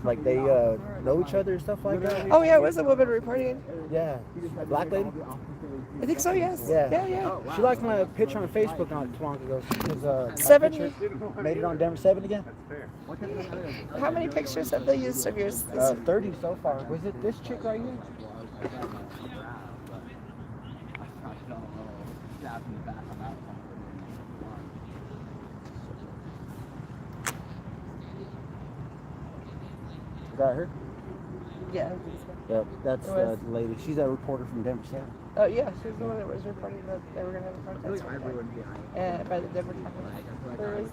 Like they know each other and stuff like that. Oh yeah, it was a woman reporting. Yeah, black lady. I think so. Yes. Yeah. Yeah. She liked my picture on Facebook not too long ago. Because my 70. picture made it on Denver 7 again. How many pictures have they used of yours? 30 so far. Was it this chick right here? Is that her? Yeah. Yep, that's the lady. She's a reporter from Denver 7. Oh yeah, she was the one that was reporting that they were gonna have a protest by the Denver Times.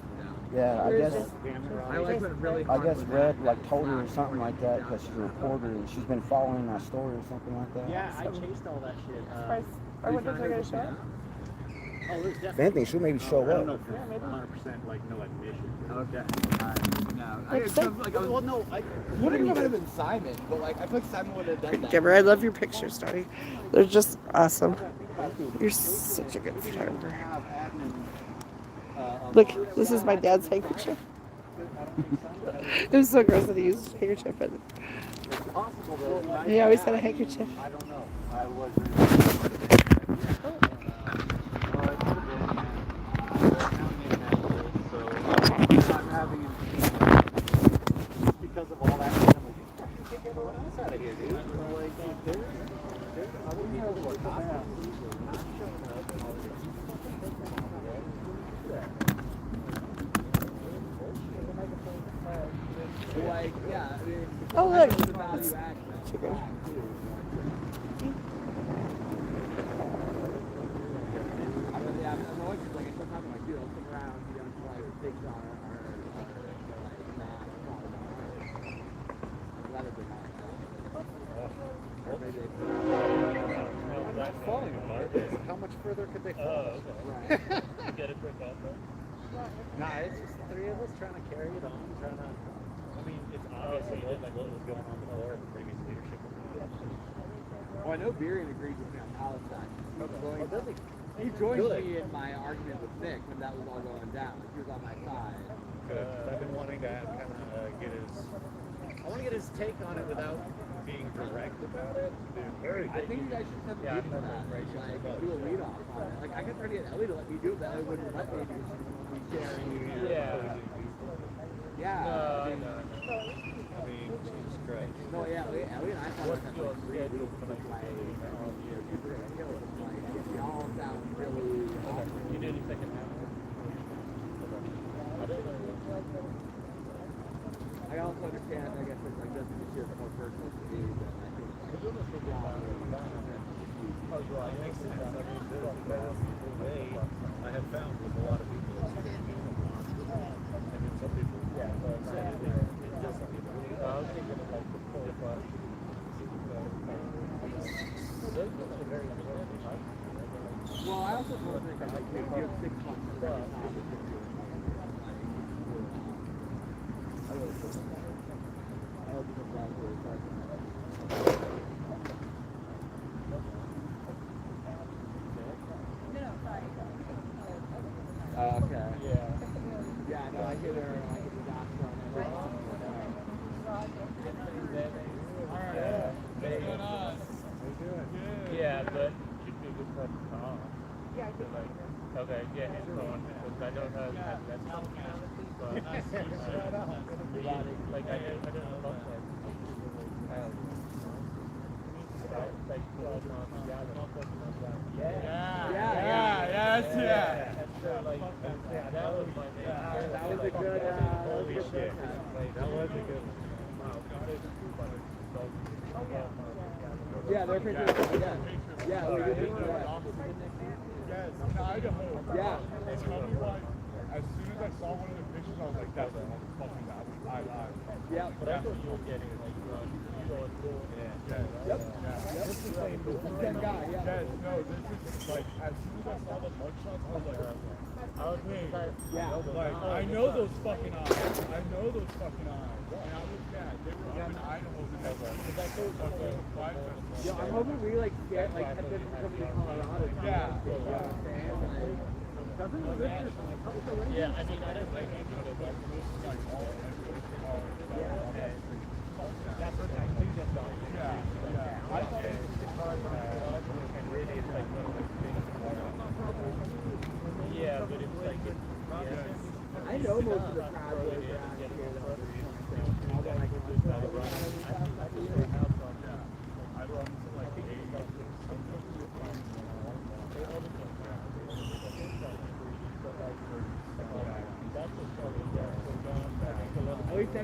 Yeah, I guess Red like told her or something like that because she's a reporter and she's been following my story or something like that. Yeah, I chased all that shit. I wonder if they're gonna show up. Oh, there's If anything, she'll maybe show I don't know up. if it's 100% like no admission. Okay. No. Well, no, I Wouldn't have been Simon, but like I feel like Simon would have done that. Gibber, I love your pictures, Tony. They're just awesome. You're such a good photographer. Look, this is my dad's handkerchief. It was so gross that he used a handkerchief, but he always had a handkerchief. I don't know. I wasn't. I'm having because of all that. I'm like, get us out of here, dude. Like, there's other people who are not showing up. Like, yeah, I mean, Oh look, the value it's add. chicken. I'm always like, sometimes I'm like, dude, I'll stick around, you know, until like things are Not falling apart. How much further could they fall? Right. You get a quick offer? Nah, it's just the three of us trying to carry it on, trying to. I mean, it's obviously like what was going on before the previous leadership. Well, I know Beering agrees with me on Palestine. Oh, does he? He joined me in my argument with Nick when that was all going down. Like, he was on my side. Good. I've been wanting to kind of get his. I want to get his take on it without being direct about it. I think you guys should have a lead on that, right? Like, do a lead off on it. Like, I could try to get Ellie to let me do it, but Ellie wouldn't let me do it. Yeah. Yeah. No. I mean, Jesus Christ. No, yeah, Ellie and I thought that was really good. We all sound really awesome. You did second half. I also understand, I guess, it's like this year more personal to me than I think. I have found with a lot of people, and then some people say it does something. I was thinking of like the full Well, I also think that like, you have 6 months. Okay. Yeah, no, I hit her. I hit the doctor on everything. Yeah, but should be a good time to talk. Yeah, I think like, okay, yeah, it's going because I don't have that stuff. But like I don't know about that. That was a good, holy shit. That was a good one. yeah, they're pretty good. Yeah, we did it. Yeah. As soon as I saw one of the pictures, I was like, that's the motherfucking guy. Yeah. But that's what you were getting, like, you know, it's cool. Yep. This is the same guy, yeah. Yes, no, this is like, as soon as I saw the mugshots, I was like, Yeah. like, I know those fucking eyes. I know those fucking eyes. And I was, they were up in Idaho. Yeah, I'm hoping we like get like have them come to Colorado. Yeah. Yeah, I mean, I don't think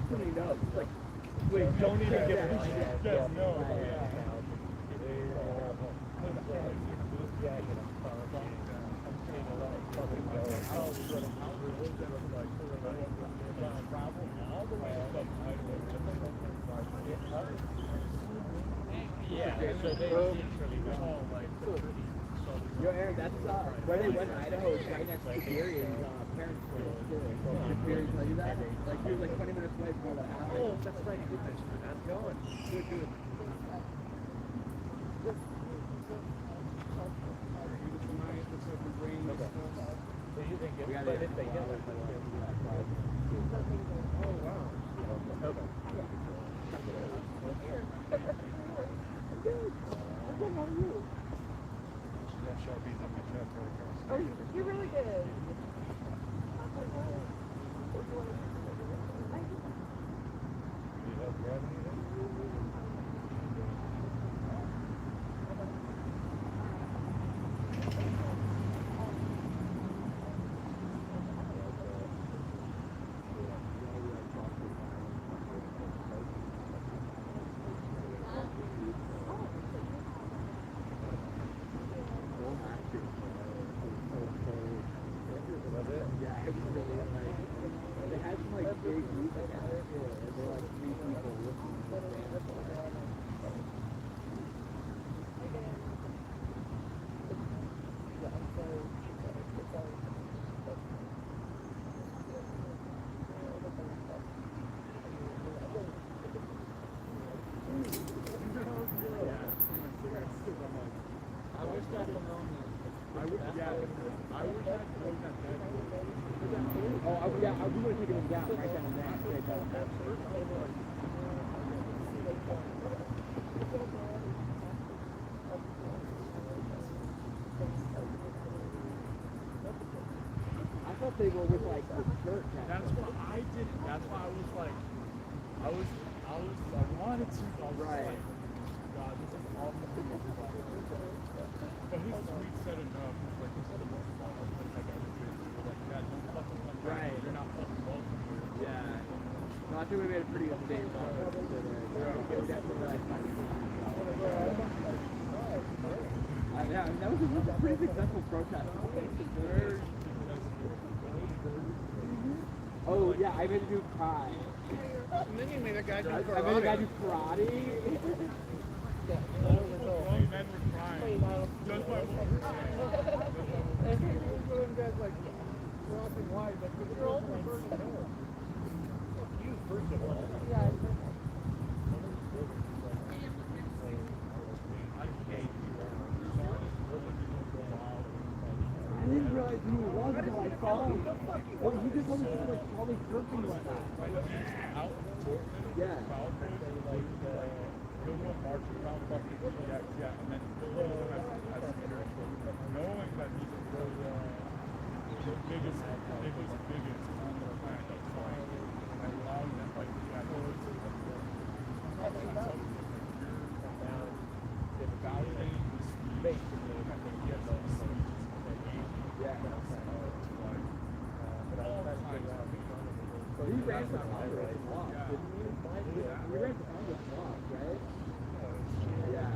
next thing they know, it's like, Wait, don't even get yeah, just yeah. no. Yeah. Yo, Aaron, that's where they went in Idaho. It's right next to Beery's parents' place. Did Beery tell you that? Like, he was like 20 minutes away before that happened. Oh, that's right. You mentioned that. Going. Good. We got it. Oh, wow. Okay. Oh, you really did. They had some like big music out there. There were like 3 people listening to the band. Yeah, I would have taken him down right down there. Straight down. I thought they were with like the shirt. That's what I did. That's why I was like, I wanted to. I was Right. like, God, this is awful. But his tweet said enough. Like, this is the most awful place I've ever been to. Like, yeah, don't fucking come back. Right. You're not fucking welcome here. Yeah. No, I think we made a pretty good statement on it. Yeah, I mean, that was a pretty successful protest. Oh, yeah, I made a dude cry. And then you made a guy do I made a guy do karate. Grown men were crying. Just by you, first of all. I didn't realize who he was until I saw him. Oh, he just wasn't like probably surfing like that. Yeah. Knowing that he's the biggest on the planet that's flying, and allowing them like to get validating the speech and then get those So he ran for Congress and lost, didn't he? He ran for Congress and lost, right? Yeah.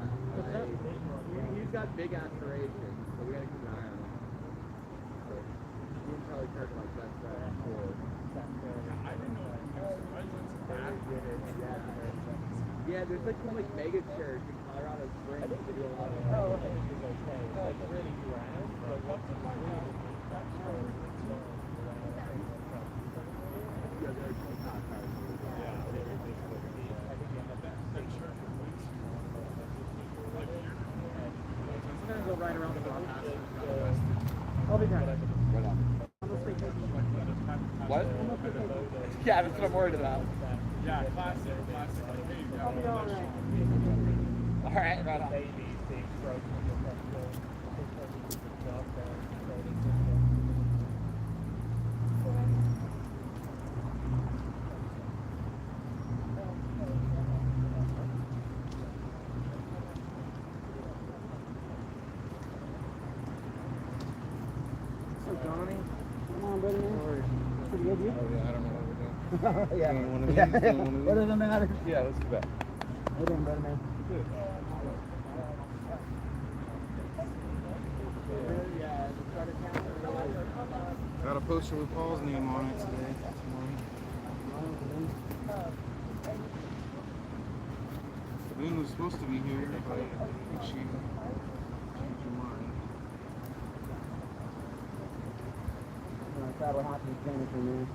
He's got big aspirations, so we gotta keep an eye on him. He can probably turn like best friend. I didn't know Yeah, there's like some like mega church in Colorado Springs. They do a lot of Sometimes they'll ride around the block. I'll be back. Right on. What? Yeah, that's what I'm worried about. Yeah, classic. Like, hey, you got All right, right on. Johnny, come on, buddy. Pretty good, you? Oh, yeah, I don't know what we're doing. Yeah. You want one of these? Yeah. You want one of these? What doesn't matter? Yeah, let's do that. What doing, brother, man? Got a poster with Paul's name on it today. Sabine was supposed to be here, but I think she changed her mind. Travel happy Jennifer, man.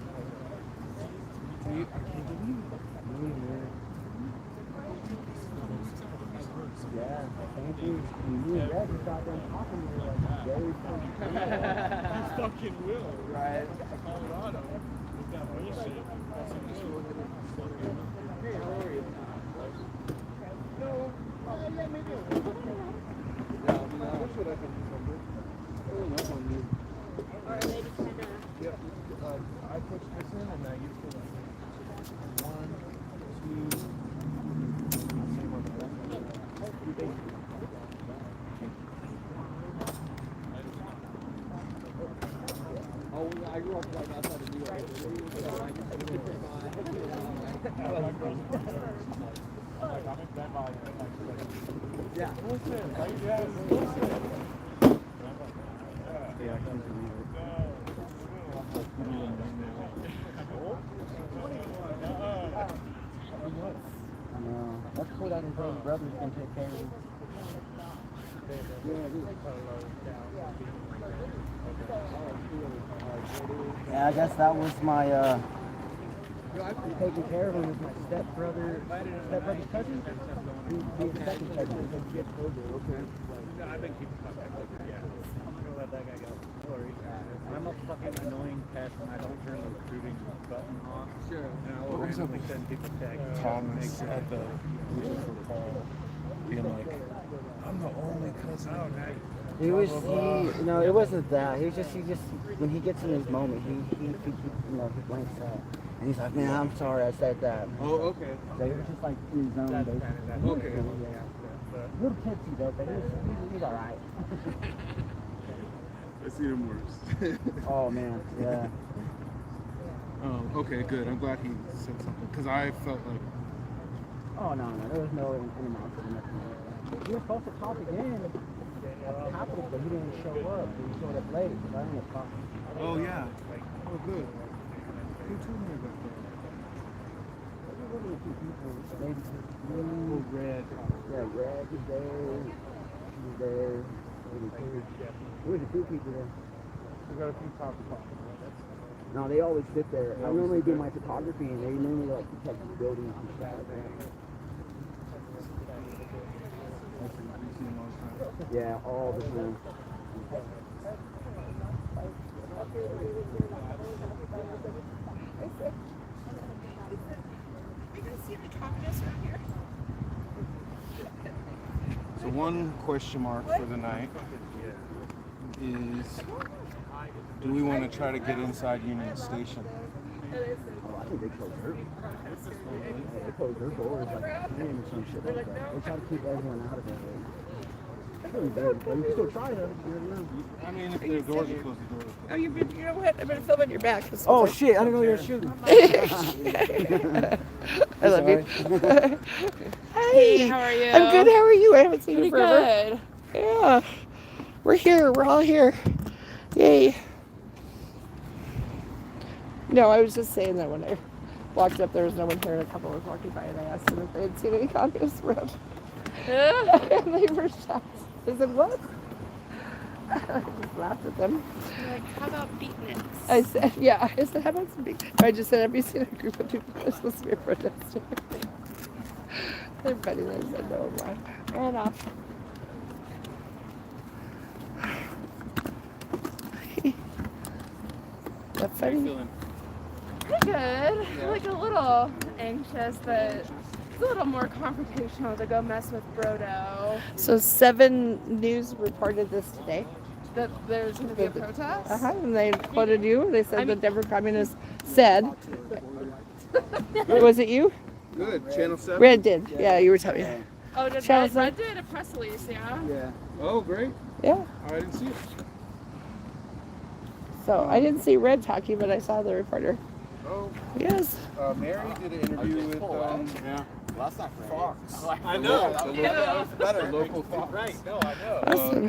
Dude, I can't believe it. Yeah, thank you. You and Red just got done talking to me like very You fucking will. Right. Colorado. With that bullshit. Hey, how are you? That's what I can remember. I pushed this in and I used it. 1, 2. Oh, yeah, I grew up like outside of New York. Yeah. Yeah, I can't believe it. I know. That's cool that his little brother's gonna take care of him. Yeah, I guess that was my taking care of him was my stepbrother's cousin. He's the second cousin. He gets older. Okay. I've been keeping contact with her, yeah. I'm gonna let that guy go. No worries. I'm a fucking annoying pest and I don't turn the recruiting button off. Sure. And I will randomly send people texts. Thomas at the vision for Paul being like, I'm the only cousin. Oh, nice. It was no, it wasn't that. He just when he gets in his moment, he blanks out, and he's like, man, I'm sorry I said that. Oh, okay. So he was just like in his own. That's basically. kind of that. He was Okay. cool, yeah. Little tipsy though, but he's all right. I've seen him worse. Oh man, yeah. Okay, good. I'm glad he said something because I felt like, Oh no, there was no animosity or nothing like that. We were supposed to talk again at the Capitol, but he didn't show up. He showed up late, so I didn't talk. oh yeah, oh good. Who told me about that? Maybe Oh, Red. yeah, Red was there. He was there. There was a few people there. We got a few topics. No, they always sit there. I normally do my photography, and they normally like protect the buildings and stuff like that. Yeah, all the time. So one question mark for the night is, do we want to try to get inside Union Station? Oh, I think they close early. They close their doors like 10 or some shit like that. They try to keep everyone out of it. But you can still try though. You never know. I mean, if their doors are closed, the doors are closed. Oh, you know what? I'm gonna film on your back. Oh shit! I didn't know you were shooting. I love you. Hey, how are you? I'm good. How are you? I haven't seen Pretty you forever. good. Yeah. We're here. We're all here. Yay. No, I was just saying that when I walked up, there was no one here, and a couple was walking by, and I asked them if they had seen any communists around. And they were shocked. I said, what? I just laughed at them. Like, how about beatniks? I said, yeah. I said, how about some big... I just said, have you seen a group of people that are supposed to be protesting? They're funny. And I said, no, I ran off. That's How you funny. feeling? Pretty good. Like a little anxious, but it's a little more confrontational to go mess with Brodo. So 7 News reported this today. That there's going to be a protest. And they quoted you. They said I the mean- Denver communists said. Was it you? Good. Channel 7? Red did. Yeah, you were telling me. Oh, did Channel Red did a press release, yeah? Yeah. Oh, great. Yeah. Oh, I didn't see it. So I didn't see Red talking, but I saw the reporter. Oh, Yes. Mary did an interview with Yeah. Well, that's not great. Fox. I know. The local Fox. Right. No, I know.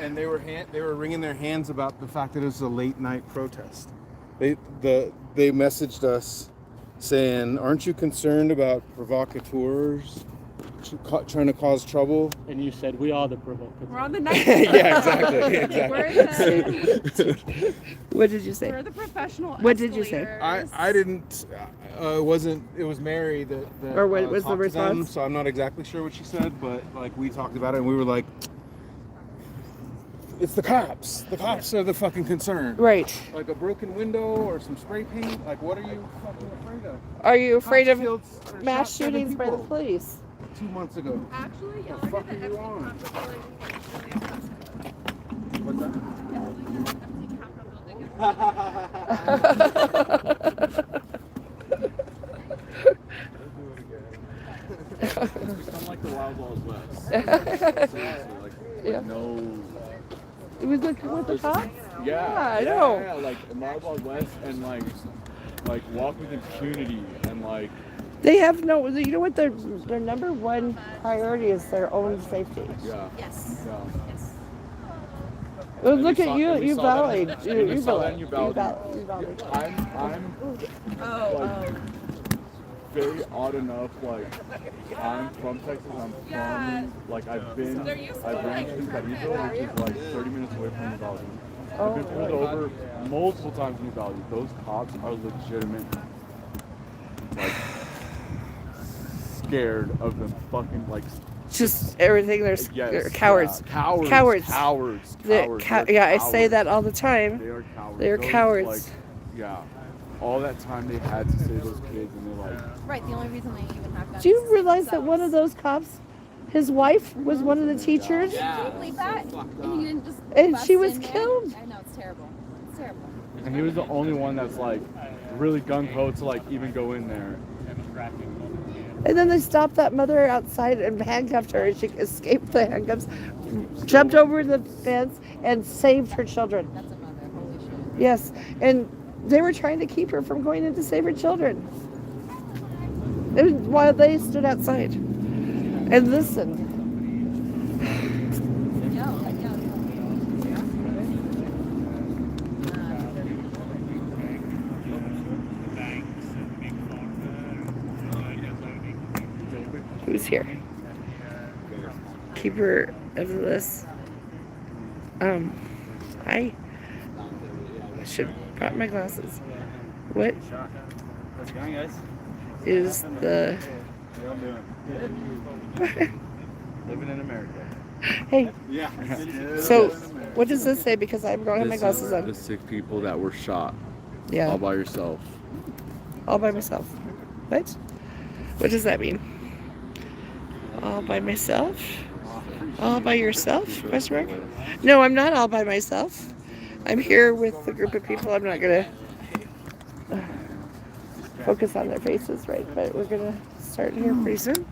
And they were wringing their hands about the fact that it was a late night protest. They messaged us saying, "Aren't you concerned about provocateurs trying to cause trouble?" And you said we are the provocateurs. We're on the night. Yeah, exactly. What did you say? We're the professional. What did you say? I didn't. It was Mary that Or what was the talked to them, response? so I'm not exactly sure what she said, but like we talked about it and we were like, it's the cops. The cops are the fucking concern. Right. Like a broken window or some spray paint. Like, what are you fucking afraid of? Are you afraid Cops of killed or mass shot 7 shootings by the people police? 2 months ago. Actually, yeah, The fuck are you on? What's that? It's become like the Wild Wild West. Seriously, like, Yeah. no. It was like with the cops? Yeah, I know. Yeah, like Wild Wild West, and like walk with impunity, and like They have no, you know what, their number one priority is their own safety. yeah. Yes. Yeah. Yes. Well, And look we at saw- you, and we you saw that valleyed. in- You and we you saw that valleyed. in You Uvalde. valleyed. I'm Oh. very odd enough. Like I'm from Texas. I'm from like I've been to Cadillo, which is like 30 minutes away from Uvalde. I've been pulled over multiple times in Uvalde. Those cops are legitimate. Like scared of them fucking like Just everything, they're yes, cowards. yeah, cowards. Cowards. Cowards. They're Cowards. yeah, They're I say cowards. that all the time. They are cowards. They are Those, cowards. Like, yeah. All that time they had to save those kids, and they're like, Right, the only reason they even have guns. Do you realize that one of those cops, his wife was one of the teachers? Can you believe that? And he didn't just. And bust she was in there? killed. I know, it's terrible. It's terrible. and he was the only one that's like really gung ho to like even go in there. And then they stopped that mother outside and handcuffed her, and she escaped the handcuffs, jumped over the fence, and saved her children. That's a mother. Holy shit. Yes, and they were trying to keep her from going in to save her children. It was while they stood outside and listened. Who's here? Keeper of the list. Hi. I should have brought my glasses. What How's it going, guys? is the... How you doing? Living in America. Hey, Yeah. so what does this say? Because I don't have my glasses The on. 6 people that were shot Yeah, all by yourself. all by myself. What? What does that mean? All by myself? All by yourself? Question mark? No, I'm not all by myself. I'm here with a group of people. I'm not gonna focus on their faces, right? But we're gonna start here pretty soon.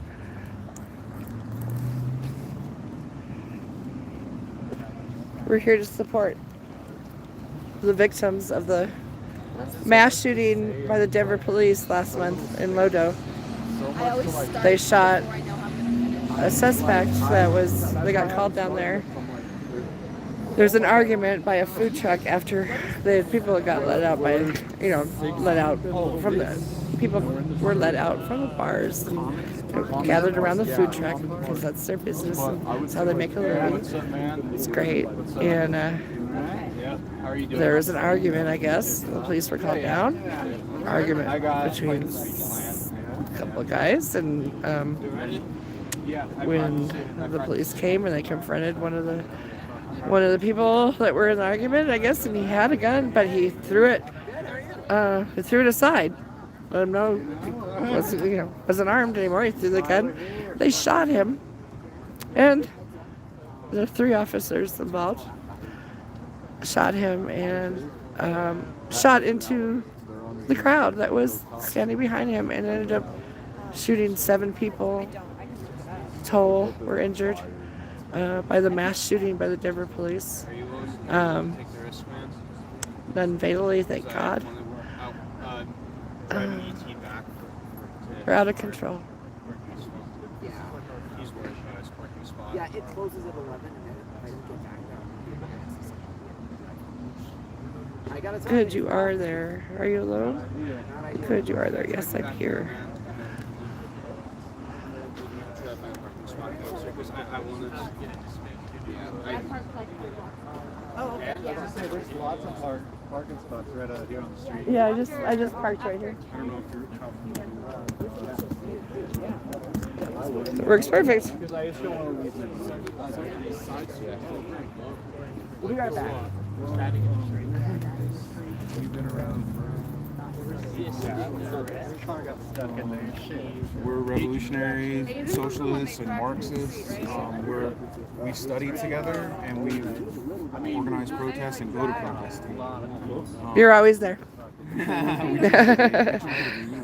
We're here to support the victims of the mass shooting by the Denver police last month in Lodo. I always start They shot before I know how many. a suspect they got called down there. There's an argument by a food truck after the people got let out from the people were let out from the bars and gathered around the food truck because that's their business and that's how they make a living. It's great. And there was an argument, I guess. The police were called down. Argument between a couple of guys, and when the police came and they confronted one of the people that were in the argument, I guess, and he had a gun, but he threw it aside. Let him know he wasn't armed anymore. He threw the gun. They shot him, and there are 3 officers involved. Shot him and shot into the crowd that was standing behind him, and ended up shooting 7 people. Total were injured by the mass shooting by the Denver police. None fatally, thank God. trying to ET back We're out of control. Yeah. He's working on his parking spot. Yeah, it closes at 11 and then I don't get back there. I gotta tell Good, you are there. Are you alone? Good, you are there. Yes, I'm here. I wanted to Oh, okay. Yeah. There's lots of parking spots right out here on the street. Yeah, I just parked right here. I don't know if you're Works perfect. Because I still want to leave We'll be right back. We've been around We're revolutionary socialists and Marxists. We study together and we organize protests and go to protests. You're always there.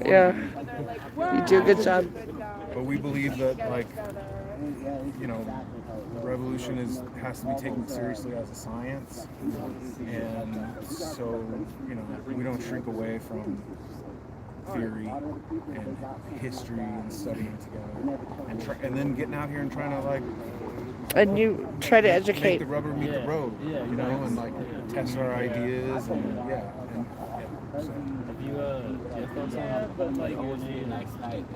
Yeah. You do a good job. But we believe that, like, you know, revolution has to be taken seriously as a science, and so, you know, we don't shrink away from theory and history and studying together, and then getting out here and trying to, like, And you try to make educate. the rubber meet the road, you know, and like test our ideas, and so.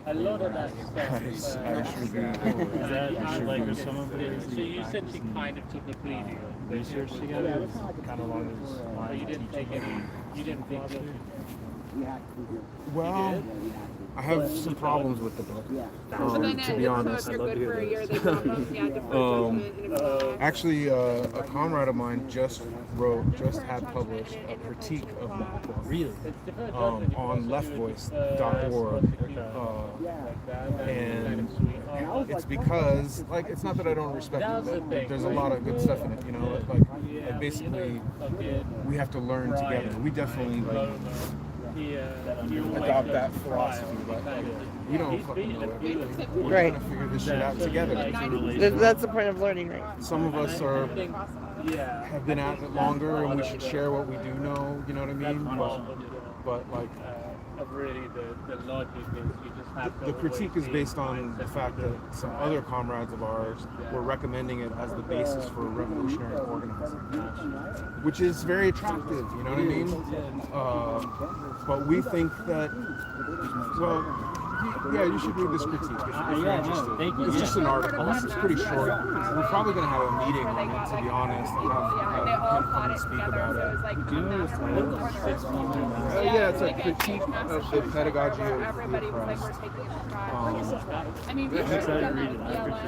A lot of that stuff I is, sure do. is that like with some of it. So you essentially kind of took a plea research together. It's kind of along those lines. You didn't take any. You didn't think that. Well, I have some problems with the book, to be honest. Actually, a comrade of mine just had published a critique of that book. Really? On leftvoice.org. And it's because, like, it's not that I don't respect it. There's a lot of good stuff in it, you know. Like basically, we have to learn together. We definitely, like, adopt that philosophy, but we don't fucking know everything. We're Right. trying to figure this shit out together. That's the point of learning, right? Some of us have been at it longer, and we should share what we do know. You know what I mean? But like, Really, the logic is you just have the critique is based on the fact that some other comrades of ours were recommending it as the basis for revolutionary organizing, which is very attractive. You know what I mean? But we think that, well, yeah, you should read this critique if you're interested. It's just an article. It's pretty short. We're probably going to have a meeting on it, to be honest, and have him come and speak about it. Yeah, it's a critique of the pedagogy of the oppressed.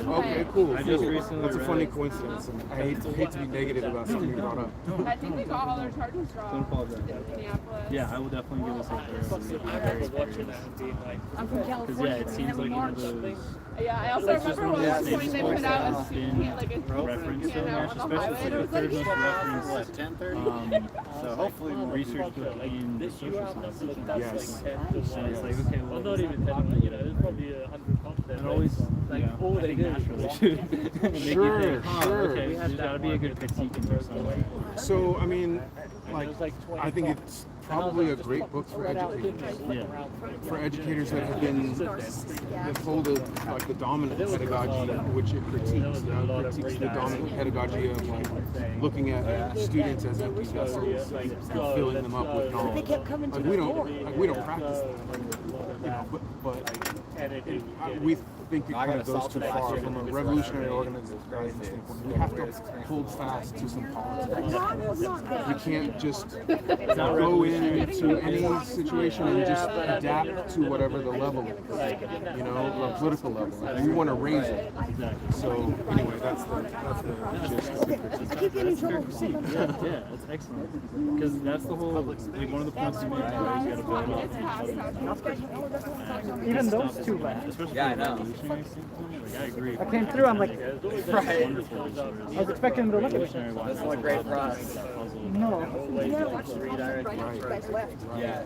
Okay, cool. That's a funny coincidence. And I hate to be negative about something you brought up. I think we got all our charges wrong in Minneapolis. Yeah, I will definitely give us I'm from California. Because yeah, it seems like one of those. Yeah, I also remember when they put out a reference so much, especially the third most reference. So hopefully research book in social sciences. Yes. So it's like, okay, well, not even 10, you know, there's probably 100 content. And always, like, all they do naturally. Sure. Okay, there's got to be a good critique in there somewhere. So, I mean, like, I think it's probably a great book for educators. Yeah. For educators that have been told of, like, the dominant pedagogy, which it critiques. You know, it critiques the dominant pedagogy of, like, looking at students as empty vessels and filling them up with knowledge. Like, we don't practice that. You know, but we think it kind of goes too far from a revolutionary organization standpoint. We have to hold fast to some politics. We can't just go into any situation and just adapt to whatever the level is, you know, the political level. We want to raise it. So anyway, that's the gist of the critique. I keep getting in trouble. Yeah, that's excellent. Because that's the whole, like, one of the points you make is always got to build up. Even those two left. Especially yeah, I know. Like, I agree. I came through, I'm like, right. Wonderful. I was expecting them to look at me. That's not a great prize. No. Yeah.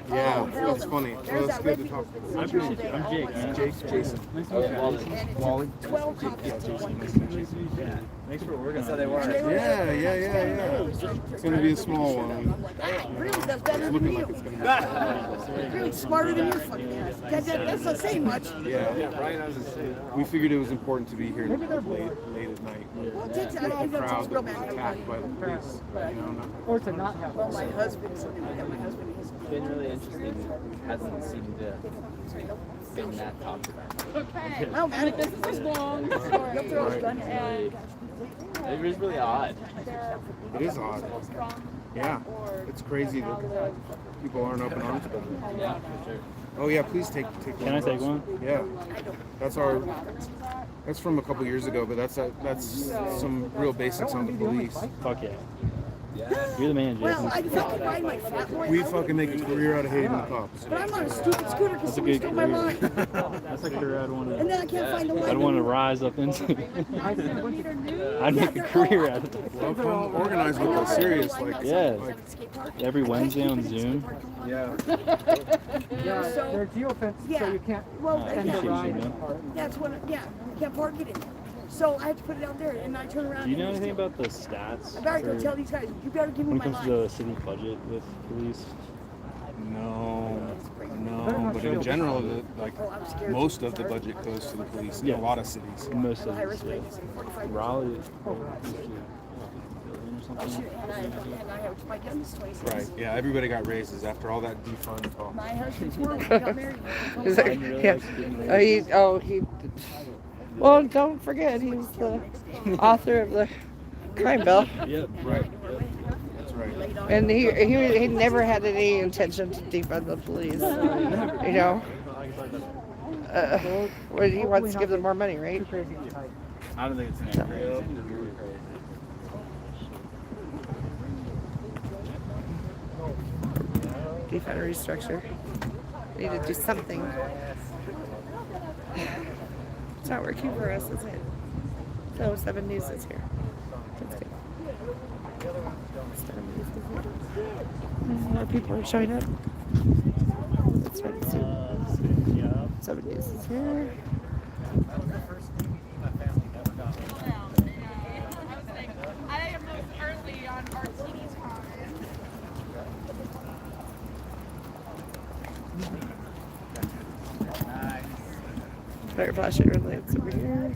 Yeah, that's funny. Well, it's good to talk about. I'm Jake. Jake, Jason. Wally. 12 copies. Yeah. Thanks for organizing. That's how they were. Yeah. It's gonna be a small one. Really does better than Looking you. like it's gonna be. Really smarter than your fucking ass. That's not saying much. Yeah. We figured it was important to be here late at night. Well, that's, I The think that's crowd real that was bad. attacked by the police. You know, not- Or to not have. Well, my husband, something like that. My husband is. It's been really interesting. It hasn't seemed to been that talked about. Okay. Well, man, This is a long You'll story. throw a gun And It was really odd. It is odd. Yeah. It's crazy that people aren't open arms about it. Yeah, for sure. Oh yeah, please take one. Can I of take those. one? Yeah. That's from a couple years ago, but that's some real basics on the police. Fuck yeah. You're the man, well, Jason. I fucking ride my fat boy. We fucking make a career out of hating the cops. But I'm on a stupid scooter because somebody good stole my line. That's a career I'd want And to. then I can't find the line. I'd want to rise up into. I'd make a career out of it. Well, come organize with us, serious, like Yeah. like, Every Wednesday on Zoom. yeah. They're geofenced, Yeah. so you can't Well, I yeah, appreciate you, man. that's what. Yeah, you can't park it in. So I have to put it out there, and I turn around. Do you know and anything about the stats I better go for- tell these guys. You better give me when it my comes line. to the city budget with police? No, but in general, I'm scared. most of the budget goes to the police in Yeah. a lot of cities. Most The of high it, risk yeah. rate is 45. Raleigh, Oh, billion or shoot, something. and I have my gun is 26. Right. Yeah, everybody got raises after all that defund talk. My husband's work. We got married. Is that, yeah. He. Well, don't forget, he's the author of the crime bill. Yep. Right. That's right. And he never had any intention to defund the police. You know? Well, he wants to give them more money, right? I don't think it's that crazy. Defund or restructure. Need to do something. It's not working for us, is it? So 7 News is here. That's good. 7 News is here. More people are showing up. Let's try to see. 7 News is here. I am most early on Martini time. Fire flashing red lights over here.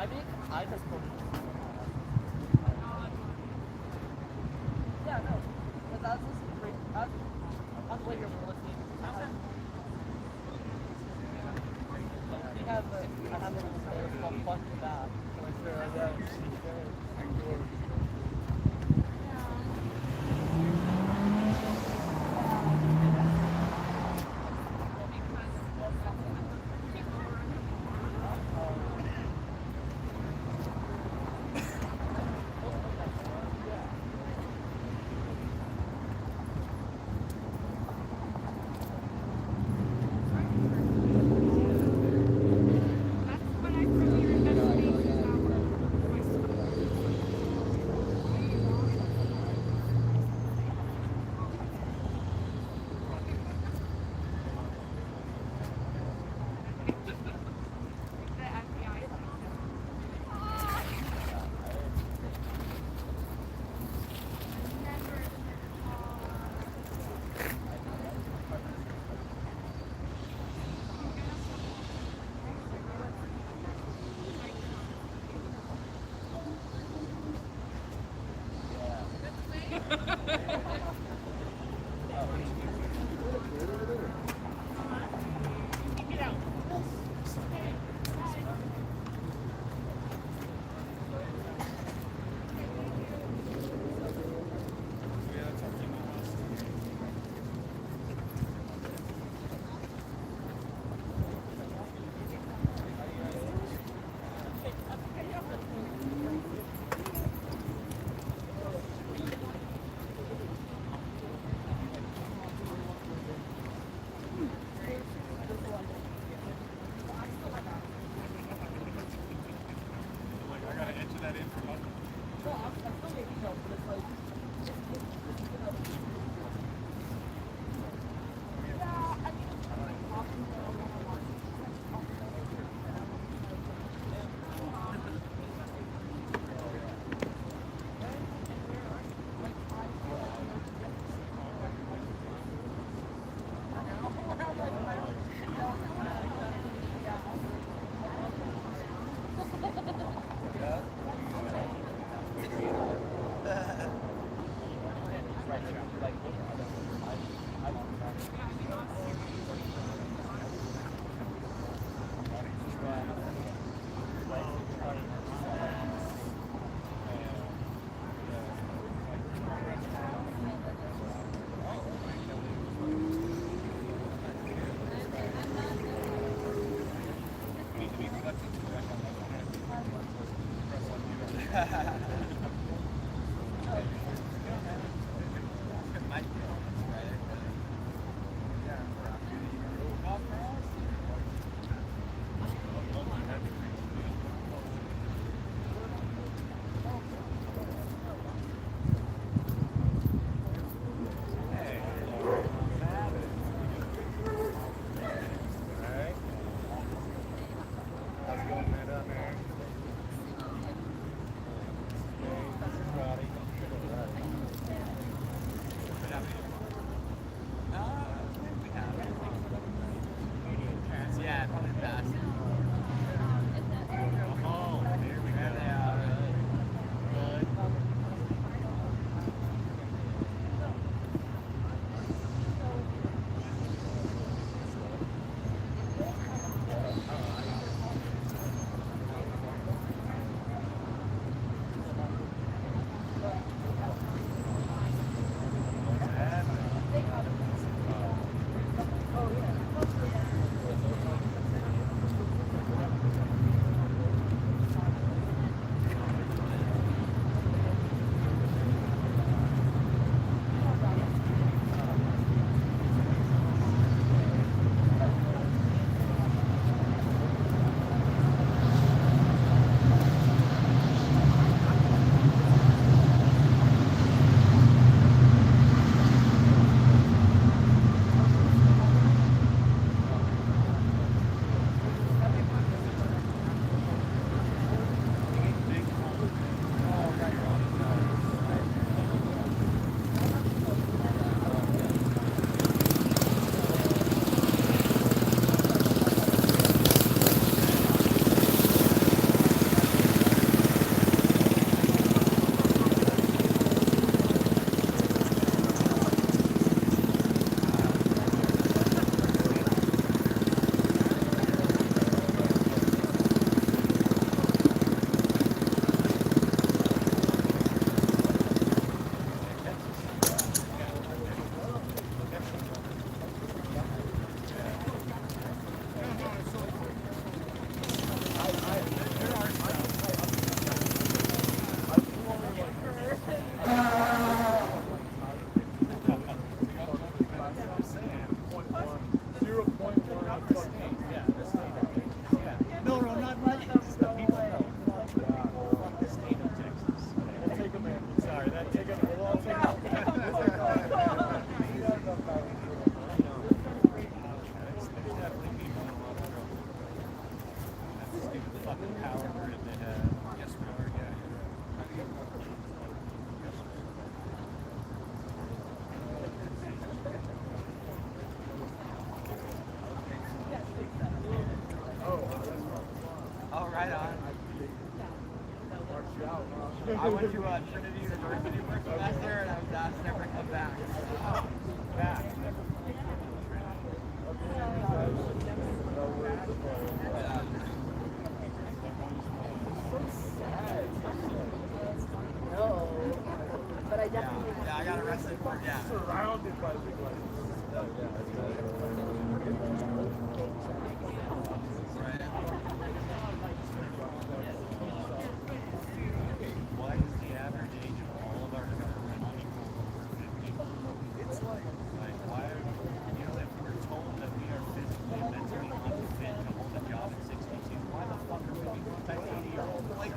I think I just put. Yeah, no. Because I was listening to I was the way you're listening. We have I have a little space called Fuck the Bath. stupid fucking power grid they have. Yes, we are, yeah. Oh, right on. I went to Trinity University for a semester and I was asked to never come back. Back. No. But I definitely. Yeah, I got arrested for Surrounded by big lights. Why is the average age of all of our government people over 50? It's like why are, you know, if we're told that we are physically and mentally unfit to hold a job at 62, why the fuck are we being protected 80-year-olds? Like,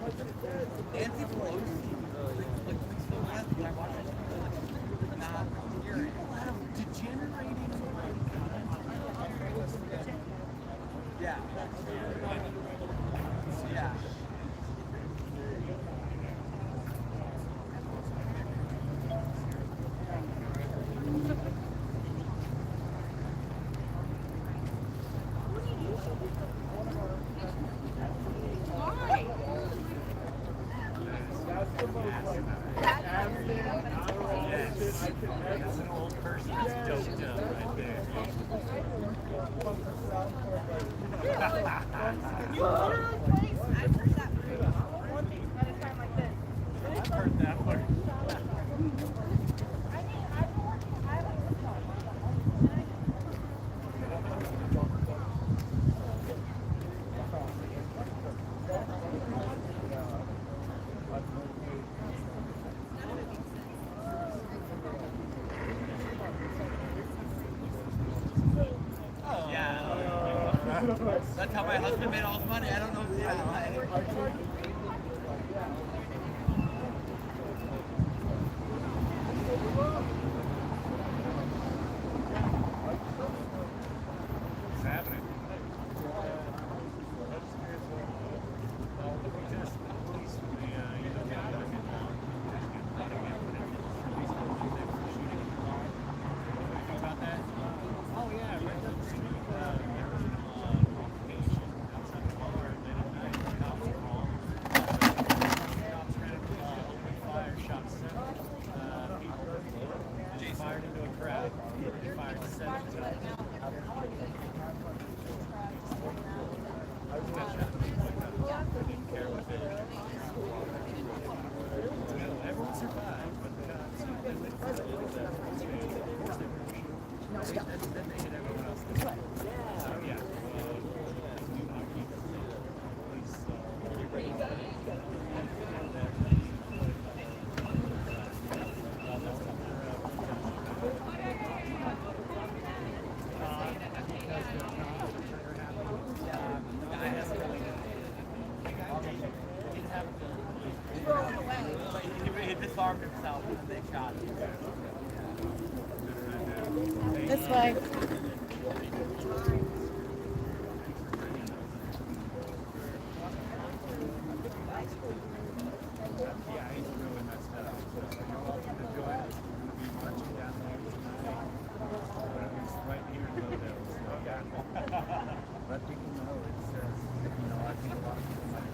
Nancy Pelosi, like, we still have to watch it. Not here. Degenerating Yeah. Yeah. That's an old person that's doped up right there. I've heard that one. That's how my husband made all his money. I don't know. What's happening? Just the police when they, you know, get out of it now. Just get let them in. They were shooting at the car. Anything about that? Oh, yeah, right down the street. There was an altercation outside the bar late at night. The cops were called. The cops ran opened fire, shot 7 people. They fired into a crowd. They fired 7 times. Didn't care what they were. Everyone survived, but the cops, they lived for a little bit. Of course they were shooting. Then they hit everyone else. So yeah, we want to keep police. He disarmed himself and they shot him. This way. Yeah, he's really messed up. So you're welcome to join us. We'll be marching down there tonight. It's right here in Lodell. So let people know it's, you know, I think a lot of people might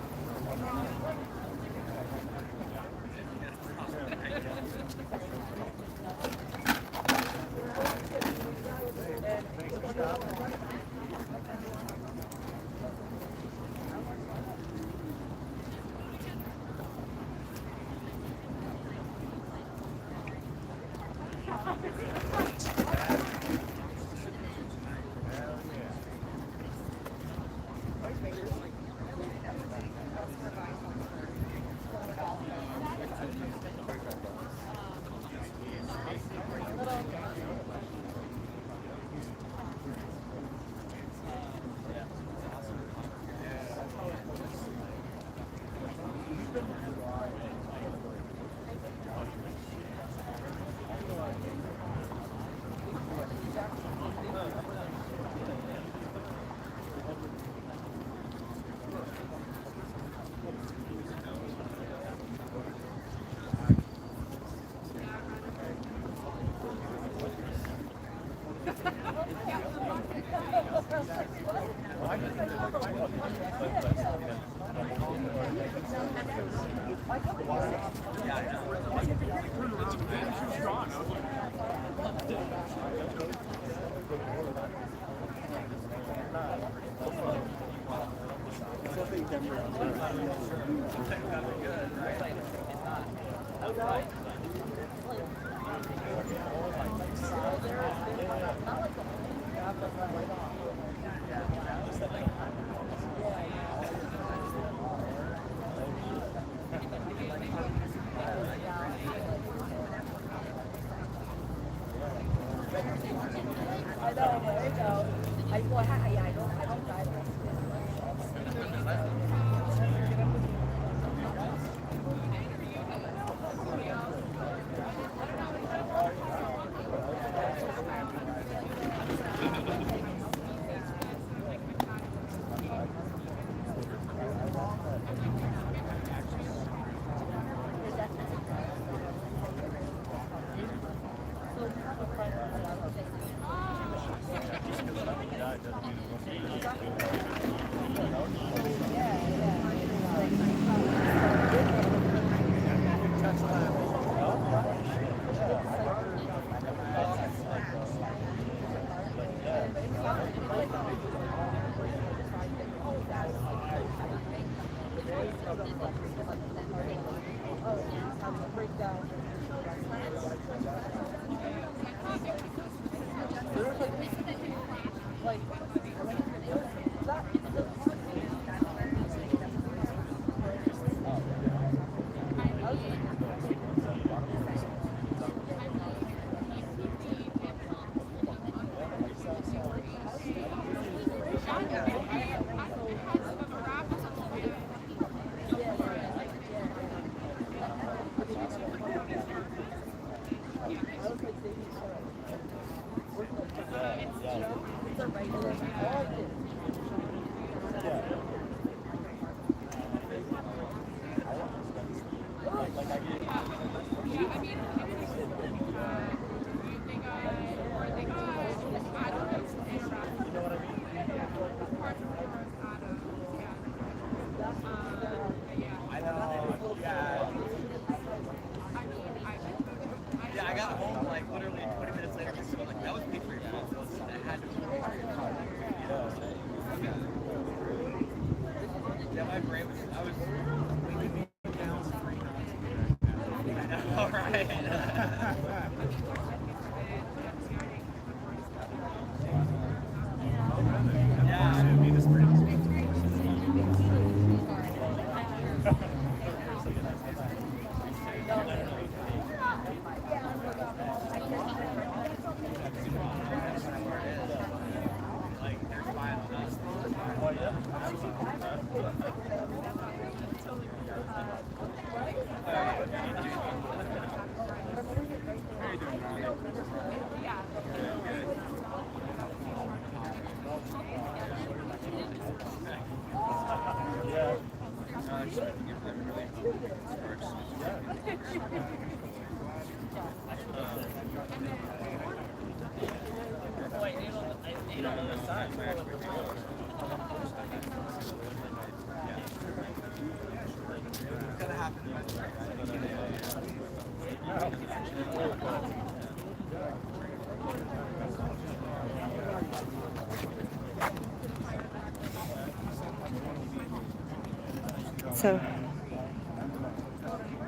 So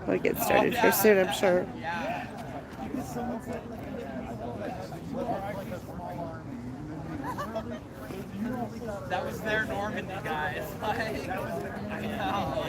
we'll get started here soon, I'm sure. That was their Normandy, guys. Like, I know.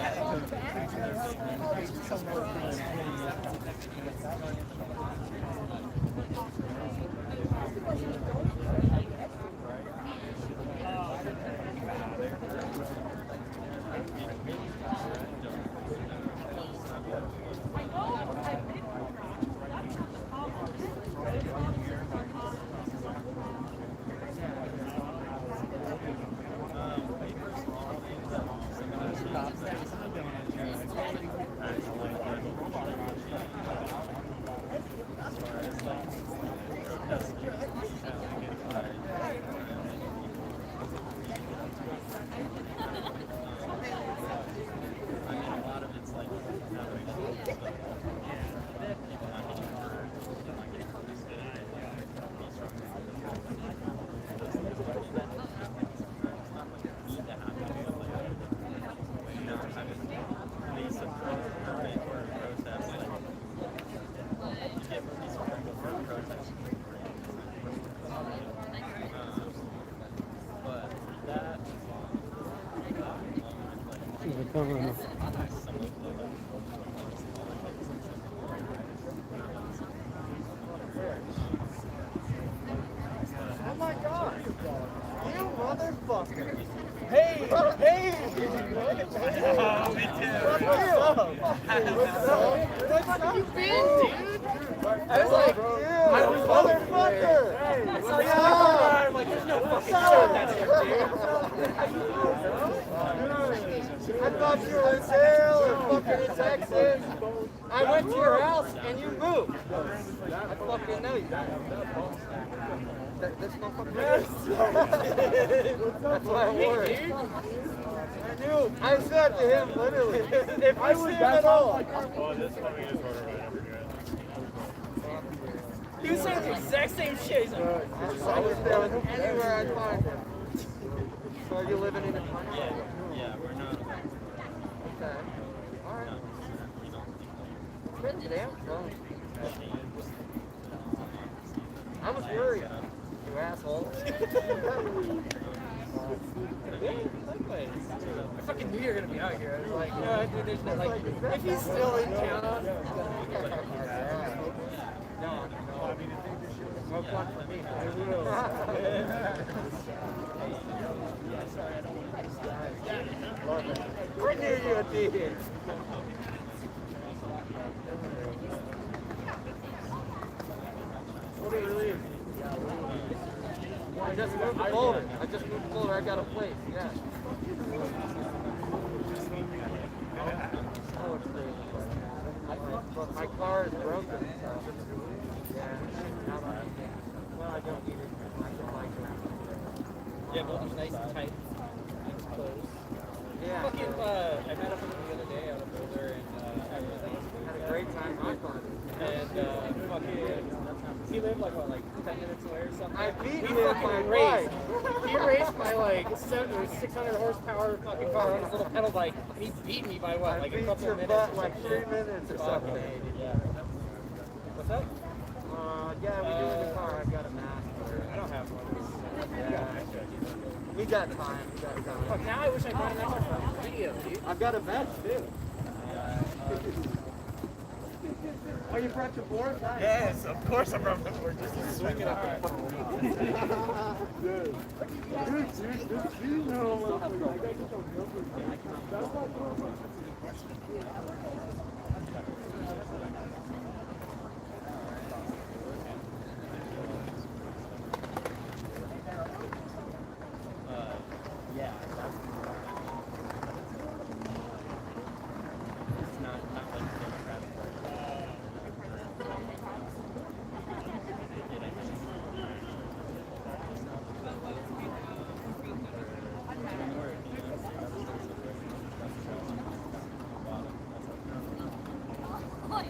No. Oh my god! You motherfucker! Hey! Hey! Oh, me too. What's up? You been, dude? I was like, motherfucker! I saw you I'm like, there's no fucking shot that's here, dude. I thought you were in jail or fucking in Texas. I went to your house and you moved. I fucking know you. That's no fucking That's my word. I knew. I said to him literally, if I see him at all. Oh, this one we just ordered right over here. He was saying the exact same shit. He's like, I was there anywhere I'd find him. So are you living in a country? Yeah, we're not. Okay. Alright. Pretty damn close. I was worried. You asshole. I fucking knew you were gonna be out here. I was like, you know, dude, there's no, like, if he's still in town. No. No fun for me. I knew you would be here. What do you leave? I just moved to Boulder. I got a place, yeah. Oh, it's crazy. But my car is broken, so. Yeah. Well, I don't need it. I can like it. Yeah, Boulder's nice and tight. It's close. Yeah. Fucking, I met up with him the other day out of Boulder and had a great time. I thought. And fucking. He lived like what, like 10 minutes away or something? I beat him by race. He raced my like 600 horsepower fucking car on his little pedal bike. And he beat me by what, like a couple of minutes? Butt, like 3 minutes or something. Yeah. What's up? Yeah, we do in the car. I've got a mask. I don't have one. Yeah. We got time. Fuck, now I wish I brought an extra video, dude. I've got a vest too. Oh, you brought your board? Nice. Yes, of course I brought my board just to swing it up. Yeah. It's not like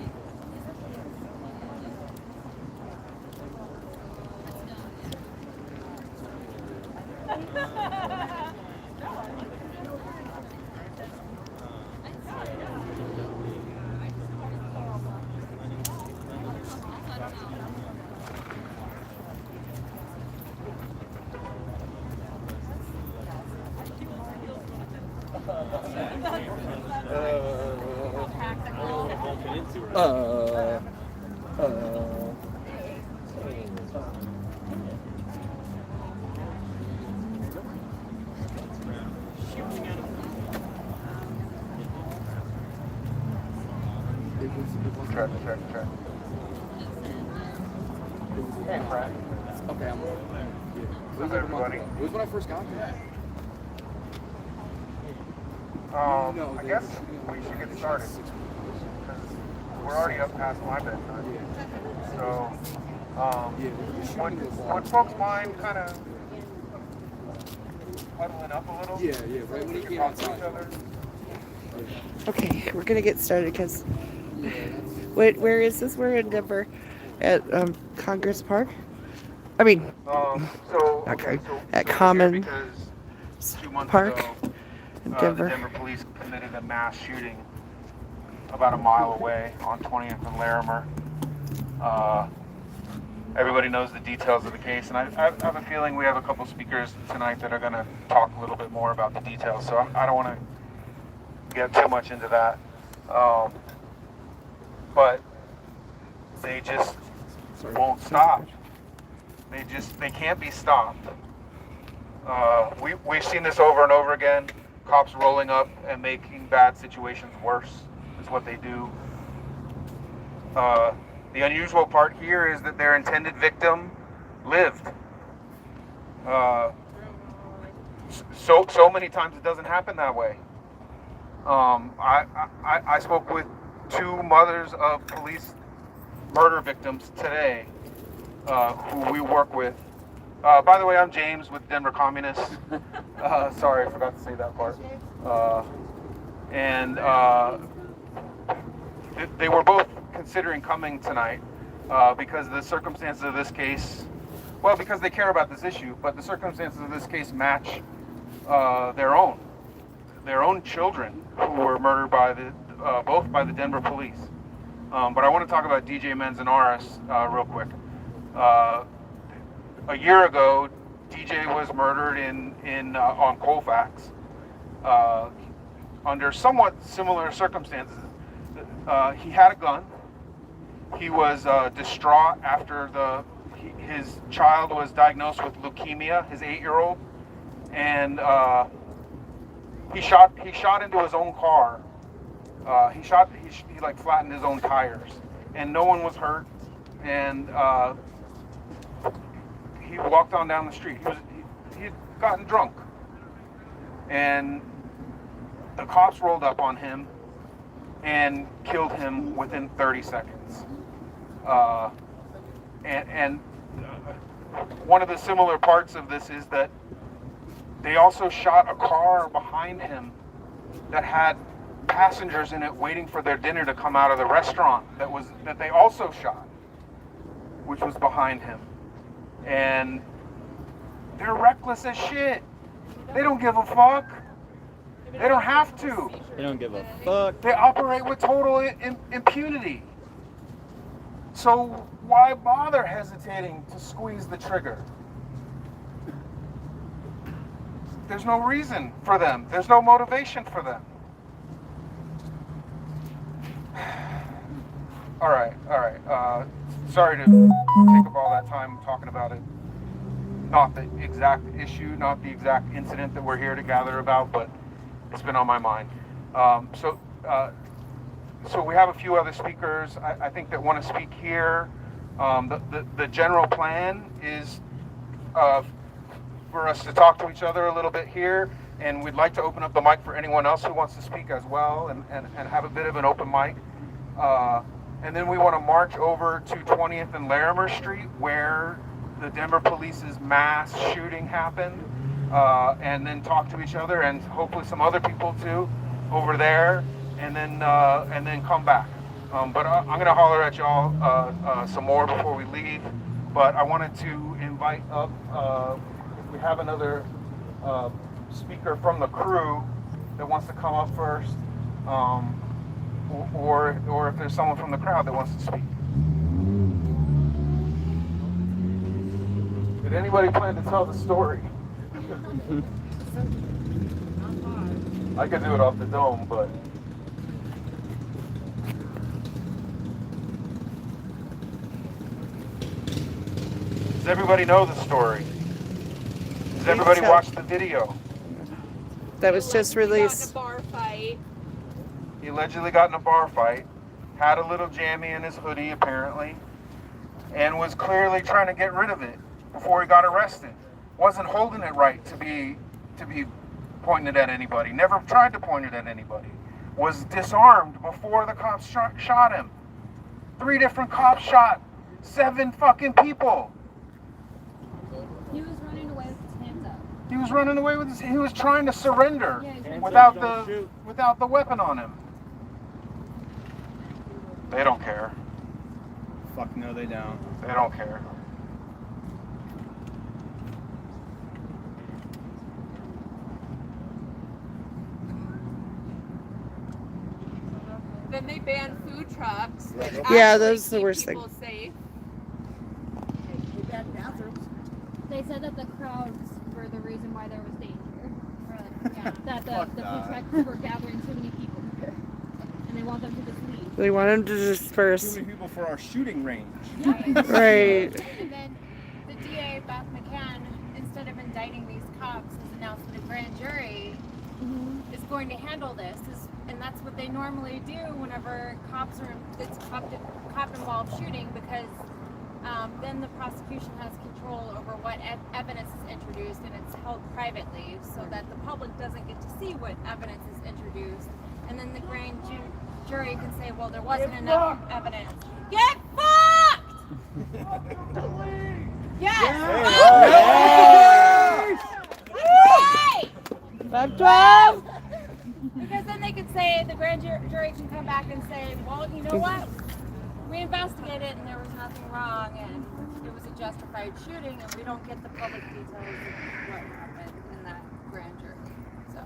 Check. Hey, Fred. Okay, I'm ready. What's up, everybody? It was when I first got here. I guess we should get started. Because we're already up past my bedtime. So, would folks mind kind of huddling up a little? Yeah, right when you came outside. Okay, we're gonna get started because where is this? We're in Denver at Congress Park. I mean, at Common Park in Denver. The Denver police committed a mass shooting about a mile away on 20th and Larimer. Everybody knows the details of the case, and I have a feeling we have a couple speakers tonight that are going to talk a little bit more about the details. So I don't want to get too much into that. But they just won't stop. They can't be stopped. We've seen this over and over again. Cops rolling up and making bad situations worse is what they do. The unusual part here is that their intended victim lived. So many times it doesn't happen that way. I spoke with 2 mothers of police murder victims today, who we work with. By the way, I'm James with Denver Communists. Sorry, I forgot to say that part. They were both considering coming tonight because the circumstances of this case, well, because they care about this issue, but the circumstances of this case match their own children who were murdered by both by the Denver police. But I want to talk about DJ Manzanares real quick. A year ago, DJ was murdered on Colfax under somewhat similar circumstances. He had a gun. He was distraught after his child was diagnosed with leukemia, his 8-year-old, and he shot into his own car. He like flattened his own tires, and no one was hurt. And he walked on down the street. He had gotten drunk, and the cops rolled up on him and killed him within 30 seconds. And one of the similar parts of this is that they also shot a car behind him that had passengers in it waiting for their dinner to come out of the restaurant that they also shot, which was behind him. And they're reckless as shit. They don't give a fuck. They don't have to. They don't give a fuck. They operate with total impunity. So why bother hesitating to squeeze the trigger? There's no reason for them. There's no motivation for them. All right. Sorry to take up all that time talking about it. Not the exact issue, not the exact incident that we're here to gather about, but it's been on my mind. So we have a few other speakers, I think, that want to speak here. The general plan is for us to talk to each other a little bit here, and we'd like to open up the mic for anyone else who wants to speak as well, and have a bit of an open mic. And then we want to march over to 20th and Larimer Street, where the Denver police's mass shooting happened, and then talk to each other, and hopefully some other people too over there, and then come back. But I'm going to holler at y'all some more before we leave. But I wanted to invite up, if we have another speaker from the crew that wants to come up first, or if there's someone from the crowd that wants to speak. Did anybody plan to tell the story? I could do it off the dome, but... Does everybody know the story? Does everybody watch the video? That was just released. Bar fight. He allegedly got in a bar fight, had a little jammy in his hoodie apparently, and was clearly trying to get rid of it before he got arrested. Wasn't holding it right to be pointing it at anybody. Never tried to point it at anybody. Was disarmed before the cops shot him. 3 different cops shot 7 fucking people. He was running away with his hands up. He was running away with he was trying to surrender Yeah, without the weapon on him. They don't care. Fuck no, they don't. They don't care. Then they banned food trucks. Which Yeah, actually those are the keep worst people safe. They banned bathrooms. They said that the crowds were the reason why there was danger. Or, yeah, that the food trucks were gathering too many people and they want them to just leave. They want them to disperse. Too many people for our shooting range. Right. And then the DA, Beth McCann, instead of indicting these cops, has announced that a grand jury is going to handle this. And that's what they normally do whenever it's cop-involved shooting, because then the prosecution has control over what evidence is introduced, and it's held privately so that the public doesn't get to see what evidence is introduced. And then the grand jury can say, well, there wasn't enough evidence. Get fucked! Yes! Right! 512! Because then they could say, the grand jury can come back and say, well, you know what? We investigated and there was nothing wrong, and it was a justified shooting, and we don't get the public details of what happened in that grand jury. So,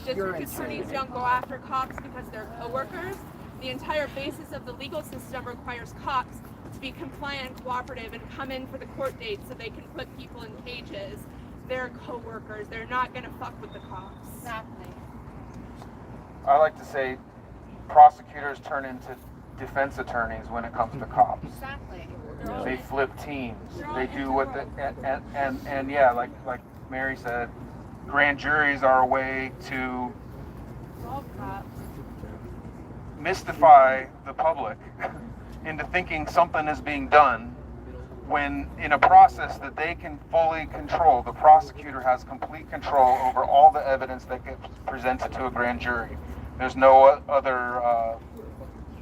District attorneys don't go after cops because they're co-workers. The entire basis of the legal system requires cops to be compliant and cooperative and come in for the court date so they can put people in cages. They're co-workers. They're not going to fuck with the cops. exactly. I like to say prosecutors turn into defense attorneys when it comes to cops. Exactly. They flip teams. They do what the and yeah, like Mary said, grand juries are a way to All cops. mystify the public into thinking something is being done when in a process that they can fully control. The prosecutor has complete control over all the evidence that gets presented to a grand jury. There's no other,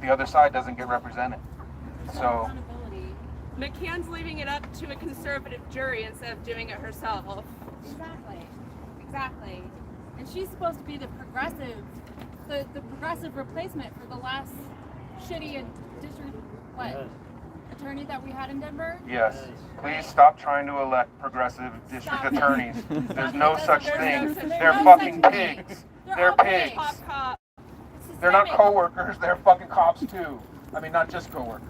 the other side doesn't get represented. So, McCann's leaving it up to a conservative jury instead of doing it herself. Exactly. And she's supposed to be the progressive replacement for the last shitty district attorney that we had in Denver. yes, please stop trying to elect progressive district attorneys. There's no such thing. They're fucking pigs. They're pigs. Cop. They're not co-workers, they're fucking cops too. I mean, not just co-workers.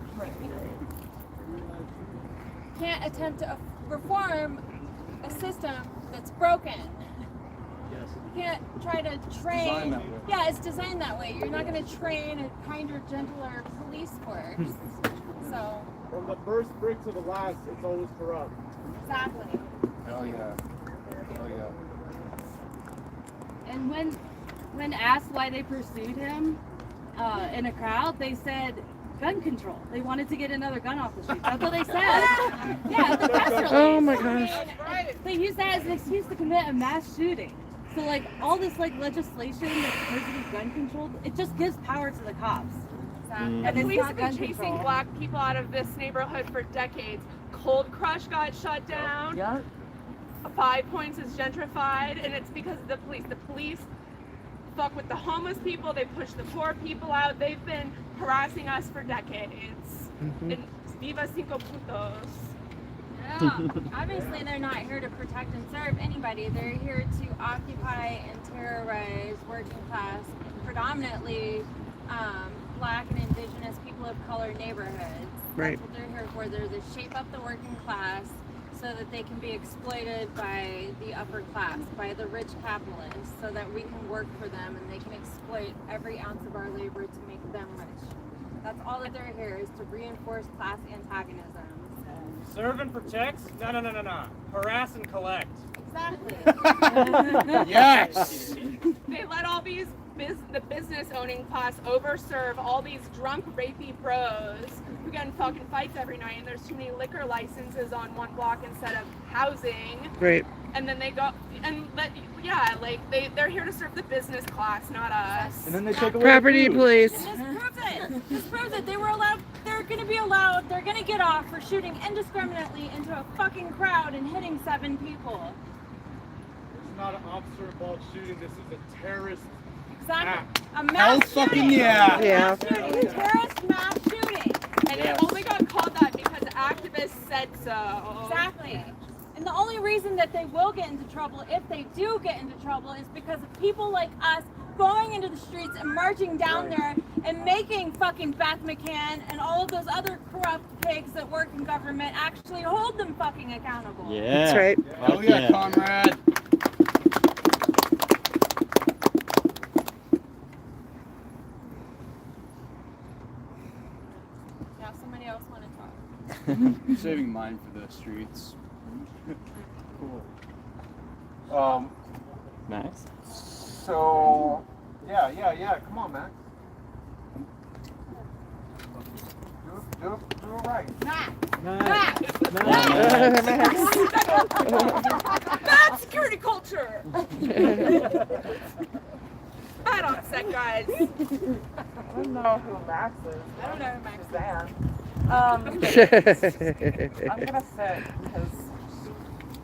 Can't attempt to reform a system that's broken. You can't try to train. Yeah, it's designed that way. You're not going to train a kinder, gentler police force. So. From the first brick to the last, it's always corrupt. Exactly. Hell yeah. Hell yeah. And when asked why they pursued him in a crowd, they said gun control. They wanted to get another gun off the street. That's what they said. Yeah, the press release. Oh my gosh. They used that as an excuse to commit a mass shooting. So like all this like legislation that's supposed to be gun controlled, it just gives power to the cops. Exactly. And it's Police not have been gun chasing control. black people out of this neighborhood for decades. Cold Crush got shut down. Yeah. 5 Points is gentrified, and it's because of the police. The police fuck with the homeless people. They push the poor people out. They've been harassing us for decades. And viva cinco puntos. Yeah. Obviously, they're not here to protect and serve anybody. They're here to occupy and terrorize working class, predominantly black and indigenous people of color neighborhoods. Right. That's what they're here for. They're to shape up the working class so that they can be exploited by the upper class, by the rich capitalists, so that we can work for them and they can exploit every ounce of our labor to make them rich. That's all that they're here, is to reinforce class antagonism. Serve and protect? No. Harass and collect. Exactly. Yes! They let all these the business owning class overserve all these drunk rapey bros who get in fucking fights every night, and there's too many liquor licenses on one block instead of housing. Right. And then they go and they're here to serve the business class, not us. And then they take away Property the food. police. This proves it. This proves it. They're going to get off for shooting indiscriminately into a fucking crowd and hitting 7 people. This is not an officer-involved shooting. This is a terrorist. Exactly. A mass fucking shooting. yeah. Yeah. A terrorist mass shooting. And it only got called that because activists said so. Exactly. And the only reason that they will get into trouble, if they do get into trouble, is because of people like us going into the streets and marching down there and making fucking Beth McCann and all of those other corrupt pigs that work in government actually hold them fucking accountable. Yeah. That's right. Hell yeah, Conrad! Saving mine for the streets. Cool. Max? So, yeah. Come on, Max. Do it right. Bad security culture. Bad on set, guys. I don't know who Max is. I don't know who Max I'm gonna sit because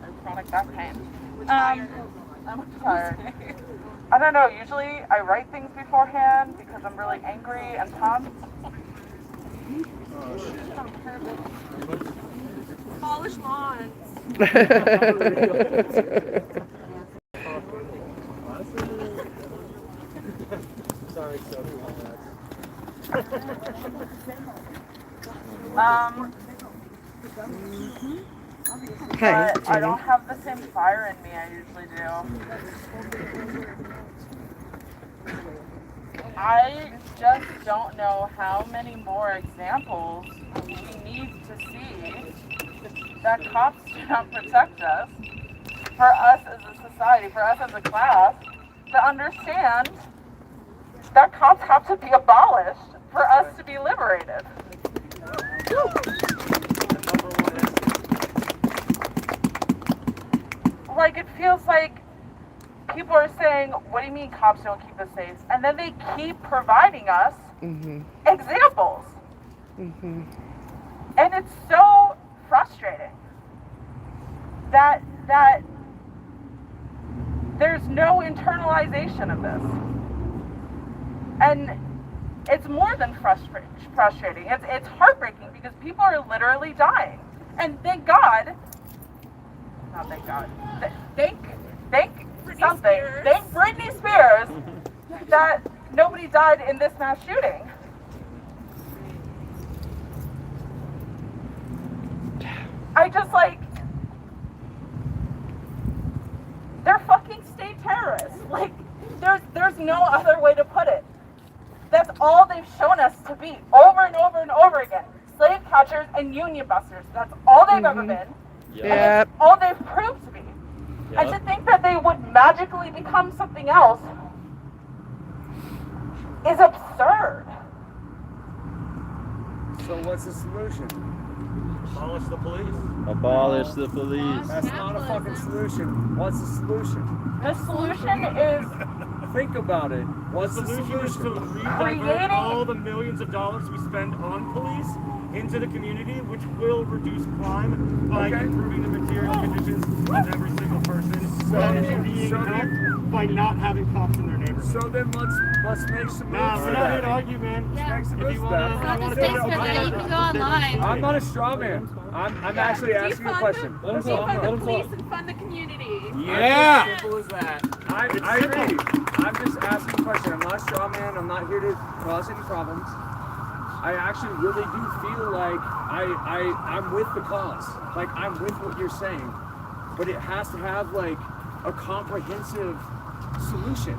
I'm chronic back pain. I'm tired. I don't know. Usually I write things beforehand because I'm really angry and pumped. Polish lawns. Sorry, Sophie. But I don't have the same fire in me I usually do. I just don't know how many more examples we need to see that cops do not protect us, for us as a society, for us as a class, to understand that cops have to be abolished for us to be liberated. Like, it feels like people are saying, what do you mean cops don't keep us safe? And then they keep providing us examples. And it's so frustrating that there's no internalization of this. And it's more than frustrating. It's heartbreaking because people are literally dying. And thank God, not thank God, thank something. Spears. Thank Britney Spears that nobody died in this mass shooting. I just like, they're fucking state terrorists. Like, there's no other way to put it. That's all they've shown us to be over and over and over again. Slave catchers and union busters. That's all they've ever been. Yep. And that's all they've proved to be. And to think that they would magically become something else is absurd. So what's the solution? Abolish the police. Abolish the police. That's not a fucking solution. What's the solution? The solution is Think about it. What's the Solution is to redivert Creating- all the millions of dollars we spend on police into the community, which will reduce crime by improving the material conditions of every single person and being helped by not having cops in their neighborhood. So then let's make some moves. Nah, we're not here to argue, man. Make some If moves you back. wanna It's not the statement, you can go online. I'm not a straw man. I'm actually asking a question. Defund the police and fund the community. Yeah. Simple as that. I agree. I'm just asking a question. I'm not a straw man. I'm not here to cause any problems. I actually really do feel like I'm with the cause. Like, I'm with what you're saying. But it has to have, like, a comprehensive solution.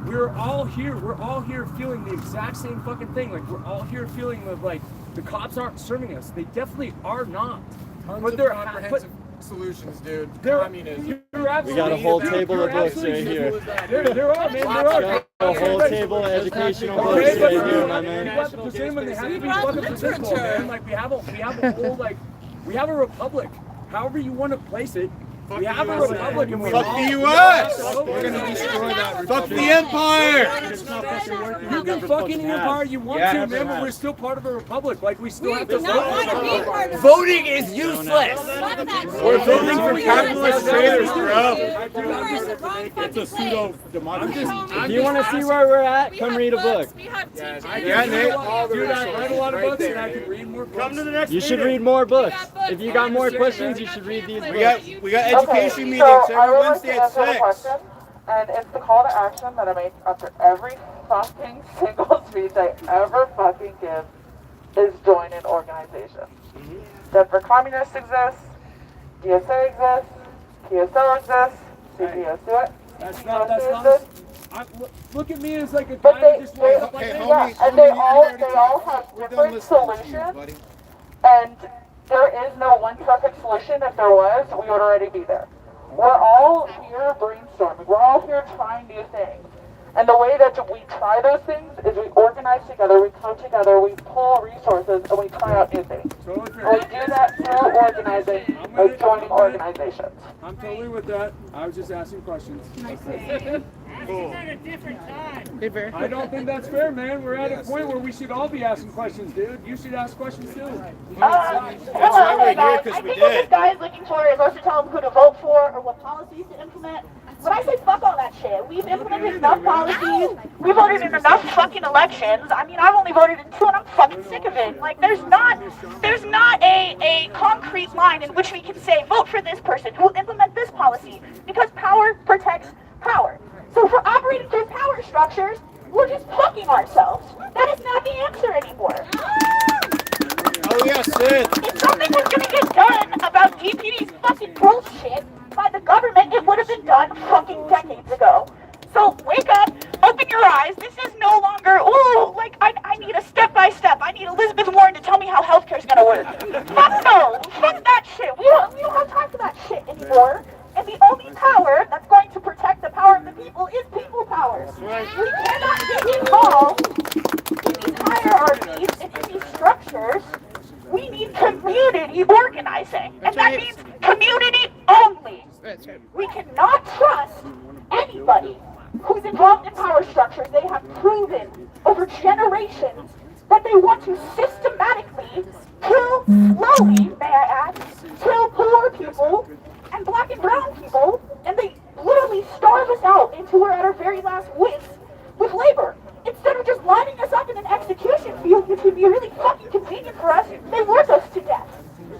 We're all here feeling the exact same fucking thing. Like, we're all here feeling that, like, the cops aren't serving us. They definitely are not. Tons of comprehensive solutions, dude. Communism. You're absolutely, We got a whole you're table of books absolutely- right here. There are, man. There are. A whole table of educational books Okay, right but here, my man. you have to present when they have to be fucking presentable, man. Like, we have a whole, like, we have a republic. However you want to place it. We have a republic and we're Fuck all- the US! We're gonna destroy that. Fuck the empire! You can fuck any empire you want to, man, but we're still part of a republic. Like, we still have to vote. Voting is useless. We're voting for capitalist traitors, bro. It's a pseudo democracy. If you want to see where we're at, come read a book. We have teachers. Yeah, Nate. Dude, I read a lot of books and I can read more books. Come to the next You should read more books. If you got more questions, you should read these books. We got education meetings every Wednesday at 6. And it's the call to action that I make after every fucking single speech I ever fucking give is join an organization. Denver Communists exists, DSA exists, PSO exists, CPS That's not, exists. look at me as like a But guy they, who just wants to Okay, play. homie, and they homie, all have we're done different listening to you, solutions, buddy. and There is no one perfect solution. If there was, we would already be there. We're all here brainstorming. We're all here trying new things. And the way that we try those things is we organize together, we come together, we pull resources, and we try out new things. And we do that through organizing, joining organizations. I'm totally with that. I was just asking questions. Cool. At a different time. I don't think that's fair, man. We're at a point where we should all be asking questions, dude. You should ask questions too. That's why we're here, because we did. I think what this guy is looking for is us to tell him who to vote for or what policies to implement. But I say fuck all that shit. We've implemented enough policies. We voted in enough fucking elections. I mean, I've only voted in 2 and I'm fucking sick of it. Like, there's not a concrete line in which we can say, vote for this person who will implement this policy, because power protects power. So if we're operating through power structures, we're just fucking ourselves. That is not the answer anymore. Oh yes, Sid. If something was gonna get done about DPD's fucking bullshit by the government, it would have been done fucking decades ago. So wake up, open your eyes. This is no longer, ooh, like I need a step-by-step. I need Elizabeth Warren to tell me how healthcare's gonna work. Fuck no, fuck that shit. We don't have time for that shit anymore. And the only power that's going to protect the power of the people is people power. We cannot get involved in these hierarchies and in these structures. We need community organizing. And that means community only. We cannot trust anybody who's involved in power structures. They have proven over generations that they want to systematically kill, slowly, may I add, kill poor people and black and brown people, and they literally starve us out until we're at our very last wits with labor. Instead of just lining us up in an execution field, which would be really fucking convenient for us, they work us to death.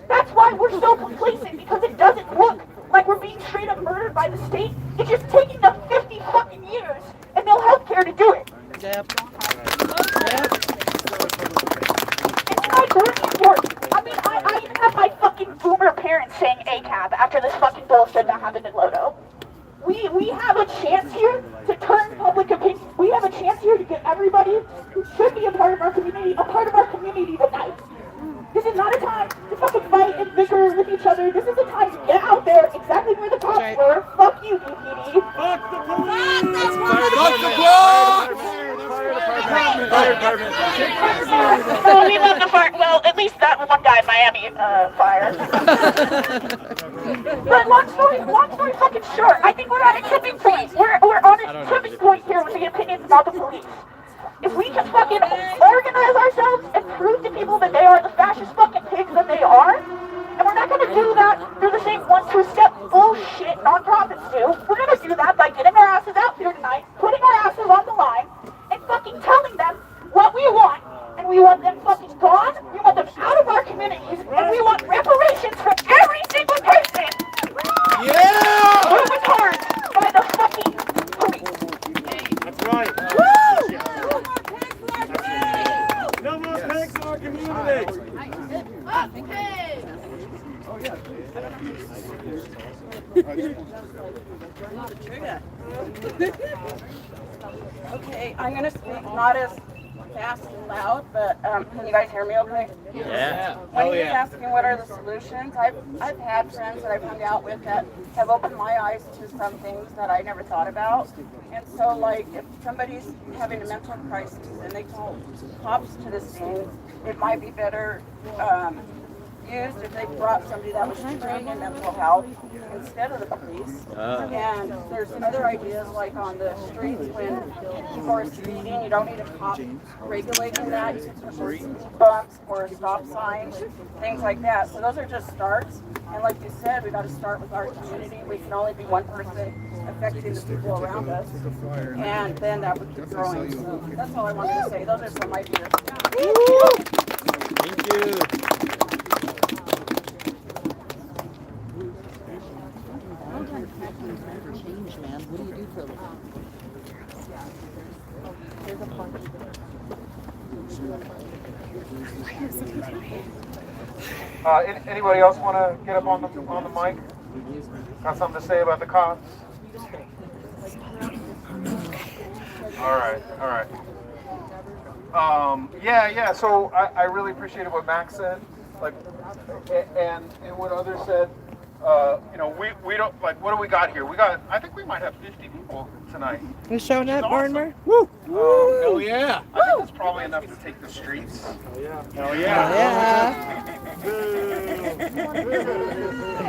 That's why we're so complacent, because it doesn't look like we're being straight up murdered by the state. It's just taking them 50 fucking years and no health care to do it. It's not really important. I mean, I even have my fucking boomer parents saying ACAB after this fucking bullshit that happened in Lodo. We have a chance here to turn public opinion. We have a chance here to get everybody who should be a part of our community tonight. This is not a time to fucking fight and bicker with each other. This is a time to get out there exactly where the cops were. Fuck you, DPD. Fuck the police! Fuck the block! Fire department. Oh, we love the fire. Well, at least that one guy in Miami fire. But long story fucking short, I think we're at a tipping point. We're on a tipping point here with the opinions about the police. If we can fucking organize ourselves and prove to people that they are the fascist fucking pigs that they are, and we're not going to do that through the same one-two-step bullshit nonprofits do. We're going to do that by getting our asses out here tonight, putting our asses on the line, and fucking telling them what we want. And we want them fucking gone, we want them out of our communities, and we want reparations for every single person who was harmed by the fucking police. That's right. Woo! No more pigs in our community! Okay, I'm gonna speak not as fast and loud, but can you guys hear me okay? Yeah. When he was asking what are the solutions, I've had friends that I've hung out with that have opened my eyes to some things that I never thought about. And so, like, if somebody's having a mental crisis and they call cops to the scene, it might be better used if they brought somebody that was trained in mental health instead of the police. And there's other ideas, like on the streets when people are speeding, you don't need a cop regulating that. You can put speed bumps or a stop sign, things like that. So those are just starts. And like you said, we got to start with our community. We can only be one person affecting the people around us, and then that would keep growing. So that's all I wanted to say. Those are some ideas. Thank you. Change, man. What do you do for a living? Anybody else want to get up on the mic? Got something to say about the cops? All right. Yeah. So I really appreciated what Max said. Like, and what others said, you know, we don't, like, what do we got here? I think we might have 50 people tonight. You showing up, Awesome. Mortimer? Woo! Hell yeah. I think that's probably enough to take the streets. Hell Yeah.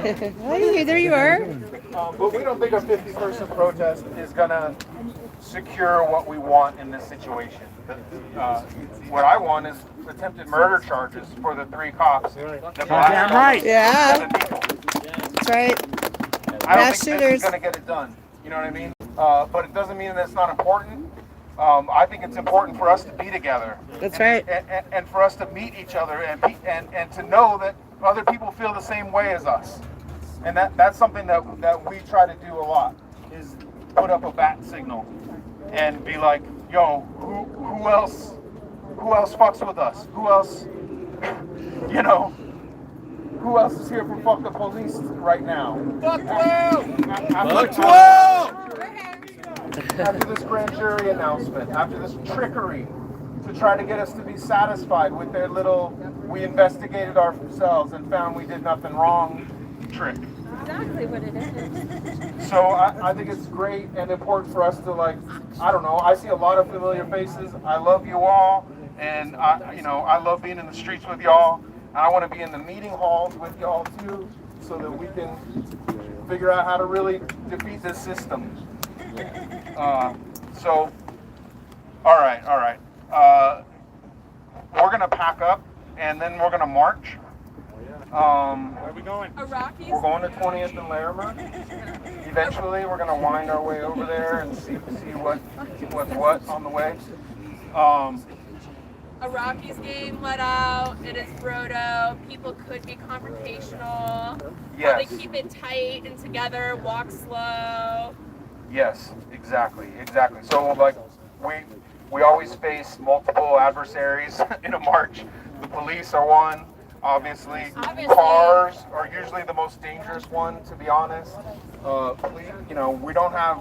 Hey, there you are. But we don't think a 50-person protest is gonna secure what we want in this situation. What I want is attempted murder charges for the 3 cops. Damn right. Yeah. That's right. I don't Mass think this shooters. is gonna get it done. You know what I mean? But it doesn't mean that it's not important. I think it's important for us to be together. That's right. And for us to meet each other and to know that other people feel the same way as us. And that's something that we try to do a lot, is put up a bat signal and be like, yo, who else fucks with us? Who else, you know, who else is here for fuck the police right now? Fuck After this grand jury announcement, after this trickery to try to get us to be satisfied with their little, we investigated ourselves and found we did nothing wrong trick. Exactly what it is. So I think it's great and important for us to, like, I don't know, I see a lot of familiar faces. I love you all, and I love being in the streets with y'all. I want to be in the meeting halls with y'all too, so that we can figure out how to really defeat this system. So, all right. We're gonna pack up, and then we're gonna march. Where are we going? Iraqis. We're going to 20th and Larimer. Eventually, we're gonna wind our way over there and see what's what on the way. Iraqis game let out. It is Brodo. People could be confrontational. Yes. They keep it tight and together. Walk slow. Yes, exactly. So, like, we always face multiple adversaries in a march. The police are one, obviously. Cars are usually the most dangerous one, to be honest. We don't have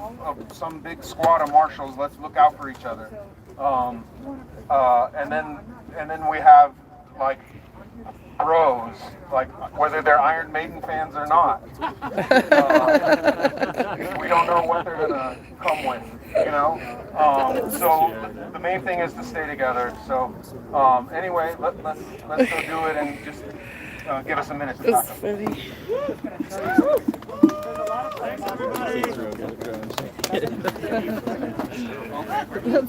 some big squad of marshals. Let's look out for each other. And then we have, like, bros, like, whether they're Iron Maiden fans or not. We don't know what they're gonna come with, you know. So the main thing is to stay together. So anyway, let's go do it, and just give us a minute to pack up.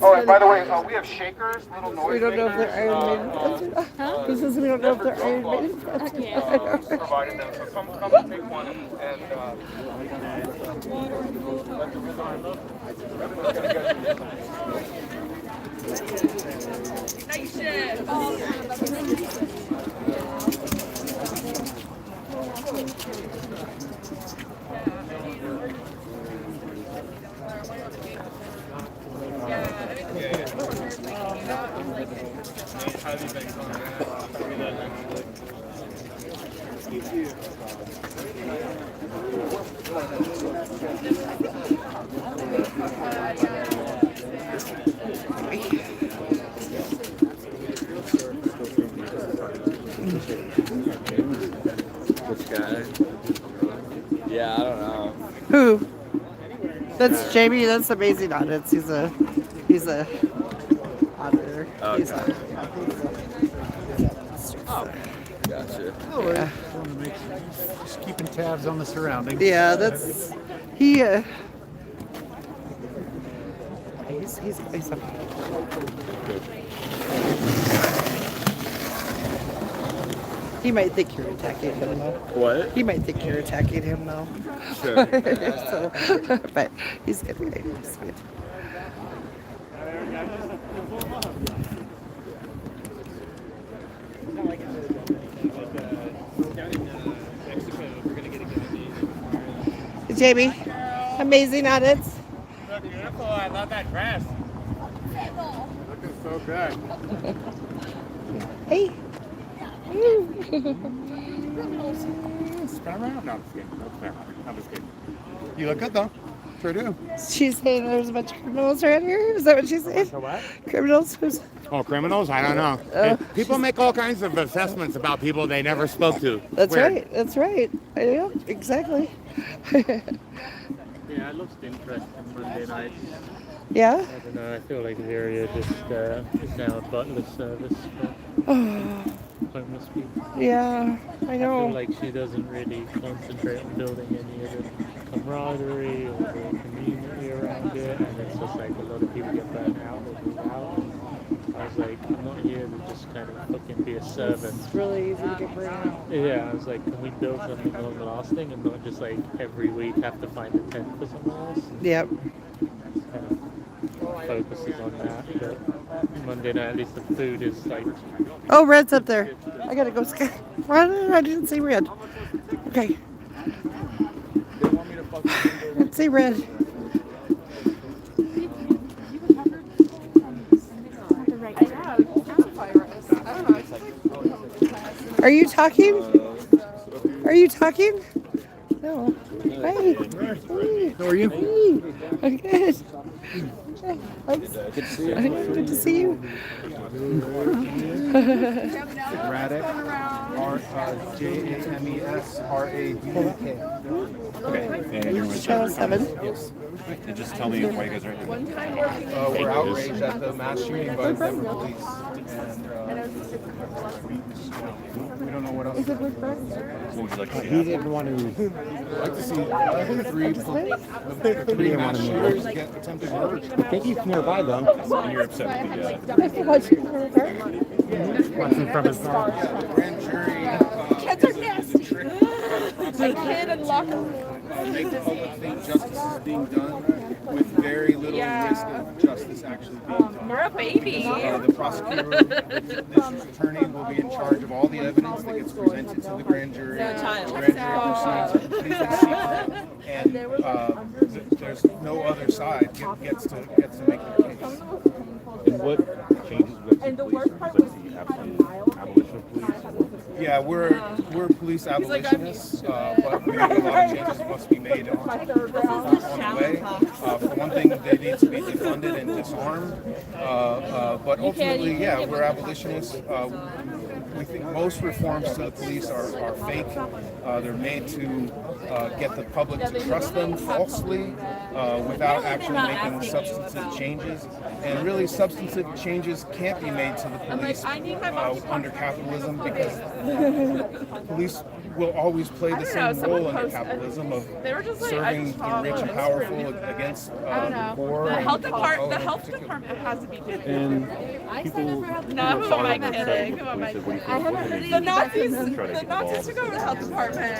Oh, and by the way, we have shakers, little noise We don't know if they're Iron Maiden fans or not. This is, we don't know if they're Iron Maiden fans. Provided them, so come and take one, and Nice shit. Which guy? Yeah, I don't know. Who? That's Jamie. That's Amazing Audits. He's a auditor. Oh, He's okay. Gotcha. Yeah. Just keeping tabs on the surroundings. Yeah, that's he. He's up. He might think you're attacking him though. What? He might think you're attacking him though. Sure. So, but he's good. He's good. Jamie, Amazing Audits. Look beautiful. I love that dress. Looking so good. Hey. Spin around. No, I'm just kidding. I'm just kidding. You look good though. Sure do. She's saying there's a bunch of criminals around here. Is that what she's saying? What? Criminals? Who's... Oh, criminals? I don't know. Oh. People make all kinds of assessments about people they never spoke to. That's Weird. right. That's right. Yeah, exactly. Yeah, I lost interest in Monday nights. Yeah? I don't know, I feel like the area just is now a butler service for homeless people. Yeah, I know. I feel like she doesn't really concentrate on building any of the camaraderie or the community around it, and it's just like a lot of people get burnt out or move out. I was like, I'm not here to just kind of fucking be a servant. It's really easy to get burned out. Yeah, I was like, can we build something long lasting and not just like every week have to find a tent for someone else? Yep. Kind of focuses on that, but Monday night at least the food is like. Oh, Red's up there. I gotta go. I didn't see Red. Okay. Let's see Red. Are you talking? Are you talking? No. Hey. How are you? I'm good. Good to see you. Good to see you. Radek, JAMESRADK. Okay. And you're with Channel 7. Yes. And just tell me why you guys are here. We're outraged at the mass shooting by the Denver police. And we don't know what else. What would you like to see? He didn't want to. I'd like to see three mass shooters get attempted murder. I think he's nearby though. And you're upset with Watching from his car. Grand jury. Kids are nasty. My kid and locker room. Make the public think justice is being done with very little risk of justice actually being done. You're a baby. The prosecutor, the district attorney will be in charge of all the evidence that gets presented to the grand jury. The grand jury proceeds are completely secret, and there's no other side gets to make their case. And what changes with the police? Like the abolition of police? Yeah, we're police abolitionists, but we think a lot of changes must be made on the way. For one thing, they need to be defunded and disarmed. But ultimately, yeah, we're abolitionists. We think most reforms to the police are fake. They're made to get the public to trust them falsely without actually making substantive changes. And really, substantive changes can't be made to the police under capitalism because police will always play the same role under capitalism of serving the rich and powerful against the poor. The health department has to be different. And people No, who am I kidding? Who am I kidding? The Nazis took over the health department.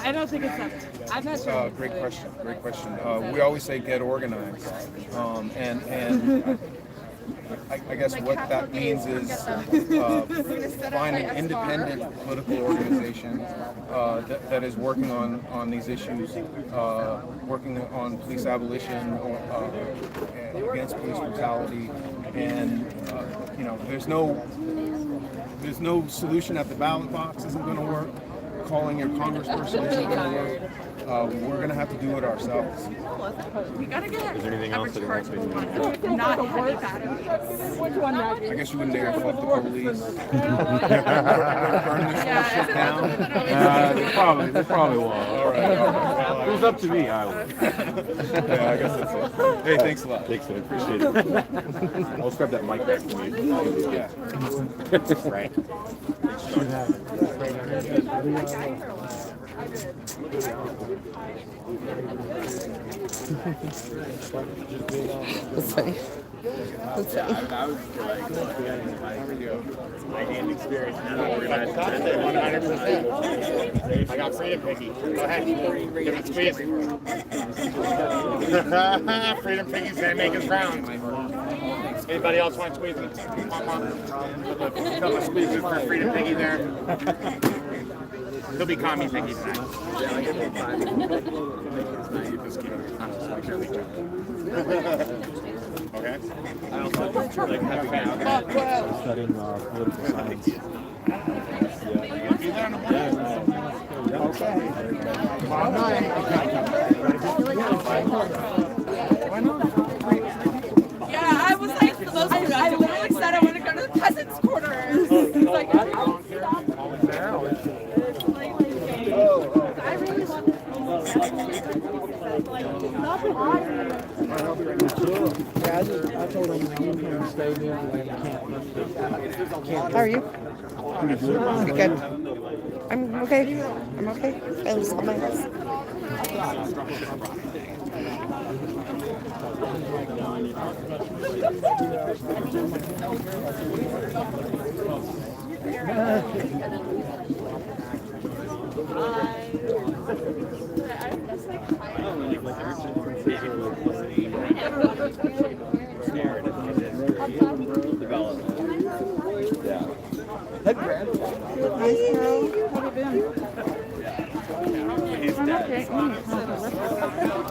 I don't think it's that. I'm not sure. Great question. Great question. We always say get organized, and I guess what that means is find an independent political organization that is working on these issues, working on police abolition or against police brutality, and there's no solution at the ballot box isn't going to work. Calling your congressperson isn't going to work. We're going to have to do it ourselves. We gotta get. Is there anything else that you want to say? Not heavy batteries. I guess you wouldn't dare fuck the police. Burn this shit down. They probably won't. All right. If it was up to me, I would. Yeah, I guess that's it. Hey, thanks a lot. Thanks, man. Appreciate it. I'll grab that mic back from you. Yeah. Right. That's funny. That's funny. I gained experience and I'm organized. 100%. I got freedom piggy. Go ahead. Give it squeeze. Freedom piggy's gonna make us round. Anybody else want to squeeze it? Couple of squeezes for freedom piggy there. He'll be commie piggy tonight. Okay. Studying political science. Tomorrow night. How are you? Good. I'm okay. I'm okay. I just hold my house.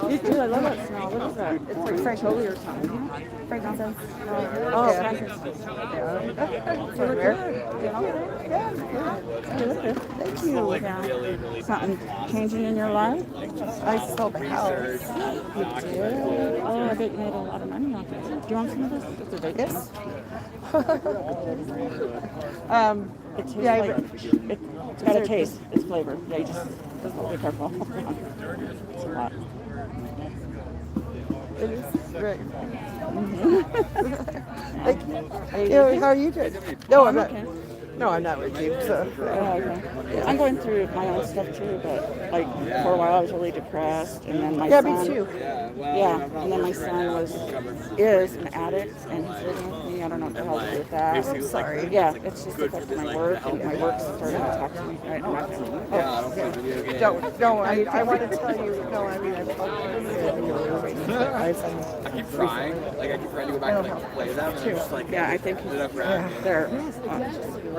You too. I love that smell. What is that? It's like Frank-Oly or something. Frankincense. Oh, frankincense. Thank you. Something changing in your life? I sold the house. You did? Oh, I bet you made a lot of money off it. Do you want some of this? It's a Vegas. It tastes like, it's got a taste. It's flavored. Yeah, you just be careful. It's a lot. It is great. Thank you. How are you doing? No, I'm not. Okay. No, I'm not with you. So. Okay. I'm going through my own stuff too, but like for a while I was really depressed, and then my Yeah, son. me too. Yeah, and then my son is an addict, and he's living with me. I don't know what the hell to do with that. I'm sorry. Yeah, it's just affected my work, and my work's starting to talk to me right now. Don't. I want to tell you. No, I mean, I've talked to you. I keep trying. Like, I keep trying to go back and like, play them. And I'm just like, yeah, I think they're.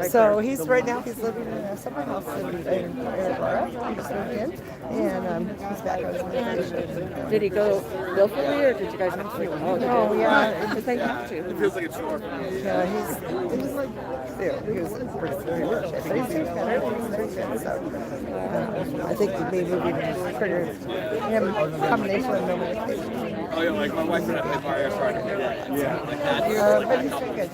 So he's right now. He's living in a summer house in Aurora. He just moved in, and he's back on his vacation. Did he go willfully, or did you guys have to? Oh, no, yeah, because they have to. It feels like a chore. Yeah, he was like, he was pretty rich. But he's doing better. He's very good. So I think maybe we triggered him a combination of no medication. Oh yeah, like my wife and I played Mario Kart. Yeah. But he's doing good.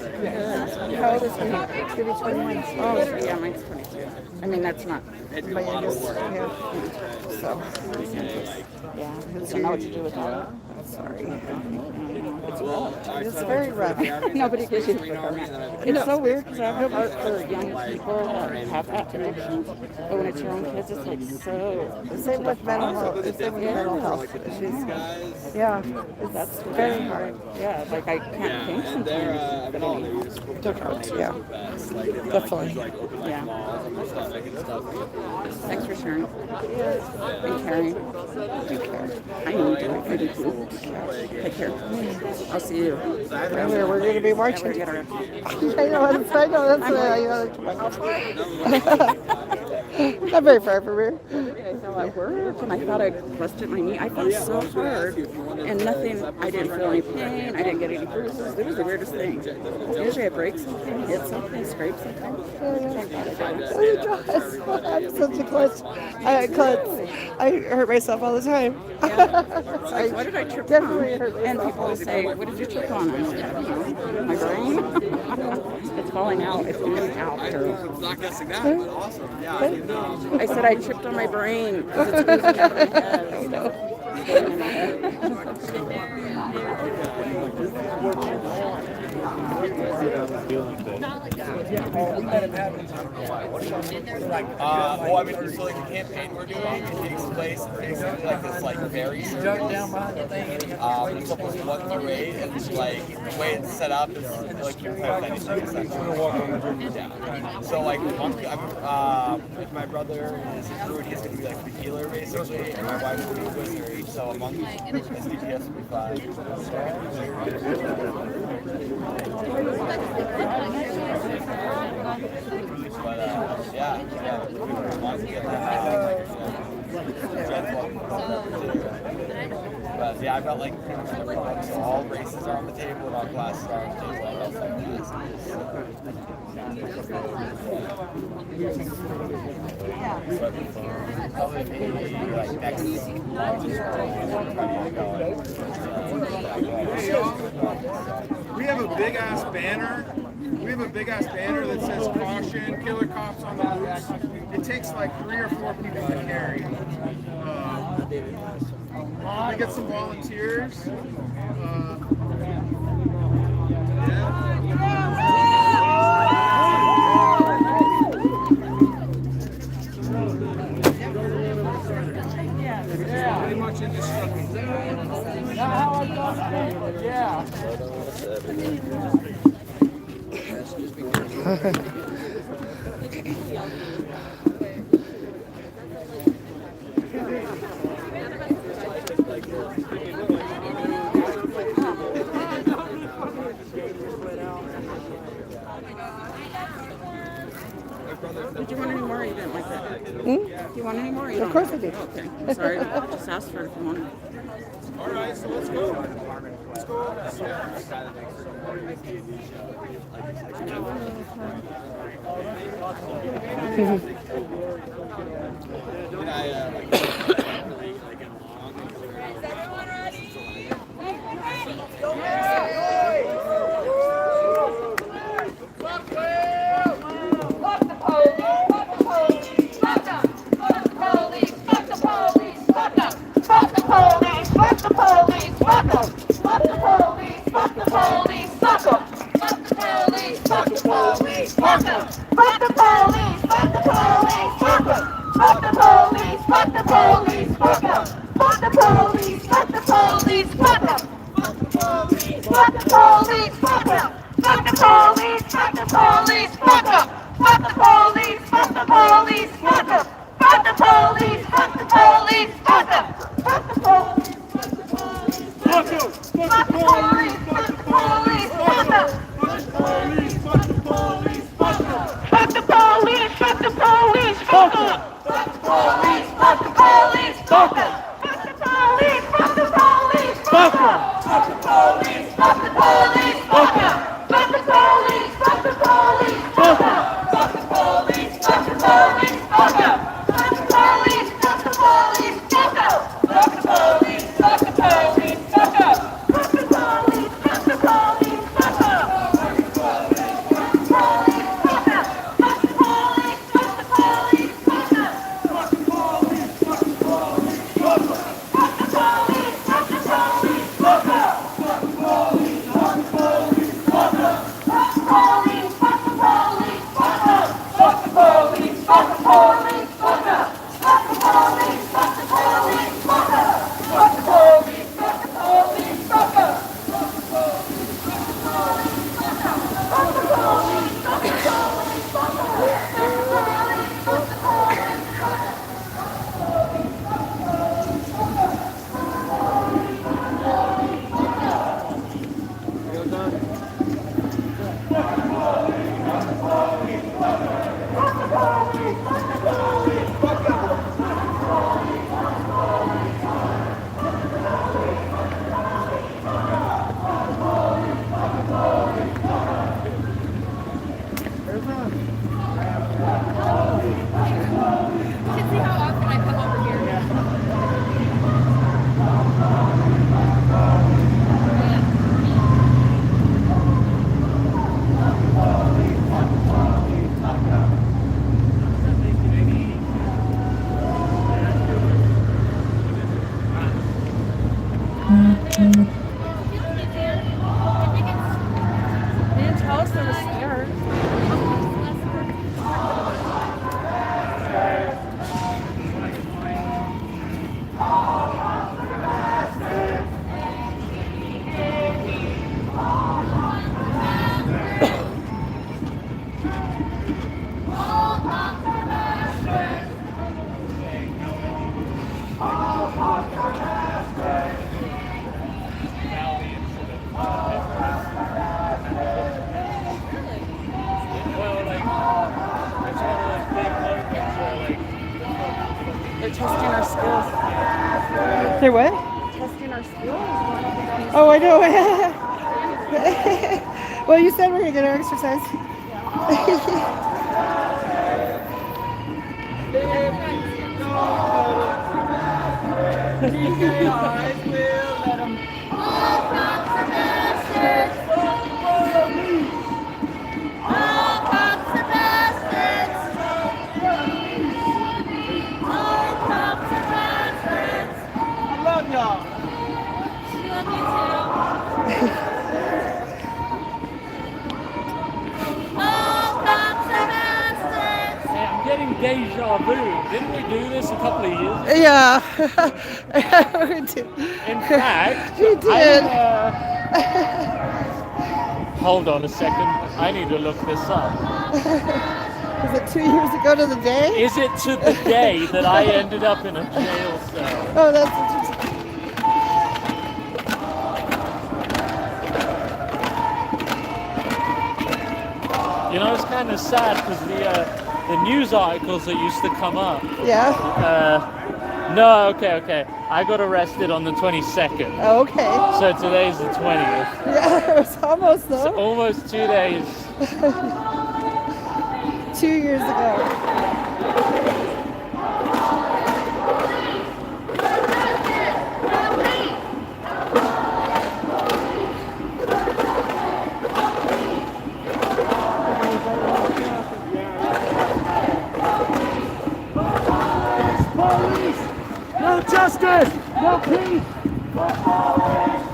How old is he? He's gonna be 21. Oh, yeah, mine's 22. I mean, that's not my youngest. Yeah. So. Yeah, I don't know what to do with that. I'm sorry. It's very rough. Nobody gives you It's so weird because I have art for young people that have that addiction. But when it's your own kids, it's like so. The same with mental health. The same with mental health issues. Yeah, that's very hard. Yeah, like I can't think sometimes. Different. Yeah, definitely. Yeah. Thanks for sharing and caring. I need to. I do too. Take care. I'll see you. We're going to be marching. I know. That's not very far from here. I fell at work and I thought I busted my knee. I fell so hard and nothing. I didn't feel any pain. I didn't get any bruises. It was the weirdest thing. Usually I break something, hit something, scrape something. I'm such a klutz. I hurt myself all the time. What did I trip on? And people will say, what did you trip on? I'm like, I don't know. My brain? It's falling out. It's going out. It's not guessing that, but awesome. Yeah. I said I tripped on my brain because it's oozing out of my Well, I mean, so like the campaign we're doing, it takes place basically like this like very circle. It's supposed to 1 through 8, and like the way it's set up is like you can have anything essentially. Yeah. So like if my brother is a druid, he's gonna be like the healer basically, and my wife will be a wizard. So a monk is DPS will be 5. But yeah. But yeah, I've got like pretty much everyone. So all races are on the table and all classes are on the table. I also have probably like next We have a big ass banner. We have a big ass banner that says "Caution, Killer Cops on the Loose." It takes like 3 or 4 people to carry. We get some volunteers. Did you want any more or you didn't like that? Hmm? Do you want any more or you Of don't? course I do. Okay. Sorry. Just asked for it if you wanted. All right, so let's go. Let's go. They're testing our skills. They're what? Testing our skills. Oh, I know. Well, you said we're going to get our exercise. I'm getting deja vu. Didn't we do this a couple of years ago? Yeah. We did. In fact, we did. Hold on a second. I need to look this up. Is it 2 years ago to the day? Is it to the day that I ended up in a jail cell? Oh, that's interesting. You know, it's kind of sad because the news articles that used to come up. Yeah. No, okay. I got arrested on the 22nd. Oh, okay. So today's the 20th. Yeah, it was almost though. So almost 2 days. 2 years ago. Police! No justice! No peace!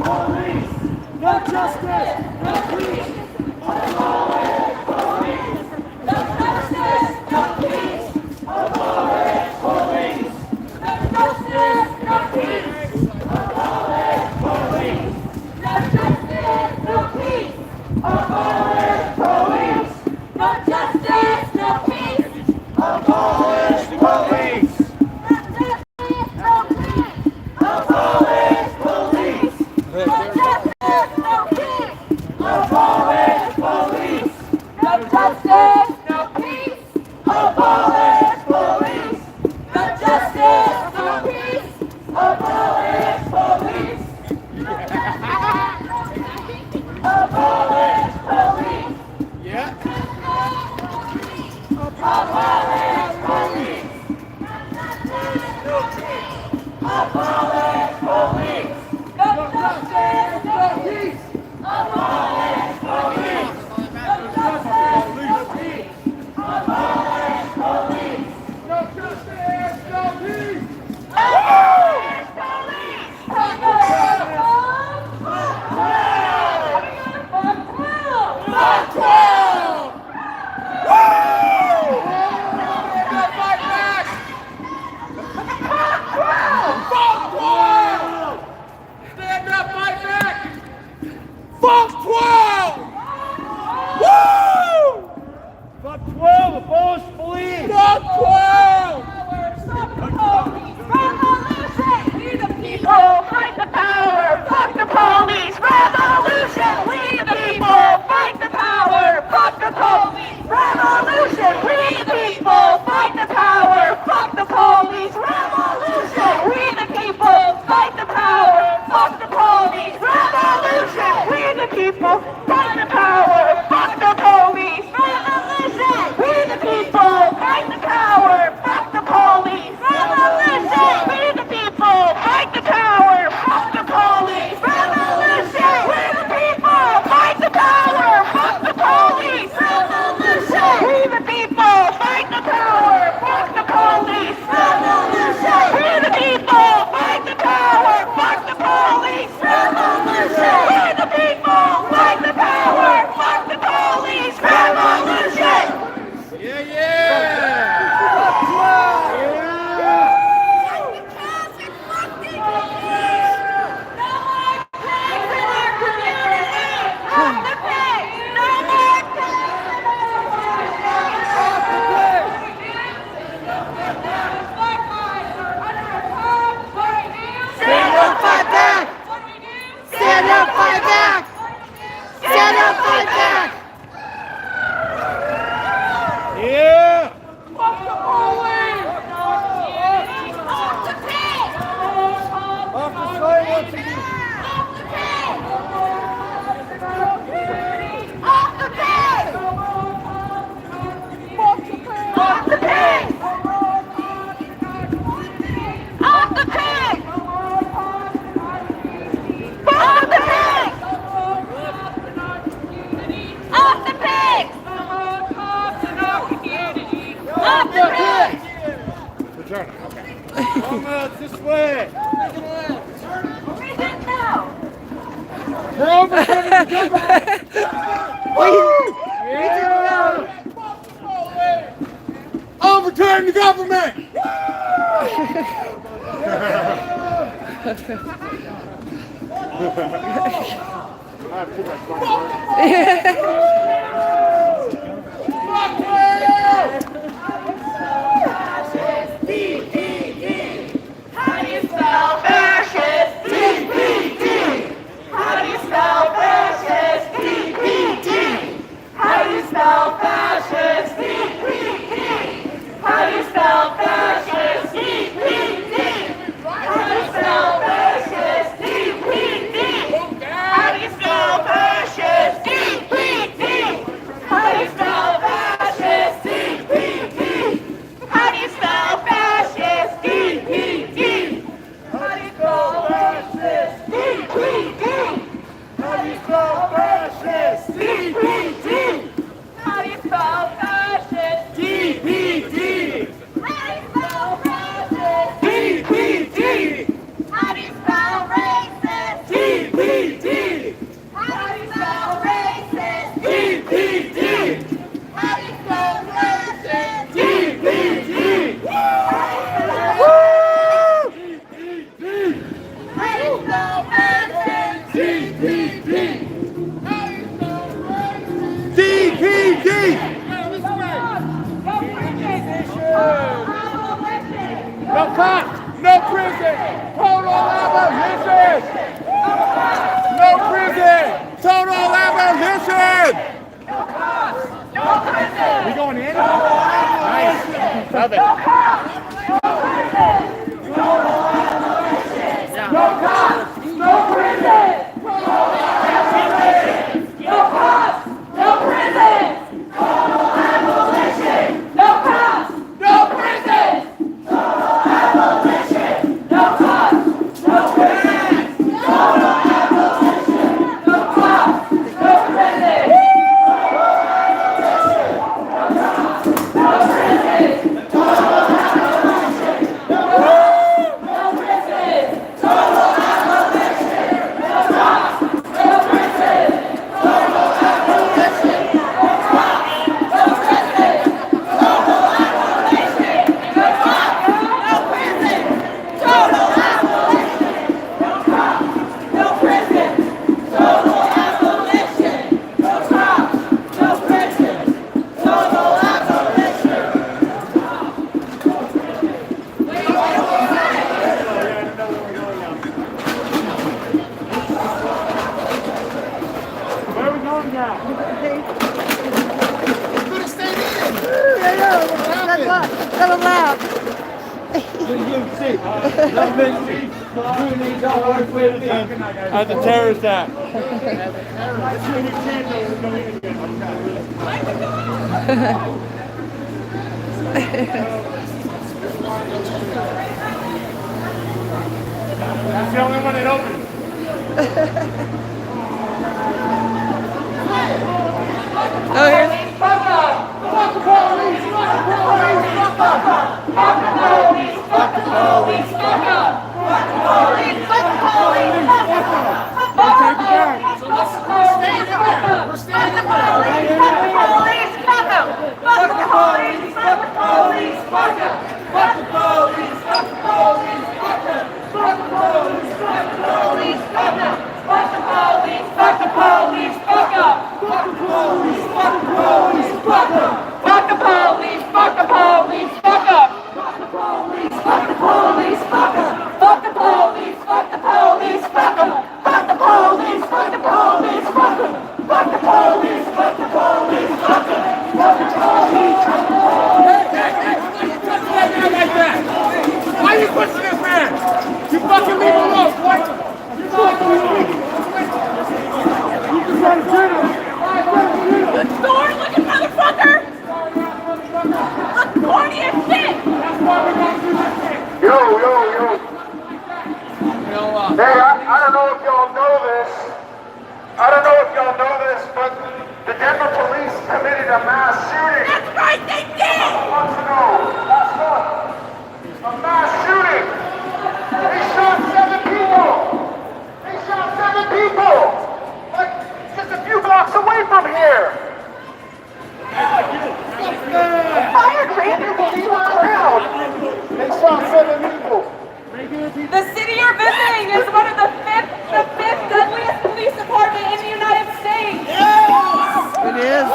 Police! No justice! No peace! Overturn the government! cops, no prison. Total abolition. No prison. Total abolition. We going in? Nice. Love it. No cops, no prison. No cops, no prison. Total abolition. No cops, no prison. Total abolition. No cops, no prison. Total abolition. No cops, no prison. How's the terrorist act? That's the only one that opens. Oh, here's Fuck the police! Fuck the police! Fuck the police! Fuck the police! Fuck up! Fuck the police! Fuck the police! Fuck up! We're taking back. So let's stay there. We're staying there. Fuck the police! Fuck up! Fuck the police! Fuck the police! Fuck up! Fuck the police! Fuck the police! Fuck up! Fuck the police! Fuck the police! Fuck up! Fuck the police! Fuck the police! Fuck up! Fuck the police! Fuck the police! Fuck up! Fuck the police! Fuck the police! Fuck up! Fuck the police! Fuck the police! Fuck up! Fuck the police! Fuck the police! Fuck up! Fuck the police! Fuck the police! Fuck up! Fuck the police! Fuck the police! Fuck up! Fuck the police! Like that! Why are you pushing this man? You fucking leave him alone, boy! You fucking leave him alone! You just trying to shoot him! Good sword-looking motherfucker! Look corny as shit! Yo! Hey, I don't know if y'all know this. But the Denver police committed a mass shooting. That's right, they did! Months ago. Last month. A mass shooting. They shot 7 people. Like, just a few blocks away from here. Fire created a crowd. They shot 7 people. The city you're visiting is one of the fifth deadliest police department in the United States. It is.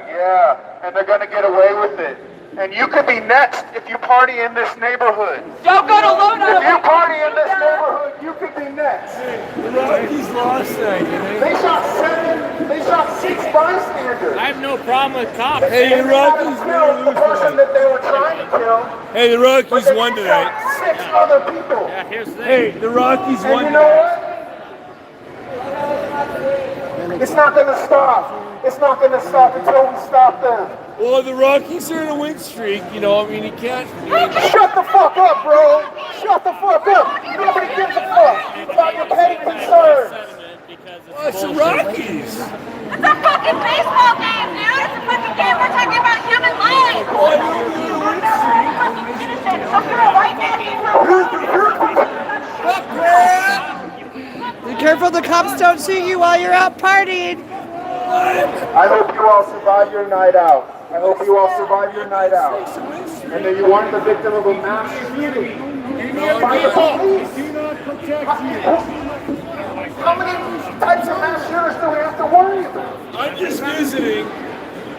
Yeah, and they're gonna get away with it. And you could be next if you party in this neighborhood. Don't go to Luna. If you party in this neighborhood, you could be next. The Rockies lost that, you know? They shot 6 bystanders. I have no problem with cops. Hey, the Rockies killed the person that they were trying to kill. Hey, the Rockies won tonight. 6 other people. Yeah, here's the thing. Hey, the Rockies And won you know tonight. what? It's not gonna stop. It's not gonna stop until we stop them. Well, the Rockies are in a win streak, you know. I mean, you can't. Shut the fuck up, bro. Shut the fuck up. Nobody gives a fuck about your petty concerns. Oh, it's the Rockies. It's a fucking baseball game, dude! It's a fucking game! We're talking about human life! So you're a white man, Be careful the cops don't shoot you while you're out partying. I hope you all survive your night out. and that you aren't the victim of a mass shooting. By the police. Do not protect you. How many types of mass shooters do we have to worry about? I'm just visiting.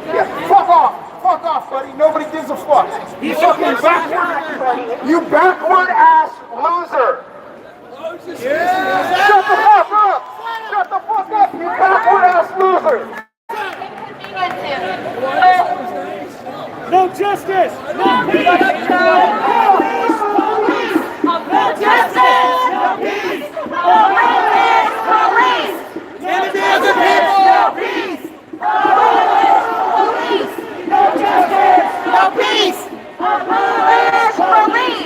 Yeah, fuck off, buddy. Nobody gives a fuck. You fucking backward, you backward ass loser. Yeah. Shut the fuck up. Shut the fuck up, you backward ass loser. No justice. No peace. No justice. No peace. Police. Enemy of the people. No peace. Police. No justice. No peace. Police.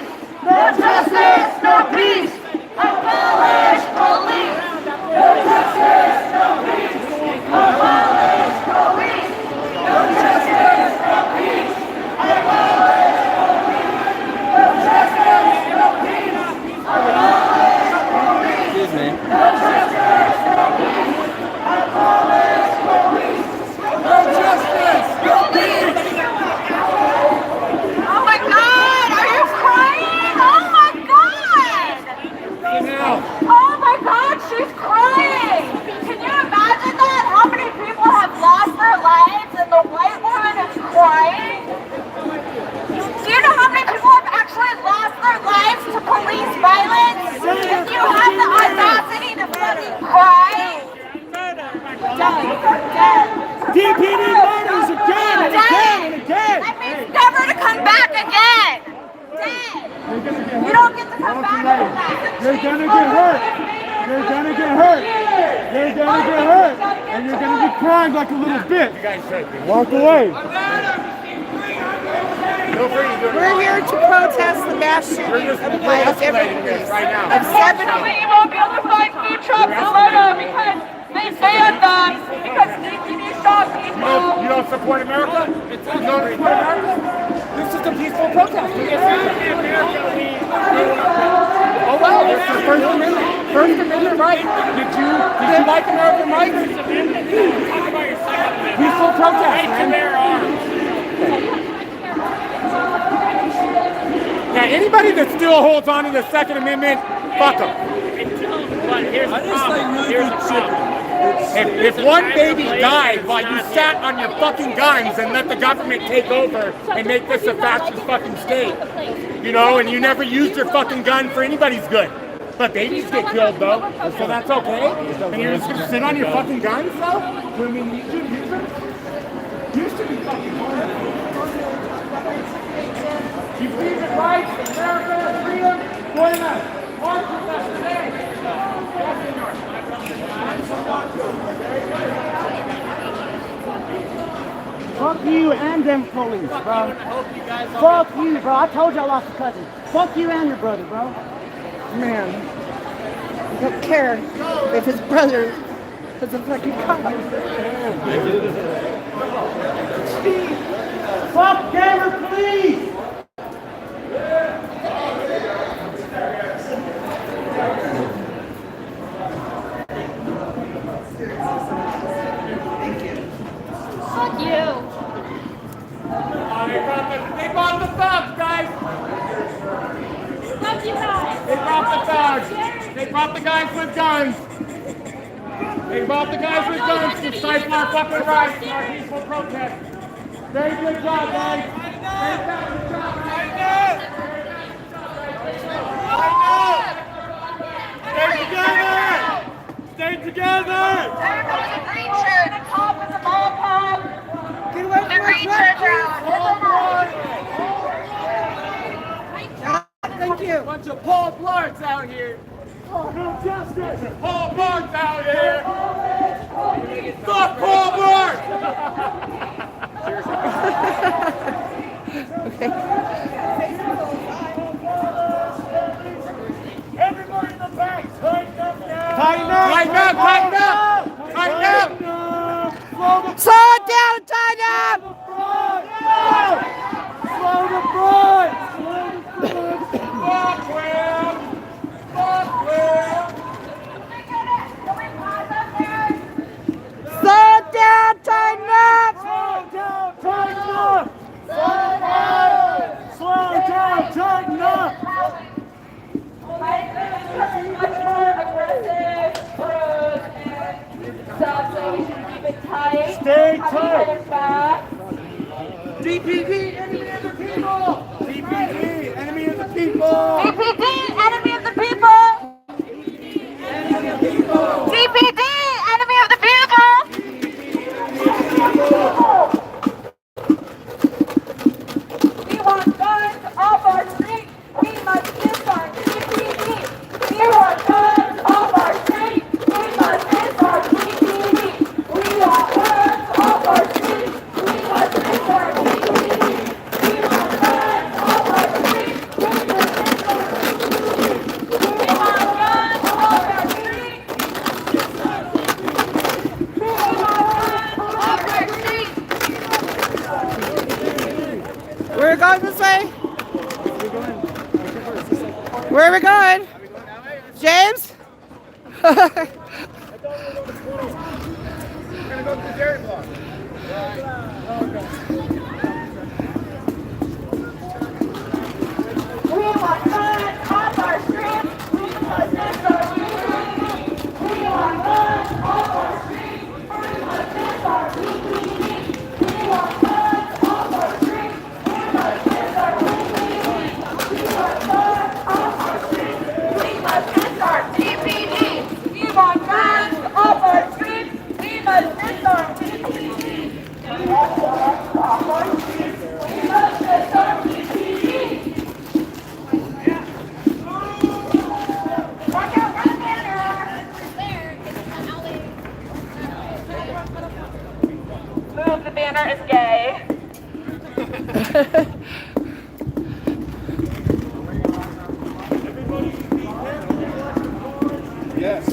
No justice. No peace. Abolish police. No justice. No peace. Abolish police. No justice. No peace. Abolish police. No justice. No peace. Abolish police. Excuse me. No justice. No peace. Abolish police. No justice. No peace. Oh my God! Are you crying? Oh my God! Oh my God! She's crying. Can you imagine that? How many people have lost their lives and the white woman is crying? Do you know how many people have actually lost their lives to police violence? If you have the audacity to fucking cry. DPD murders again and again and again. That means never to come back again. Dead. You don't get to come back from that. You're gonna get hurt. You're gonna get hurt. You're gonna get hurt. And you're gonna be crying like a little bitch. Walk away. We're here to protest the mass shooting of Black Evergreens. Of 70. You won't be able to find food trucks in Leno because they banned them because DPD shot people. You don't support America? You don't support America? This is a peaceful protest. Oh well, it's the First Amendment. First Amendment right. Did you like American rights? Peaceful protest, man. Now, anybody that still holds on to the Second Amendment, fuck them. But here's the problem. Here's the problem. If one baby died while you sat on your fucking guns and let the government take over and make this a fascist fucking state, you know, and you never used your fucking gun for anybody's good. But babies get killed though, so that's okay. And you're just gonna sit on your fucking guns though? When we need you to use them? You should be fucking hard. You believe in rights, America, freedom, join us. March with us today. Fuck you and them police, bro. Fuck you, bro. I told you I lost a cousin. Fuck you and your brother, bro. Man, I don't care if his brother is a fucking cop. Fuck Denver, please! Fuck you. They brought the thugs, guys. Fuck you guys. They brought the thugs. They brought the guys with guns. They brought the guys with guns to stifle our fucking rights and our peaceful protest. Very good job, guys. Very good job. Stay together. Stay together. Everybody in green shirt, the cop with the ball pop. Get away from the green shirt down. Thank you. Bunch of Paul Blarts out here. Oh, no justice. Paul Blarts out here. Fuck Paul Blart. Okay. Everybody in the back, tighten up now. Tighten up. Tighten up. Tighten up. Tighten up. Slow it down, tighten up. Slow the broad. Fuck Will. Fuck Will. Slow it down, tighten up. Slow down, tighten up. Slow down. DPD, enemy of the people! DPD, enemy of the people! DPD, enemy of the people! DPD, enemy of the people! We want guns off our street. We must disarm DPD. We want guns off our street. We must disarm DPD. We want guns off our street. We must disarm DPD. We want guns off our street. We must disarm DPD. We want guns off our street. We want guns off our street. We're going this way. Where are we going? James? We're gonna go to the dairy block. We want guns off our street. We must disarm DPD. We want guns off our street. We must disarm DPD. We want guns off our street. We must disarm DPD. We want guns off our street. We must disarm DPD. We want guns off our street. We must disarm DPD. We want guns off our street. We must disarm DPD. Watch out for the banner! Move, the banner is gay. Yes.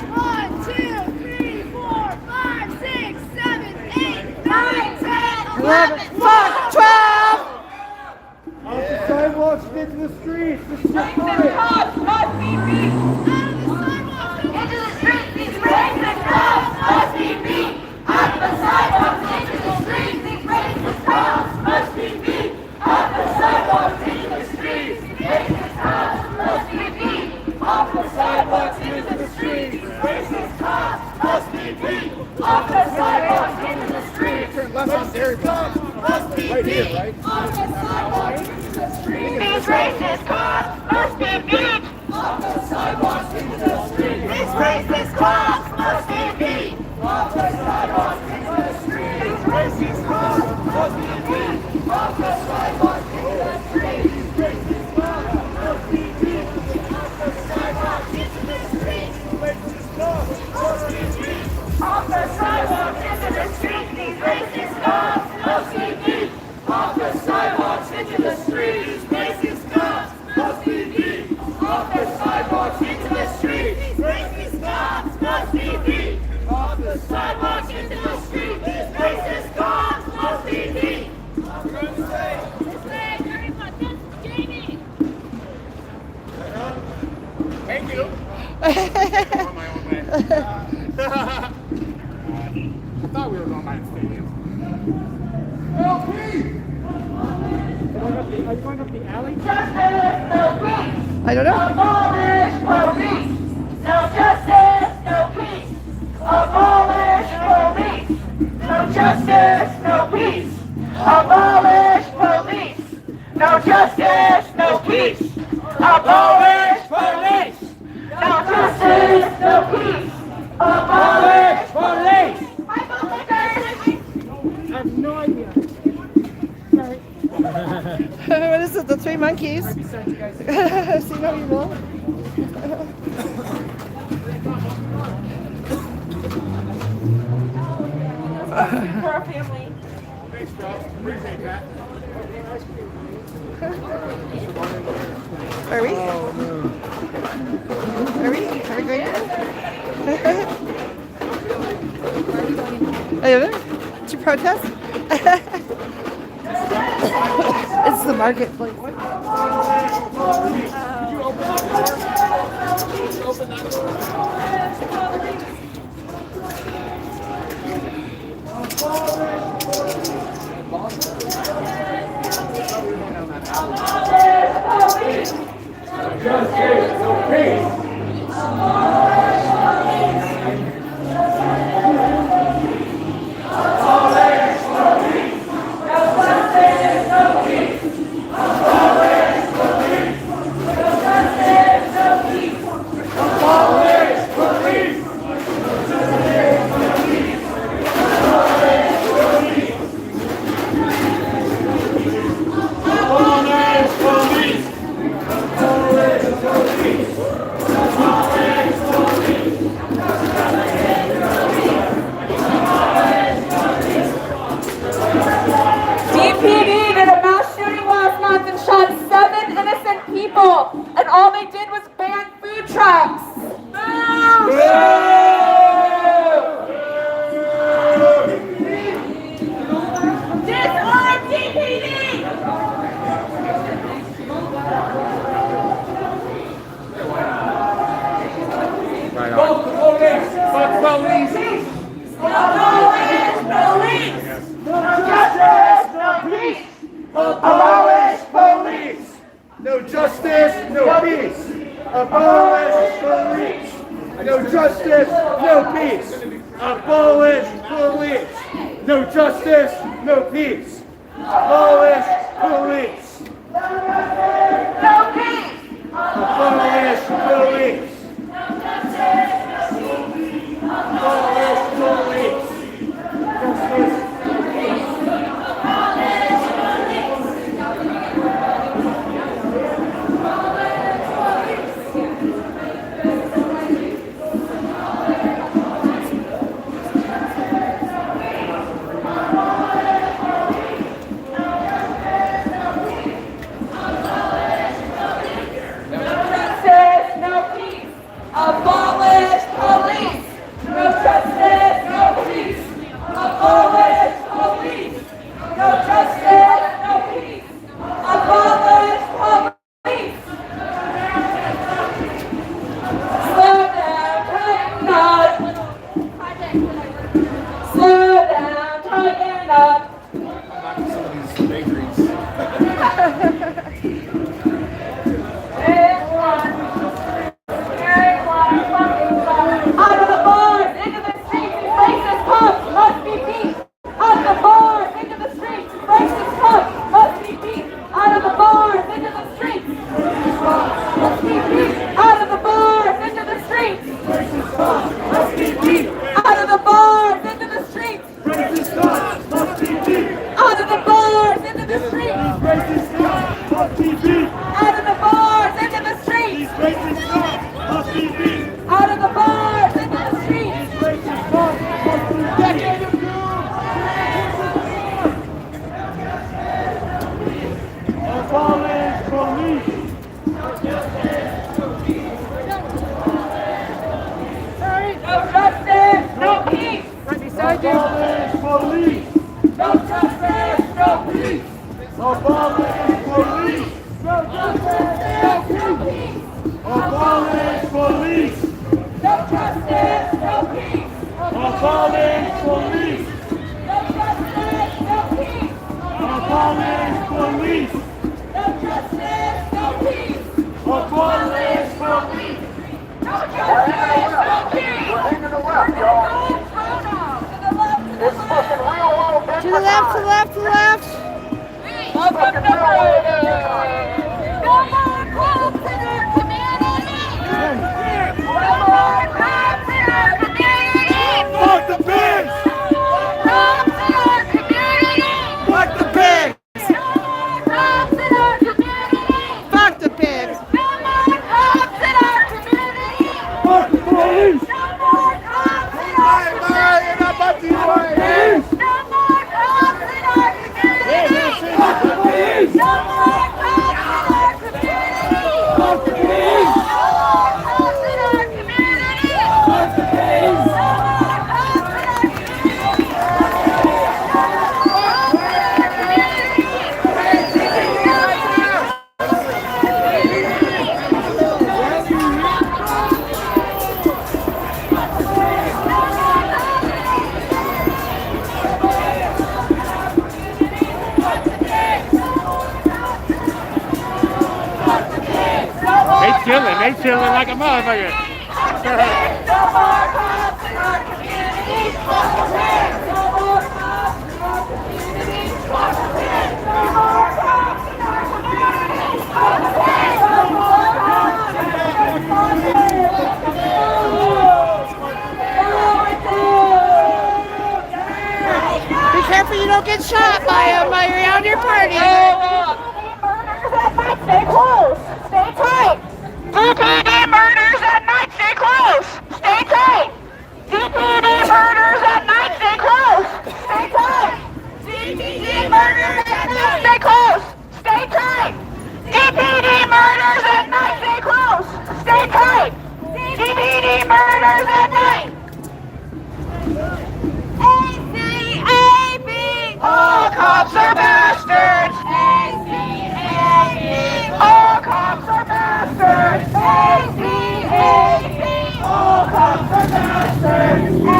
1, 2, 3, 4, 5, 6, 7, 8, 9, 10, 11, 12, 12. Off the sidewalks, into the streets. This is your Racist cops must be beat. Into the streets, these racist cops must be beat. Off the sidewalks, into the streets, these racist cops must be beat. Off the sidewalks, into the streets, these racist cops must be beat. Off the sidewalks, into the streets, these racist cops must be beat. Off the sidewalks, into the streets, these racist cops must be beat. Off the sidewalks, into the streets, these racist cops must be beat. Off the sidewalks, into the streets, these racist cops must be beat. Off the sidewalks, into the streets, these racist cops must be beat. Off the sidewalks, into the streets, these racist cops must be beat. Off the sidewalks, into the streets, these racist cops must be beat. Off the sidewalks, into the streets, these racist cops must be beat. Off the sidewalks, into the streets, these racist cops must be beat. Off the sidewalks, into the streets, these racist cops must be beat. Off the sidewalks, into the streets, these racist cops must be beat. Thank you. On my own way. I thought we were going by the stadium. LP! Are you going up the alley? Justice, no peace. I don't know. Abolish police. No justice, no peace. Abolish police. No justice, no peace. Abolish police. No justice, no peace. Abolish police. No justice, no peace. Abolish police. I have no idea. Sorry. What is it? The Three Monkeys? See no evil. For our family. Thanks, bro. Appreciate that. Are we? Are we going? Are you there? To protest? It's the marketplace. Justice, no peace. Abolish police. police. Abolish police. No justice, no peace. Abolish police. No justice, no peace. Abolish police. No justice, no peace. Abolish police. No justice, no peace. Abolish police. No peace. Abolish police. Abolish police. Justice. Abolish police! No justice, no peace! Abolish police! No justice, no peace! Abolish police! Slow down, tighten up! Slow down, tighten up! Out of the bars, into the streets, these racist punks must be beat. Out of the bars, into the streets, these racist punks must be beat. Out of the bars, into the streets, must be beat. Out of the bars, into the streets, racist punks must be beat. Out of the bars, into the streets, racist punks must be beat. Out of the bars, into the streets, racist punks must be beat. Out of the bars, into the streets, racist punks must be beat. Out of the bars, into the streets! Racist punks must be decade of doom! Abolish police. No justice, no peace! Right beside you. Abolish police. No justice, no peace! Abolish police. No justice, no peace! Abolish police. No justice, no peace! Abolish police. No justice, no peace! Abolish police. No justice, no peace! Abolish police. No justice, no peace! We're hanging the left, y'all. It's fucking real world To the left, to the left, to the left. Fucking real world. No more cops in our community! No more cops in our community! Fuck the pigs! Cops in our community! Fuck the pigs! No more cops in our community! Fuck the pigs. No more cops in our community! Fuck the police! No more cops in our community! No more cops in our community! Fuck the police! No more cops in our community! Fuck the police! No more cops in our community! Fuck the police! No more cops in our They chilling like a motherfucker. No more cops in our community! Fuck the pigs! No more cops in our community! Fuck the pigs! No more cops in our community! Fuck the pigs! No more cops in our community! Be careful you don't get shot by them while you're out your party. Stay close! Stay tight! DPD murders at night, stay close! Stay tight! DPD murders at night, stay close! Stay tight! DPD murders at night, stay close! Stay tight! DPD murders at night, stay close! Stay tight! DPD murders at night! ACAB! All cops are bastards! ACAB! All cops are bastards! ACAB! All cops are bastards!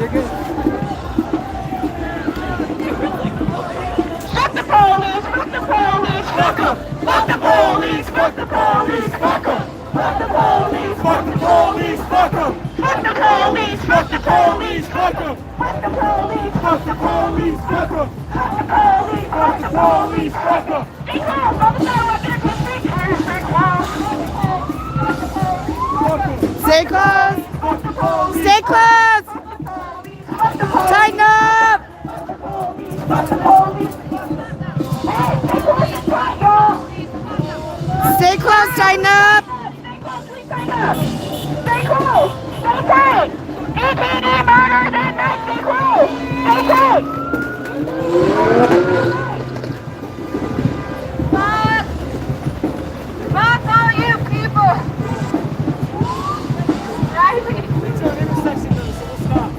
You're good. Fuck the police! Fuck the police! Fuck them! Fuck the police! Fuck the police! Fuck them! Fuck the police! Fuck the police! Fuck them! Fuck the police! Fuck the police! Fuck them! Fuck the police! Fuck the police! Fuck them! Fuck the police! Fuck the police! Fuck them! Stay calm! Stay close! Stay close! Tighten up! Stay close, tighten up! Stay close! Stay tight! EPD murders at night! Stay close! Stay tight! Fuck all you people! It's an intersection though, so we'll stop.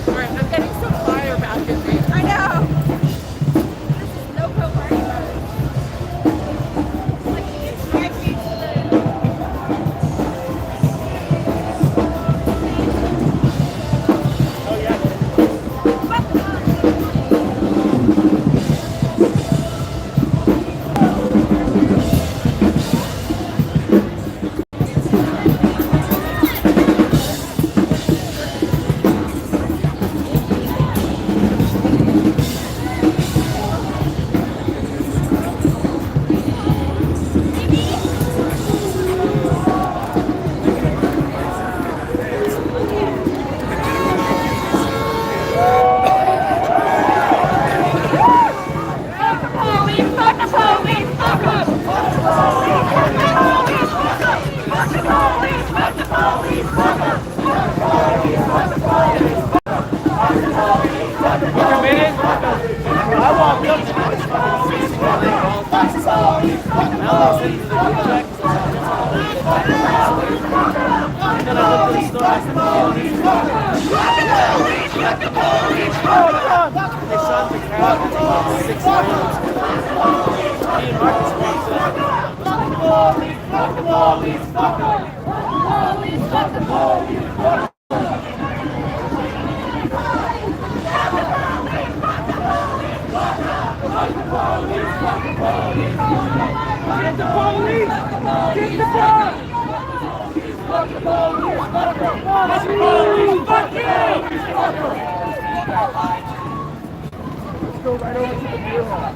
Alright, I'm getting some fire back in me. I know! This is no go party mode. Like, you drive me to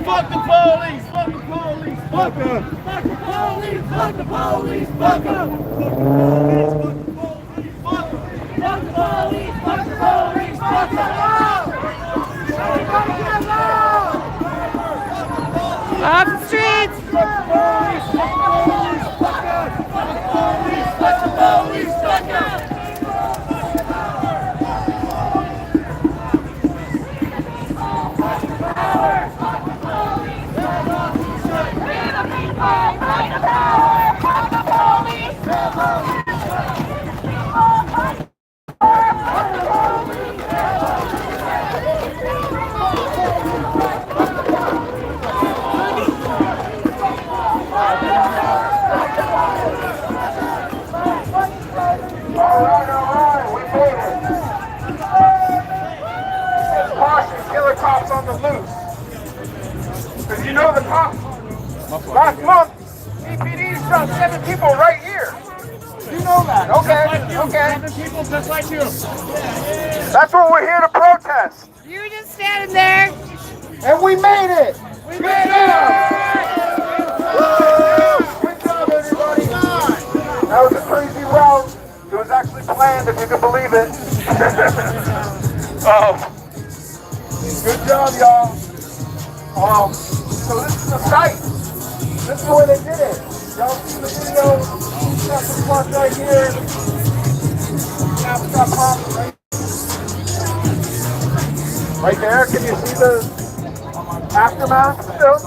Fuck the police! Fuck the police! Fuck them! Fuck the police! Fuck the police! Fuck them! Fuck the police! Fuck the police! Fuck them! Off the streets! Fuck the police! Fuck the police! Fuck them! Fuck the police! Fuck the police! Fuck them! Cops on the loose. Because you know the cops. Last month, EPD shot 7 people right here. You know that. Okay. Okay. 7 people just like you. That's what we're here to protest. You were just standing there. And we made it. We made it. Good job, everybody. That was a crazy route. It was actually planned, if you can believe it. Good job, y'all. So this is the site. This is where they did it. Y'all see the video? Got the spot right here. Got pop right there. Can you see the aftermath still?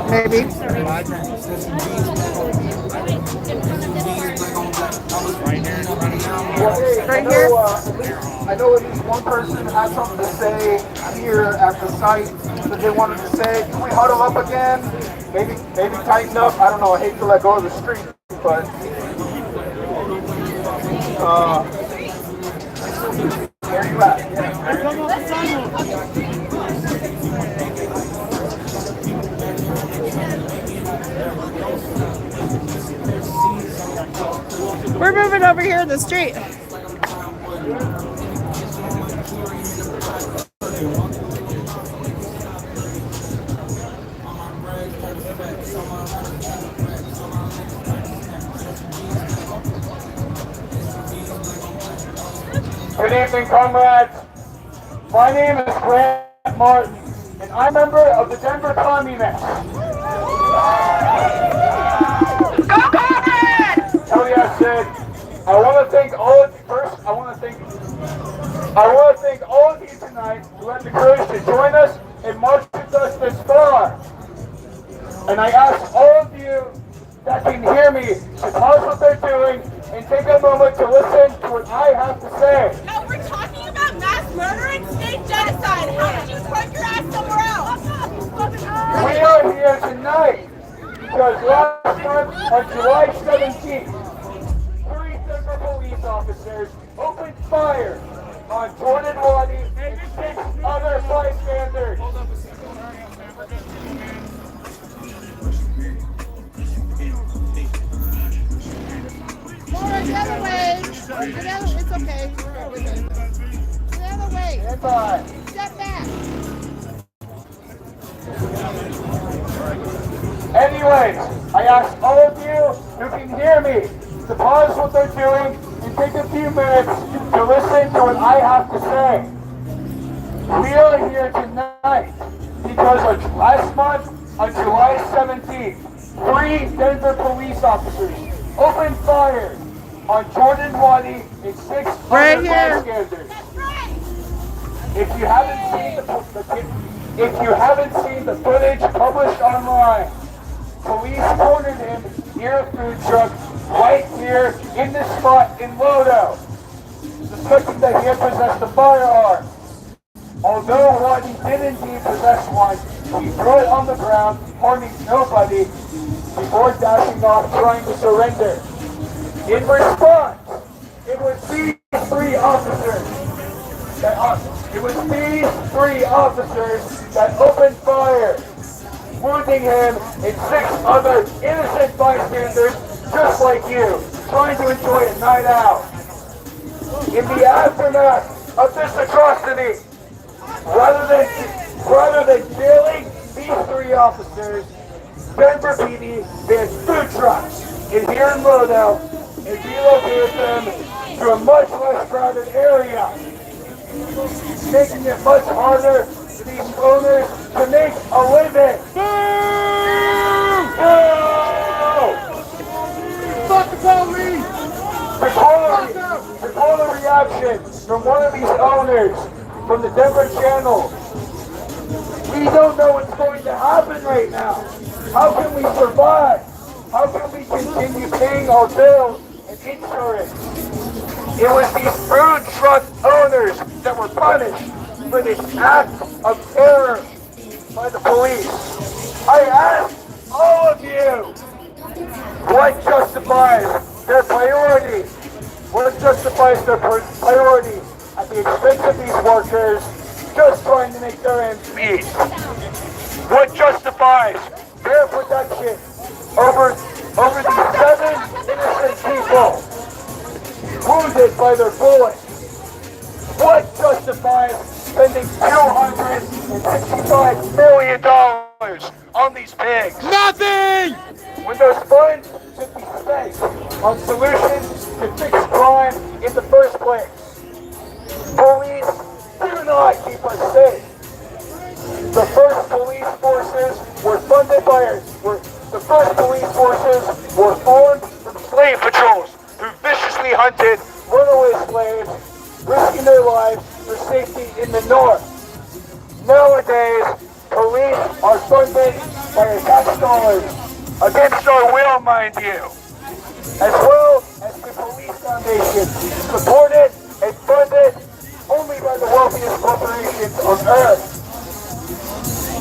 Maybe. Well, hey, I know at least one person had something to say here at the site that they wanted to say. Can we huddle up again? Maybe tighten up. I don't know. I hate to let go of the street, but Where you We're moving over here in the street. Good evening, comrades. My name is Grant Martin, and I'm a member of the Denver Communists. Go Comrades! Hell yeah, Sid. I want to thank all of you first. I want to thank all of you tonight who had the courage to join us and march with us this far. And I ask all of you that can hear me to pause what they're doing and take a moment to listen to what I have to say. No, we're talking about mass murder and state genocide. How did you put your ass somewhere else? We are here tonight because last month on July 17th, 3 Denver police officers opened fire on Jordan Wadi and 6 other bystanders. Laura, get out of the way. It's okay. Get out of the way. Step back. Anyways, I ask all of you who can hear me to pause what they're doing and take a few minutes to listen to what I have to say. We are here tonight because last month on July 17th, 3 Denver police officers opened fire on Jordan Wadi and 6 other bystanders. If you haven't seen the footage published online, police cornered him near a food truck right here in this spot in Lodo, suspecting that he had possessed a firearm. Although Wadi did indeed possess one, he threw it on the ground, harming nobody, before dashing off trying to surrender. In response, it was these 3 officers that opened fire, wounding him and 6 other innocent bystanders just like you, trying to enjoy a night out. In the aftermath of this atrocity, rather than jailing these 3 officers, Denver PD banned food trucks here in Lodo and relocated them to a much less crowded area, making it much harder for these owners to make a living. Fuck the police! To call a reaction from one of these owners from the Denver Channel. We don't know what's going to happen right now. How can we survive? How can we continue paying our bills and insurance? It was these food truck owners that were punished for this act of terror by the police. I ask all of you, what justifies their priority? What justifies their priority at the expense of these workers just trying to make their ends meet? What justifies their protection over these 7 innocent people wounded by their bullets? What justifies spending $265 million on these pigs? Nothing! When those funds should be spent on solutions to fix crime in the first place. Police do not keep us safe. The first police forces were formed from slave patrols who viciously hunted runaway slaves, risking their lives for safety in the north. Nowadays, police are funded by our tax dollars, against our will, mind you, as well as the Police Foundation, supported and funded only by the wealthiest corporations on earth.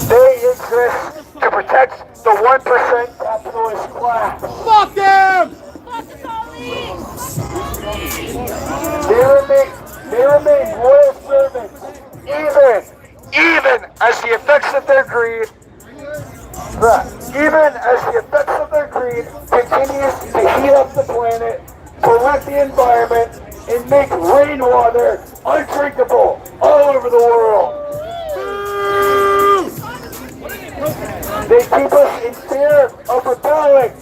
They exist to protect the 1% capitalist class. Fuck them! Fuck the police! They remain loyal servants, even as the effects of their greed, continues to heat up the planet, pollute the environment, and make rainwater undrinkable all over the world. They keep us in fear of rebelling,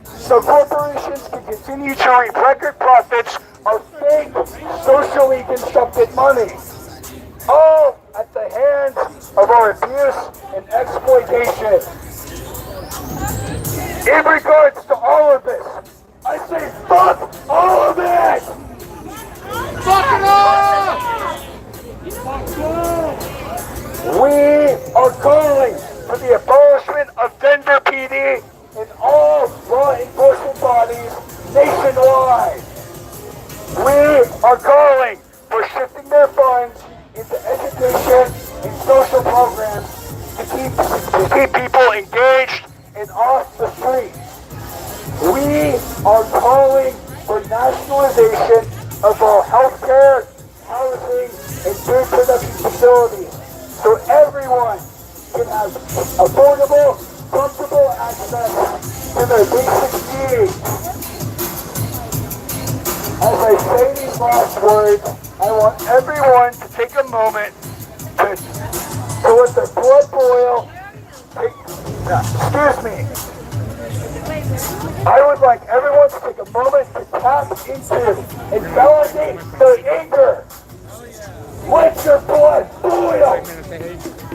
so corporations can continue to reap record profits of fake, socially constructed money, all at the hands of our abuse and exploitation. In regards to all of this, I say fuck all of it! Fuck it all! We are calling for the abolishment of Denver PD and all law enforcement bodies nationwide. We are calling for shifting their funds into education and social programs to keep people engaged and off the streets. We are calling for nationalization of all healthcare, housing, and food production facilities so everyone can have affordable, comfortable access to their basic needs. As I say these last words, I want everyone to take a moment to let their blood boil. Excuse me. I would like everyone to take a moment to tap into and validate their anger. Let your blood boil.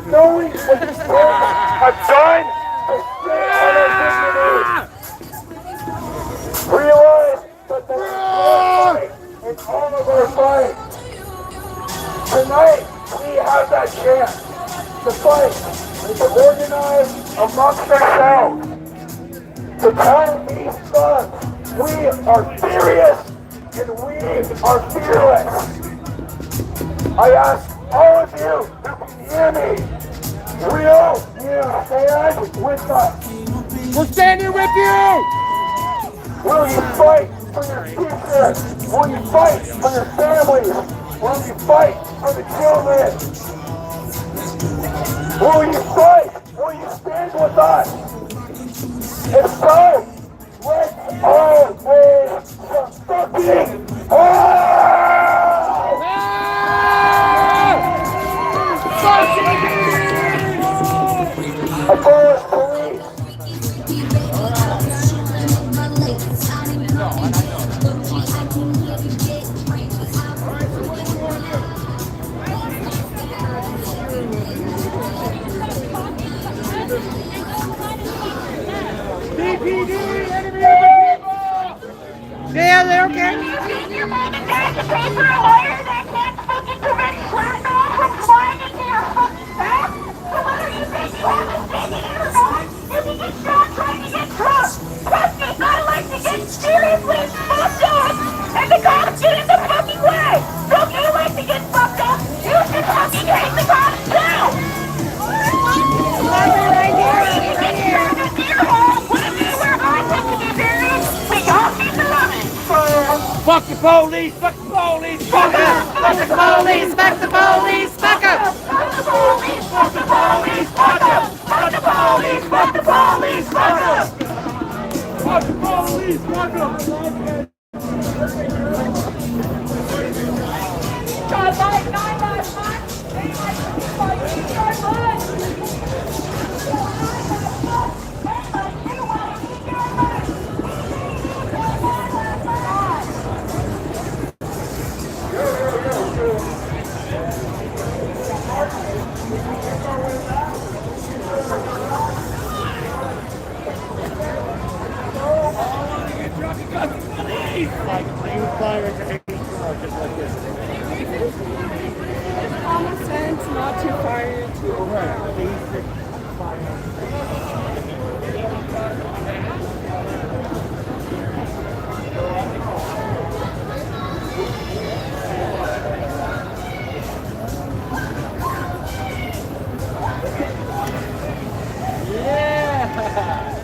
Knowing what these parents have done to stand on our dignity. Realize that there is no fight in all of our fights. Tonight, we have that chance to fight and to organize amongst ourselves. To tell these thugs we are serious and we are fearless. I ask all of you who can hear me, will you stand with us? We're standing with you! Will you fight for your future? Will you fight for your families? Will you fight for the children? Will you fight? Will you stand with us? If so, let's all raise some fucking hell! Abolish police! BPD, enemy of the people! Yeah, they're okay. Your mom and dad to pay for a lawyer that can't fucking prevent shrapnel from flying into your fucking back? So whether you think you have a standing or not, if you get shot trying to get drunk, trust me, I like to get seriously fucked up, and the cops get in the fucking way. So if you like to get fucked up, you should fucking hate the cops too. Right here. Fuck the police! Fuck the police! Fuck them! Fuck the police! Fuck the police! Fuck them! Fuck the police! Fuck the police! Fuck them! Fuck the police! Fuck the police! Fuck them! Fuck the police! Fuck them! Drive by 991! They like to drive by! Common sense, not too fire to basic Yeah!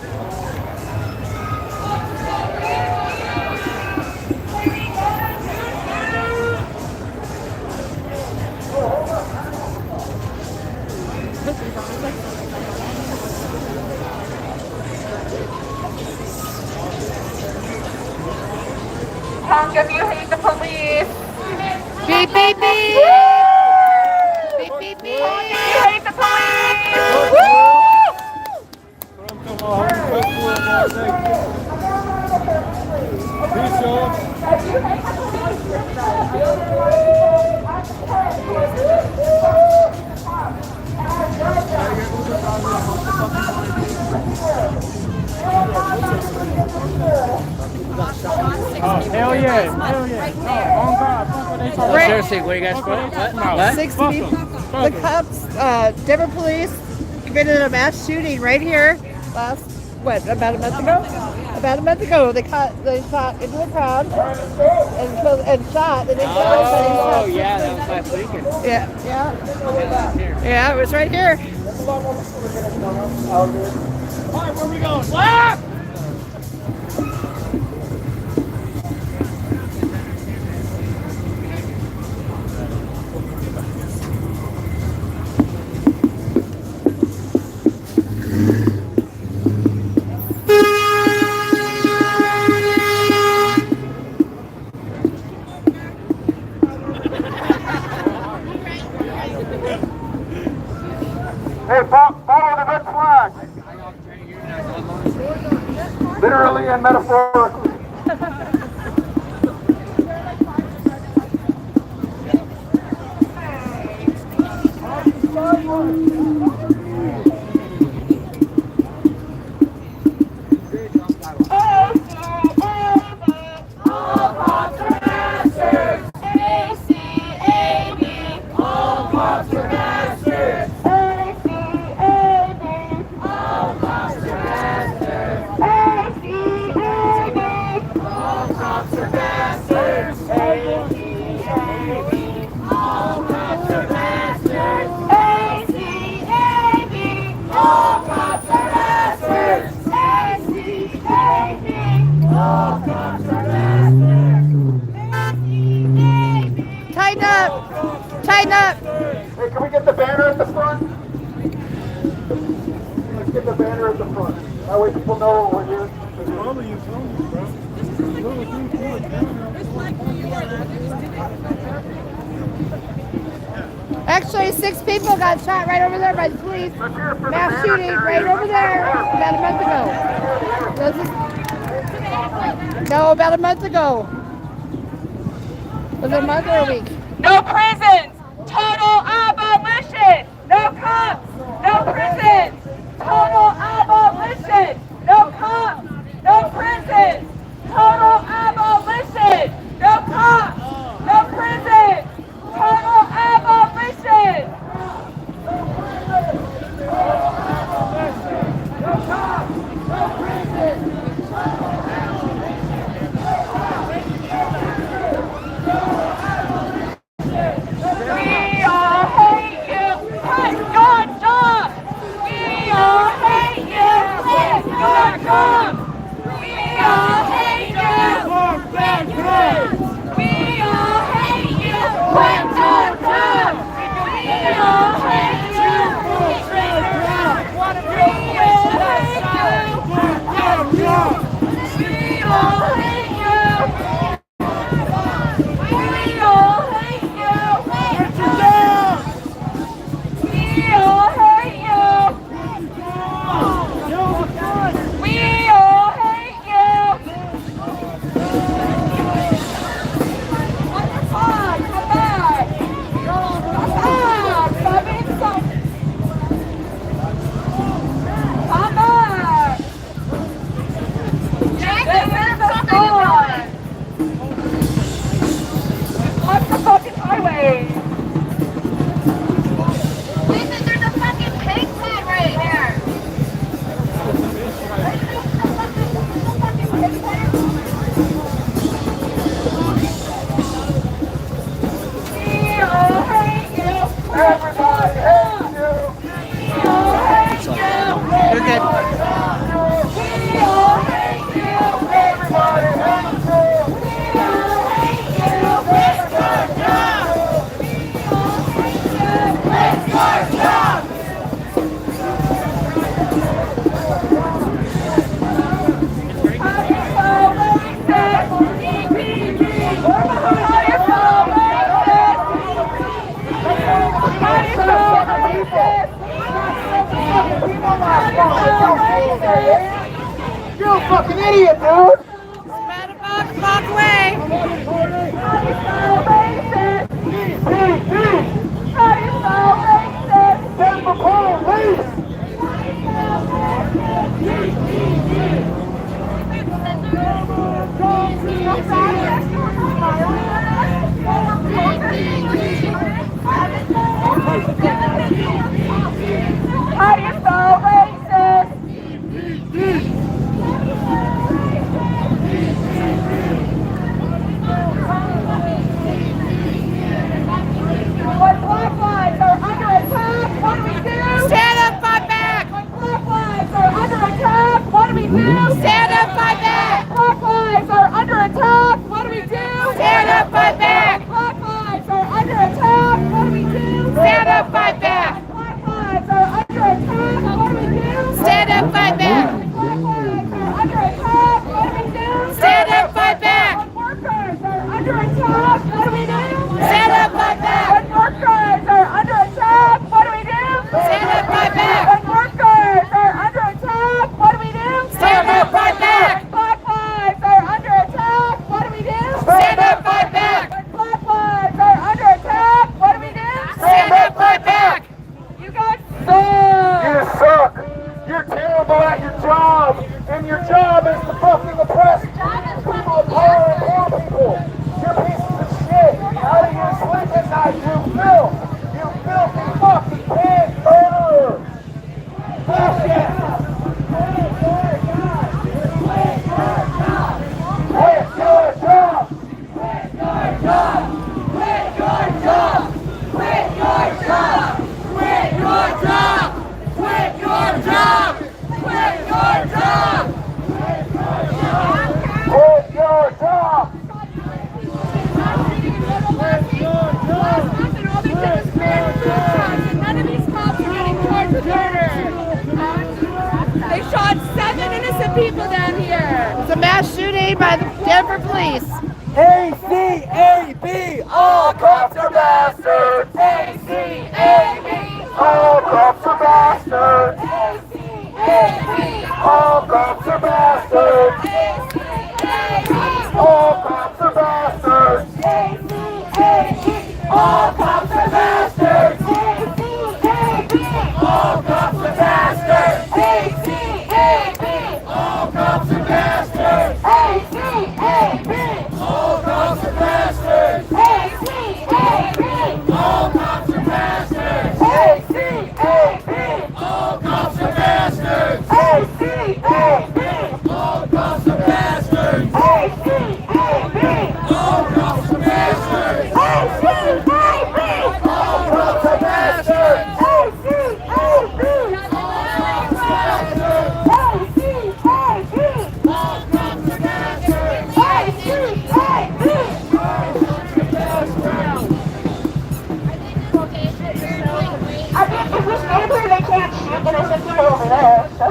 hate the police. Beep, beep, beep. Beep, beep, beep. You hate the police. Oh, hell yeah. Hell yeah. Oh, on God. Fuck what they talking about. Seriously, what do you guys put? What? 6 people. The cops, Denver police committed a mass shooting right here about a month ago? About a month ago, they shot into the crowd and shot. And Oh, yeah, that was last weekend. Yeah, it was right here. All right, where we going? Left! Hey, follow the red flag. Literally and metaphorically. Tighten up! Tighten up! Hey, can we get the banner at the front? Let's get the banner at the front. That way people know what we're here. Actually, 6 people got shot right over there by the police. Mass shooting right over there about a month ago. No, about a month ago. Was it a month or a week? No prisons! Total abolition! No cops! No prisons! Total abolition! No cops! No prisons! Total abolition! No cops! No prisons! Total abolition! No cops! No prisons! We all hate you! Quit your job! We all hate you! Quit your job! We all hate you! We all hate you! Quit your job! We all hate you! Quit your job! We all hate you! What's the fucking highway? Listen, there's a fucking pig pen right here. We all hate you. Everybody hates you. We all hate you. You're good. We all hate you. Everybody hates you. We all hate you. You're a fucking idiot, dude! Walk away! How do you spell racist? When black lives are under attack, what do we do? Stand up, fight back! When black lives are under attack, what do we do? Stand up, fight back! Black lives are under attack, what do we do? Stand up, fight back! Black lives are under attack, what do we do? Stand up, fight back! Black lives are under attack, what do we do? Stand up, fight back! Black lives are under attack, what do we do? Stand up, fight back! When workers are under attack, what do we do? Stand up, fight back! When workers are under attack, what do we do? Stand up, fight back! When workers are under attack, what do we do? Stand up, fight back! Black lives are under attack, what do we do? Stand up, fight back! When black lives are under attack, what do we do? Stand up, fight back! You guys suck! You suck! You're terrible at your job! And your job is to fucking oppress people of power and poor people! You're pieces of shit! How do you sleep at night, you filth? You filthy fucking pig murderer! Bullshit! Quit your job! Quit your job! Quit your job! Quit your job! Quit your job! Quit your job! Quit your job! Quit your job! None of these cops are getting charged with murder. They shot 7 innocent people down here. It's a mass shooting by the Denver police. ACAB! All cops are bastards! ACAB! All cops are bastards! ACAB! All cops are bastards! ACAB! All cops are bastards! ACAB! All cops are bastards! ACAB! All cops are bastards! ACAB! All cops are bastards! ACAB! All cops are bastards! ACAB! All cops are bastards! ACAB! All cops are bastards! ACAB! All cops are bastards! ACAB! All cops are bastards! ACAB! All cops are bastards! I mean, if we stand here, they can't shoot innocent people over there, so.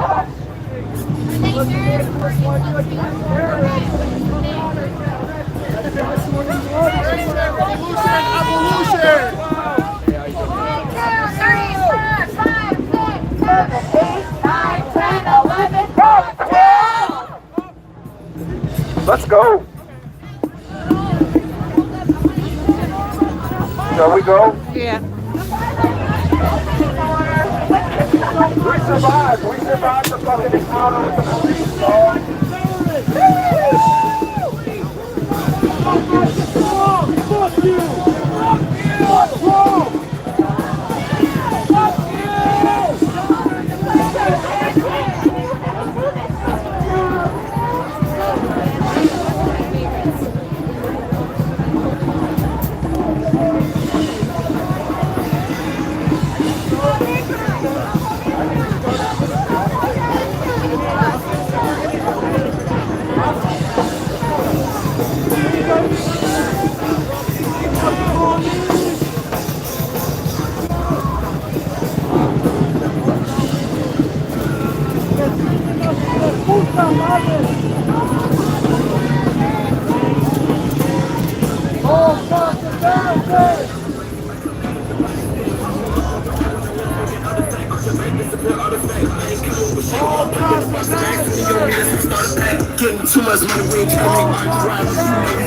Let's go. Shall we go? Yeah. We survived. We survived the fucking encounter with the police, dog. Fuck you! Fuck you! Artifact. Getting too much money, we ain't trying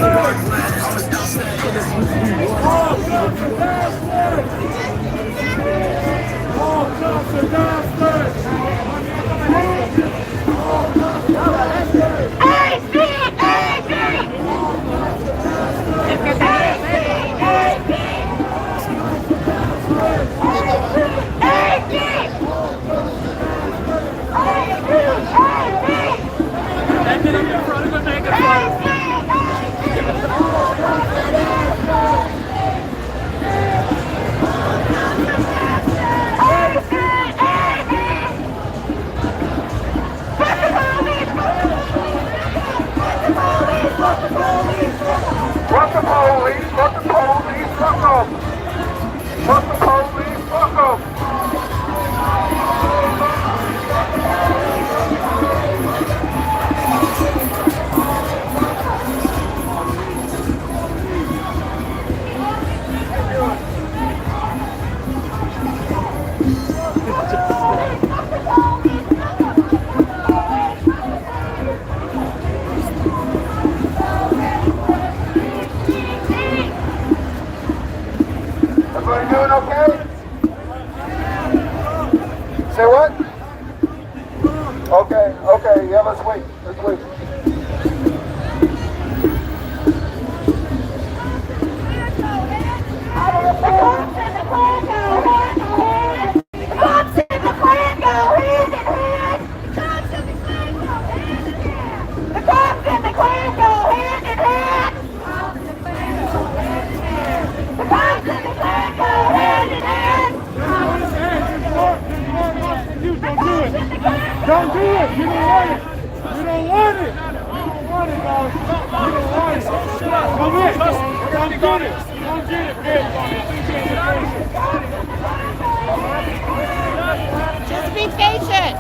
Everybody doing okay? Say what? Okay, okay, yeah, let's wait. Let's wait. Don't do it! You don't want it! You don't want it! You don't want it, dog! You don't want it! Come in! Come get it! Come get it, bitch! Just be patient!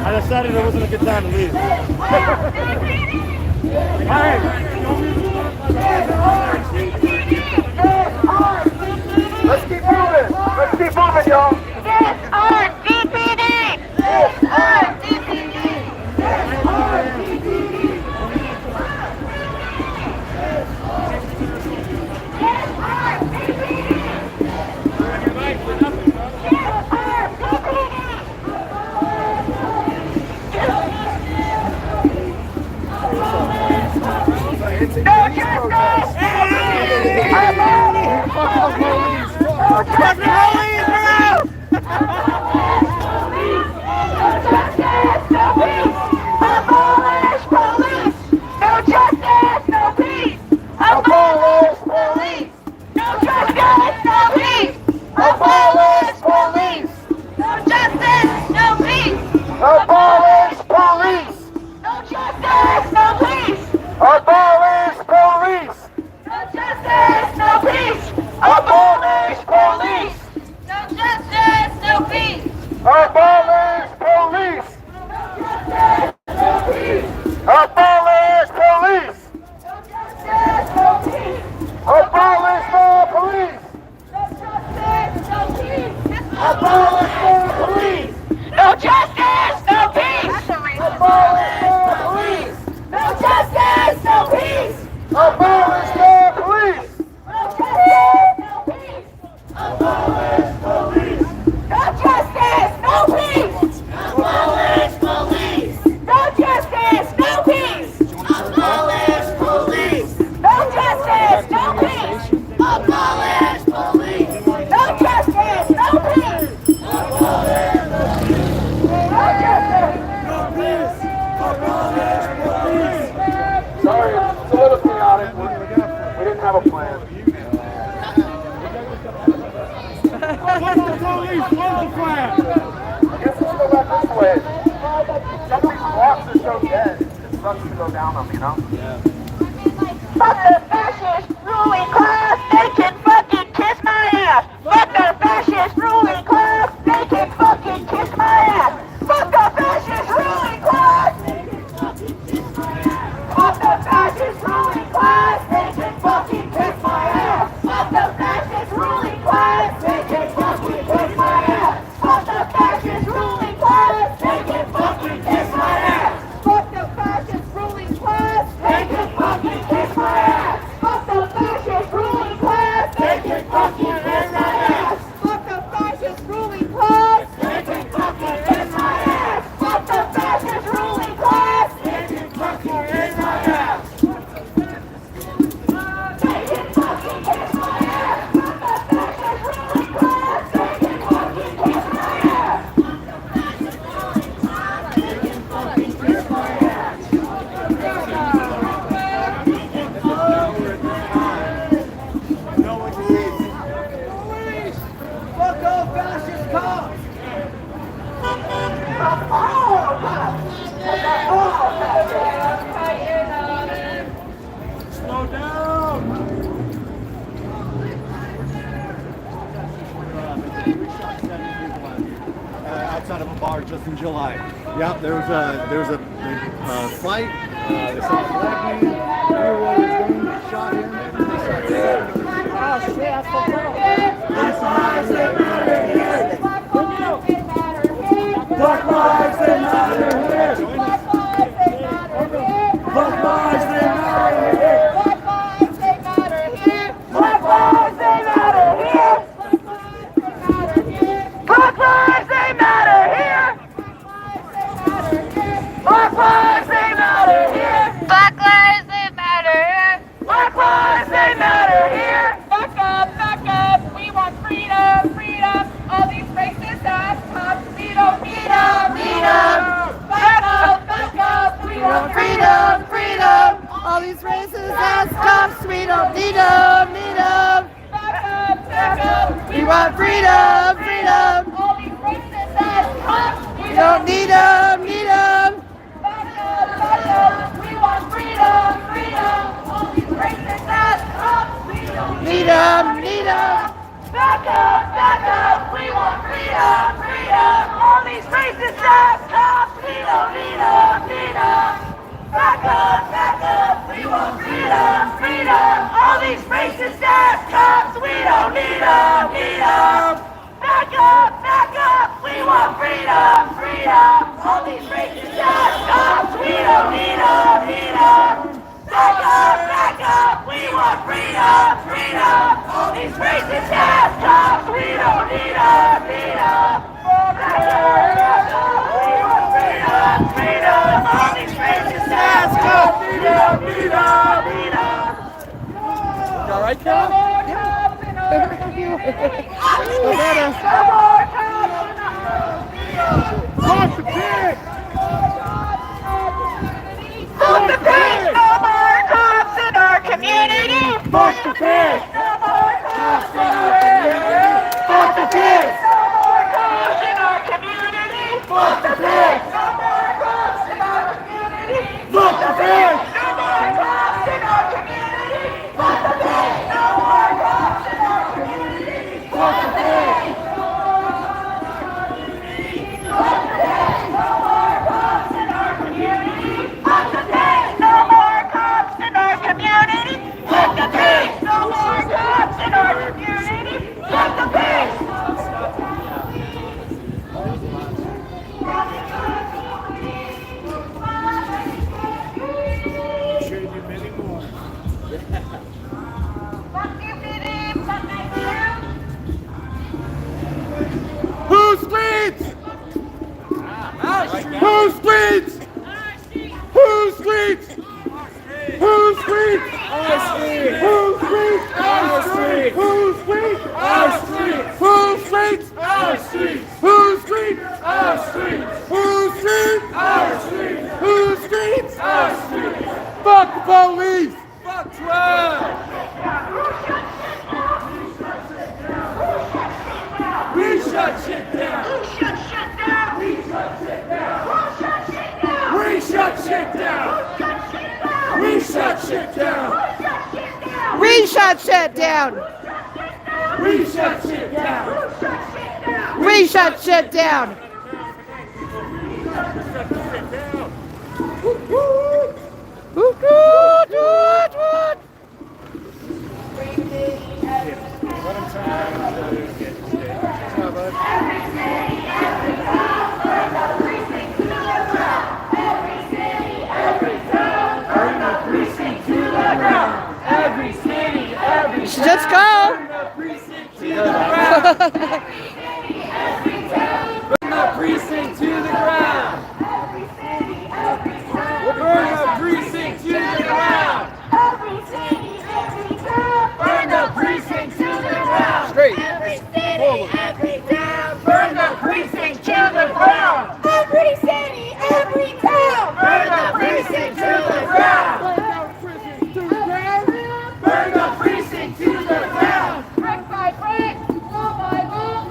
I decided it wasn't a good time to leave. Alright! Let's keep moving. Let's keep moving, y'all. Yes, our DPD. Yes, our DPD. Yes, our DPD. Yes, our DPD. No justice! Abolish police! No justice, no peace! Abolish police! No justice, no peace! Abolish police! No justice, no peace! Abolish police! No peace! Abolish police! No justice, no peace! Abolish the police! No justice, no peace! Abolish the police! No justice, no peace! Abolish the police! No justice, no peace! Abolish the police! No justice, no peace! Abolish police! No justice, no peace! Abolish police! No justice, no peace! Abolish police! No justice, no peace! Abolish police! No justice, no peace! Sorry, it's a little chaotic. We didn't have a plan. What's the police? What's the plan? I guess let's go back this way. Some of these blocks are so dead. It sucks to go down them, you know? Yeah. Fuck the fascist ruling class, they can fucking kiss my ass! Fuck the fascist ruling class, they can fucking kiss my ass! Fuck the fascist ruling class! Fuck the fascist ruling class, they can fucking from all of us. And that all of us. Slow down. Outside of a bar just in July. Yep, there was a fight. They saw a black man. Everyone was going, shot him. They shot him. Oh shit, that's so cool. Black lives they matter here. Black lives they matter here. Black lives they matter here. Black lives they matter here. Black lives they matter here. Black lives they matter here. Black lives they matter here. Back up, we want freedom, freedom. All these racist ass cops, we don't need them, need them. Back up, we want freedom, freedom. All these racist ass cops, we don't need them, need them. Back up, We want freedom, freedom. all these racist ass cops, We don't need them, need them. back up, we want freedom, freedom. All these racist ass cops, we don't Need them, need them. Back up, we want freedom, freedom. All these racist ass cops, we don't need them, need them. Back up, we want freedom, freedom. All these racist ass cops, we don't need them, need them. Back up, we want freedom, freedom. All these racist ass cops, we don't need them, need them. Back up, we want freedom, freedom. All these racist ass cops, we don't need them, need them. Back up, we want freedom, freedom. All these racist ass cops, we don't need them, need them. You all right, Cal? Fuck the pig! Fuck the pig! No more cops in our community! Fuck the pig! No more cops in our community! Fuck the pig! No more cops in our community! Fuck the pig! No more cops in our community! Fuck the pig! No more cops in our community! Fuck the pig! No more cops in our community! Fuck the pig! Fuck the pig! No more cops in our community! Fuck the pig! No more cops in our community! Fuck the pig! Who screams? Who screams? Who screams? Who screams? I scream! Who screams? I scream! Who screams? I scream! Who screams? I scream! Who screams? I scream! Who screams? I scream! Who screams? I scream! Fuck the police! Fuck Trump! We shut shit down! We shut shit down! We shut shit down! We shut shit down! We shut shit down! We shut shit down. We shut shit down! We shut shit down. Every city, every Just go. Burn the precinct to the ground! Burn the precinct to the ground! Burn the precinct to the ground! Straight! Every city, every town! Burn the precinct to the ground! Every city, every town! Burn the precinct to the ground! Burn the precinct to the ground! Brick by brick, wall by wall,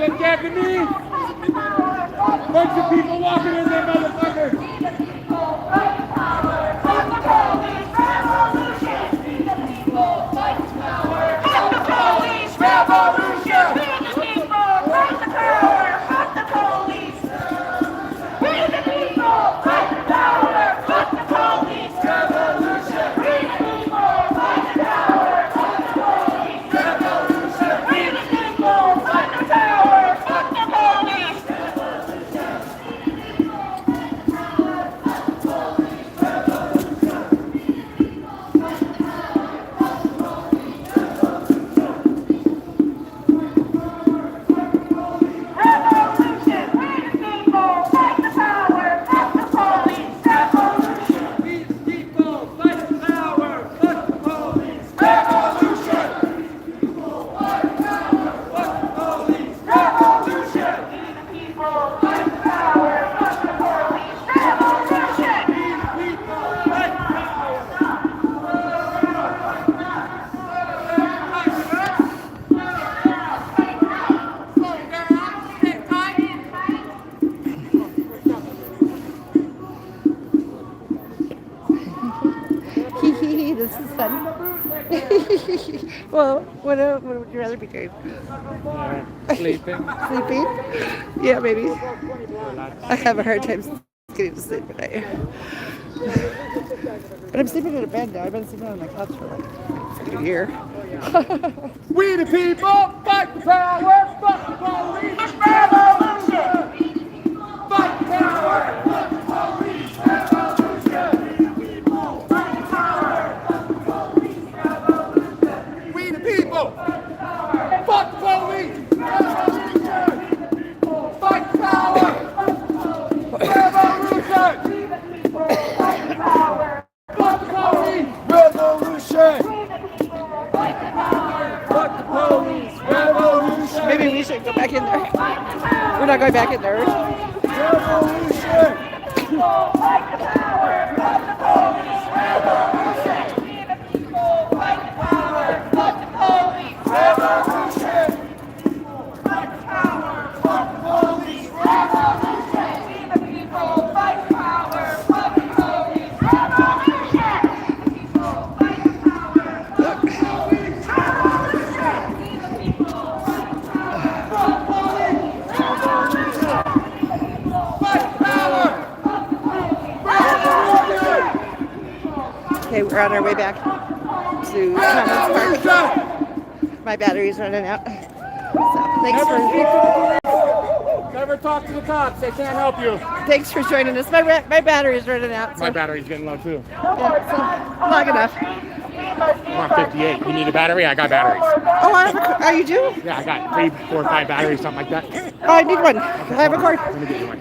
Get Gab to me. Bunch of people walking in there, motherfucker. This is fun. Well, what would you rather be doing? Sleeping. Sleeping? Yeah, maybe. I have a hard time getting to sleep at night. But I'm sleeping in a bed now. I've been sleeping on my couch for like a year. We the people, fight the power, fuck the police, revolution! Fight the power, fuck the police, revolution! We the people, fuck the police, revolution! Fight the power, revolution! Fuck the police, revolution! Maybe we should go back in there. We're not going back in there. Okay, we're on our way back to Commons Park. My battery's running out. So thanks Never talk to the cops. They can't help you. Thanks for joining us. My battery's running out. So. My battery's getting low too. Yeah, so long enough. I'm on 58. You need a battery? I got batteries. Oh, I have a, you do? Yeah, I got 3, 4, 5 batteries, something like that. Oh, I need one. I have a cord. Let me get you one.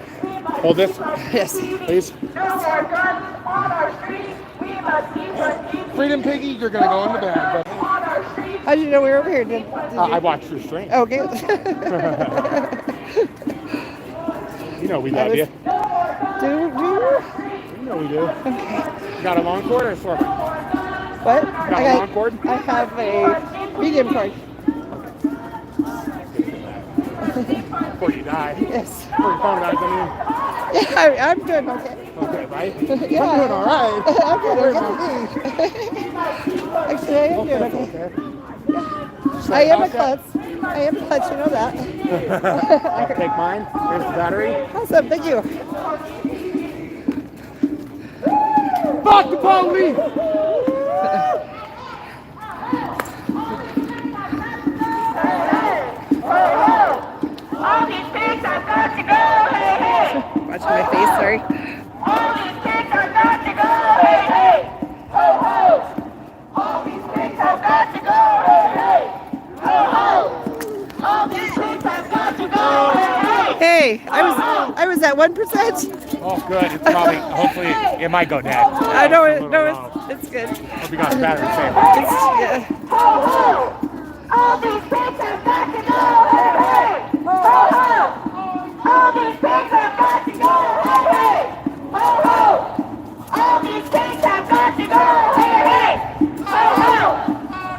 Hold this. Yes. Please. Freedom Piggy, you're going to go in the bag. How did you know we were over here? Did I watched your stream. Okay. You know we love you. Do you? You know we do. Okay. Got a long cord or short? What? Got a long cord? I have a medium cord. Before you die. Yes. Before your phone dies, I mean. Yeah, I'm doing okay. Okay, right? Yeah. I'm doing all right. I'm doing okay. Actually, I am doing okay. I am a klutz. I am a klutz, you know that. Take mine. Here's the battery. Awesome, thank you. Fuck the police! All these pigs have got to go, hey, hey! Watching my face, sorry. All these pigs have got to go, hey, hey! Ho, ho! All these pigs have got to go, hey, hey! Ho, ho! All these pigs have got to go, hey, hey! Hey, I was at 1%. Oh, good. It's probably, hopefully, it might go dead. I know it. No, it's good. Hope you got the battery safe. Yeah. Ho, ho! All these pigs have got to go, hey, hey! Ho, ho! All these pigs have got to go, hey, hey! Ho, ho! All these pigs have got to go, hey, hey! Ho, ho!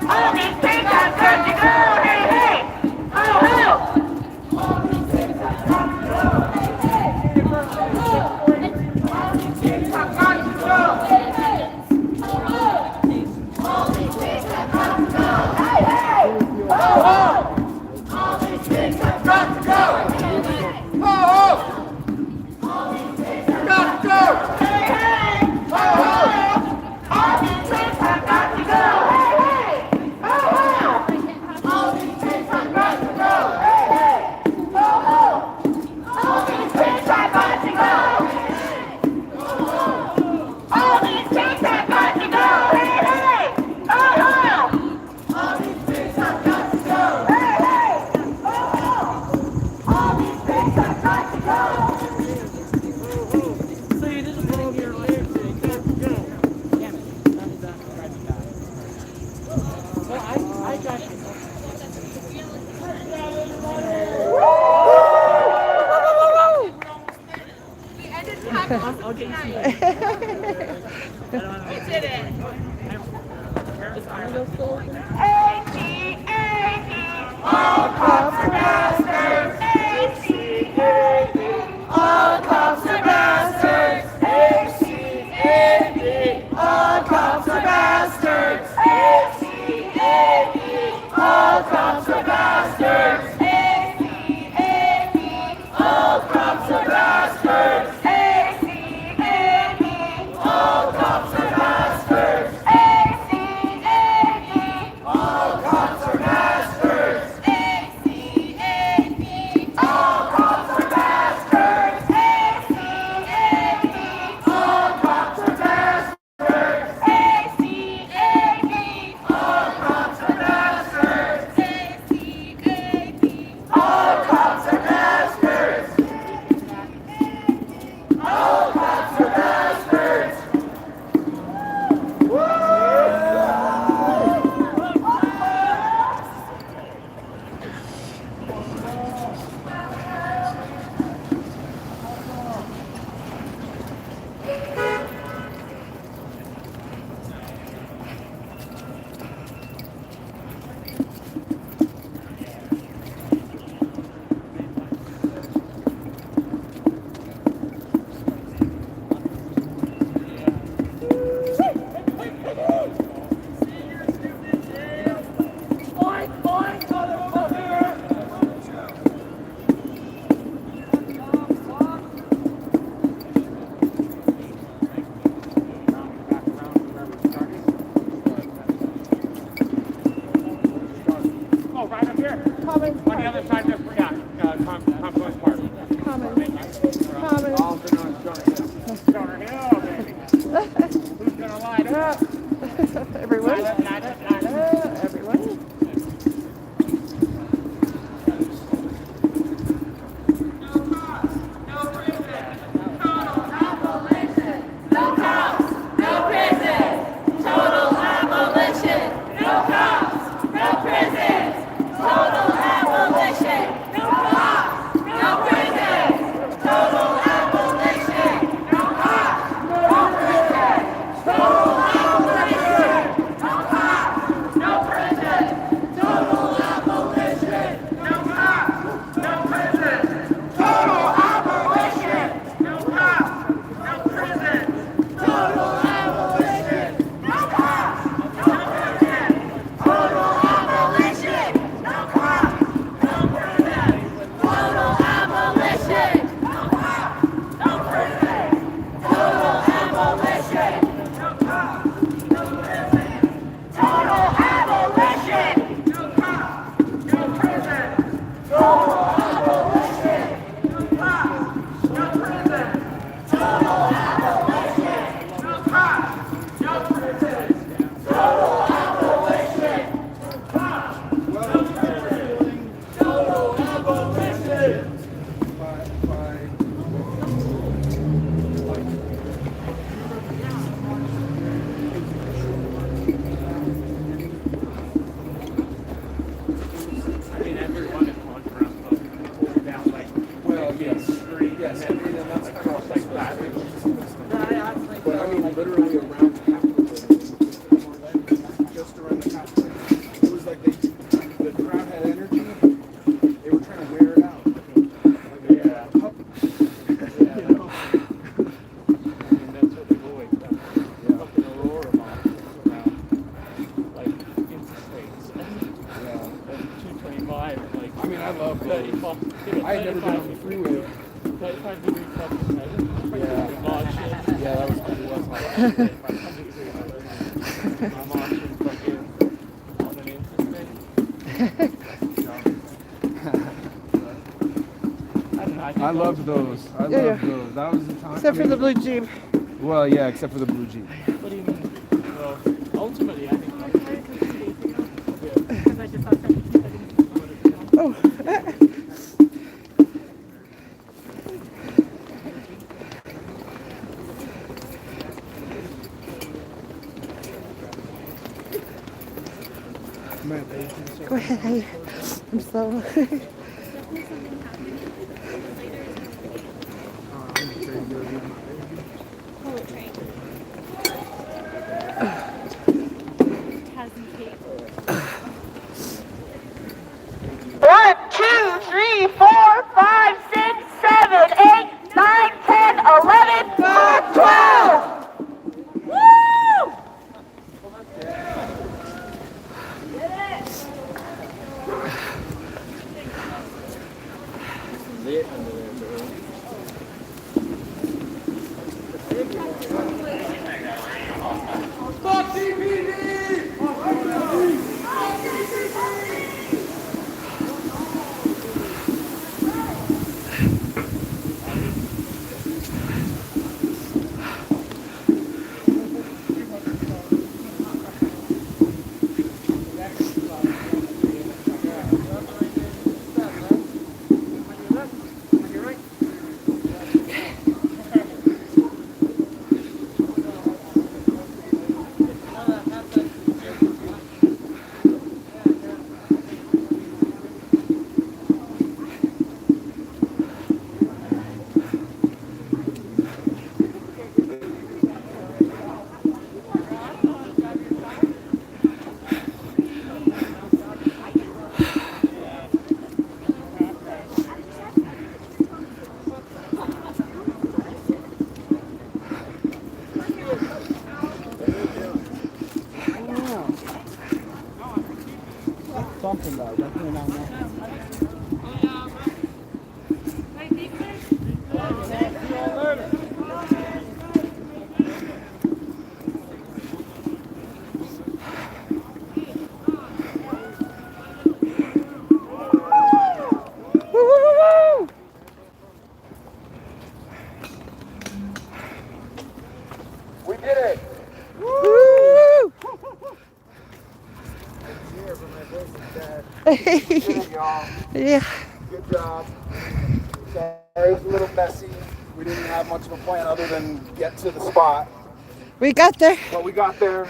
All these pigs have got to go, hey, hey! Ho, ho! are bastards. ACAB. All cops are bastards. ACAB. All cops are bastards. ACAB. All cops are bastards. ACAB. All cops are bastards. ACAB. All cops are bastards. ACAB. All cops are bastards. ACAB. All cops are bastards. ACAB. All cops are bastards. ACAB. All cops are bastards. ACAB. All cops are bastards. All cops are bastards. Boink, boink, motherfucker! Oh, right up here. Common. On the other side of the, Confluence Park. Common. Stoner Hill, baby. Who's gonna light up? Everyone. Light up, light up, light up. Everyone. No cops, no prisons. Total abolition. No cops, no prisons. Total abolition. No cops, no prisons. Total abolition. No cops, no prisons. Total abolition. No cops, no prisons. Total abolition. No cops, no prisons. Total abolition. No cops, no prisons. Total abolition. No cops, no prisons. Total abolition. No cops, no prisons. Total abolition. No cops, no prisons. Total abolition. No cops, no prisons. Total abolition. No cops, no prisons. Total abolition. No cops, no prisons. Total abolition. No cops, no prisons. Total abolition. Cops, no prisons. Total abolition. I mean, everyone is going for us, pulled down like, street, Yes, and I mean, and that's kind of like that. But I mean, literally around the Capitol building, just around the Capitol. It was like the crowd had energy. They were trying to wear it out. Yeah. You know? And that's what they've always done. Fucking Aurora bombs around, like, interstates. And 225, like, I mean, I love those. 35. I had never been on the freeway. 35 degree fucking heaven. Yeah. Yeah, that was cool. I'm watching fucking on an interstate. I loved those. I Yeah, loved yeah. those. That was the time. Except for the blue Jeep. Well, yeah, except for the blue Jeep. What do you mean? Well, ultimately, I think. Oh. Go ahead. I'm slow. One, two, lit under there, bro. Fuck DPD! Something though, definitely not nothing. We did it. Woo! Good it, y'all. Yeah. Good job. Sorry, it was a little messy. We didn't have much of a plan other than get to the spot. We got there. But we got there,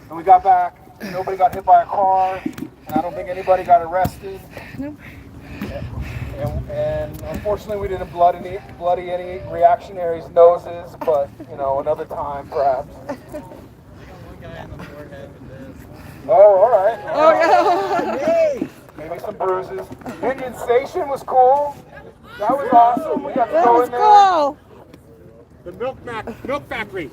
and we got back. Nobody got hit by a car. And I don't think anybody got arrested. Nope. And unfortunately, we didn't bloody any reactionaries' noses, but, you know, another time, perhaps. Oh, all right. Oh, yeah. Maybe some bruises. Union Station was cool. That was awesome. We got to go in there. Cool. The milk factory.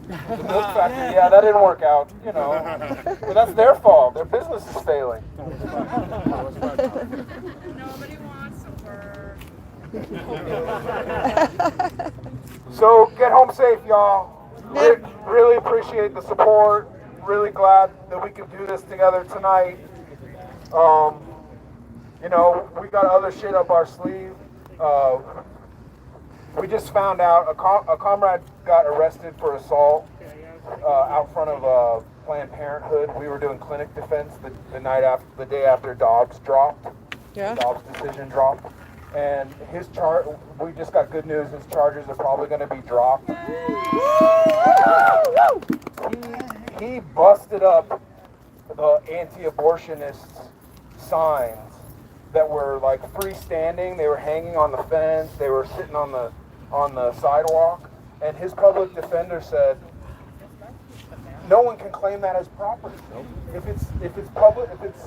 The milk factory, yeah, that didn't work out, you know. But that's their fault. Their business is failing. Nobody wants to work. So get home safe, y'all. Really appreciate the support. Really glad that we can do this together tonight. You know, we got other shit up our sleeve. We just found out a comrade got arrested for assault out front of Planned Parenthood. We were doing clinic defense the day after Dobbs dropped. Yeah. Dobbs decision dropped. And we just got good news. His charges are probably going to be dropped. He busted up the anti-abortionist signs that were like freestanding. They were hanging on the fence. They were sitting on the sidewalk. And his public defender said, no one can claim that as property. If it's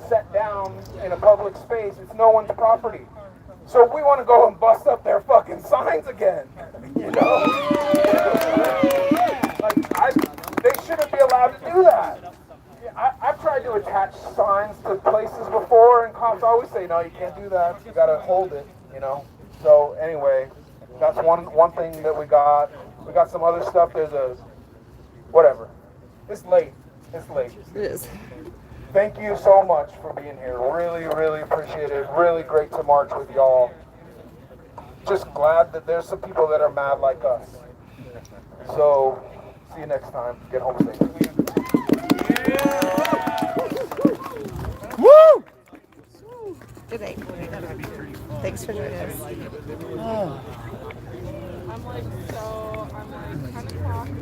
set down in a public space, it's no one's property. So we want to go and bust up their fucking signs again. You know? They shouldn't be allowed to do that. I've tried to attach signs to places before, and cops always say, no, you can't do that. You got to hold it, you know? So anyway, that's one thing that we got. We got some other stuff. Whatever. It's late. It's late. It is. Thank you so much for being here. Really, really appreciate it. Really great to march with y'all. Just glad that there's some people that are mad like us. So, see you next time. Get home safe. Woo! Good night. Thanks for joining us. I'm like kind of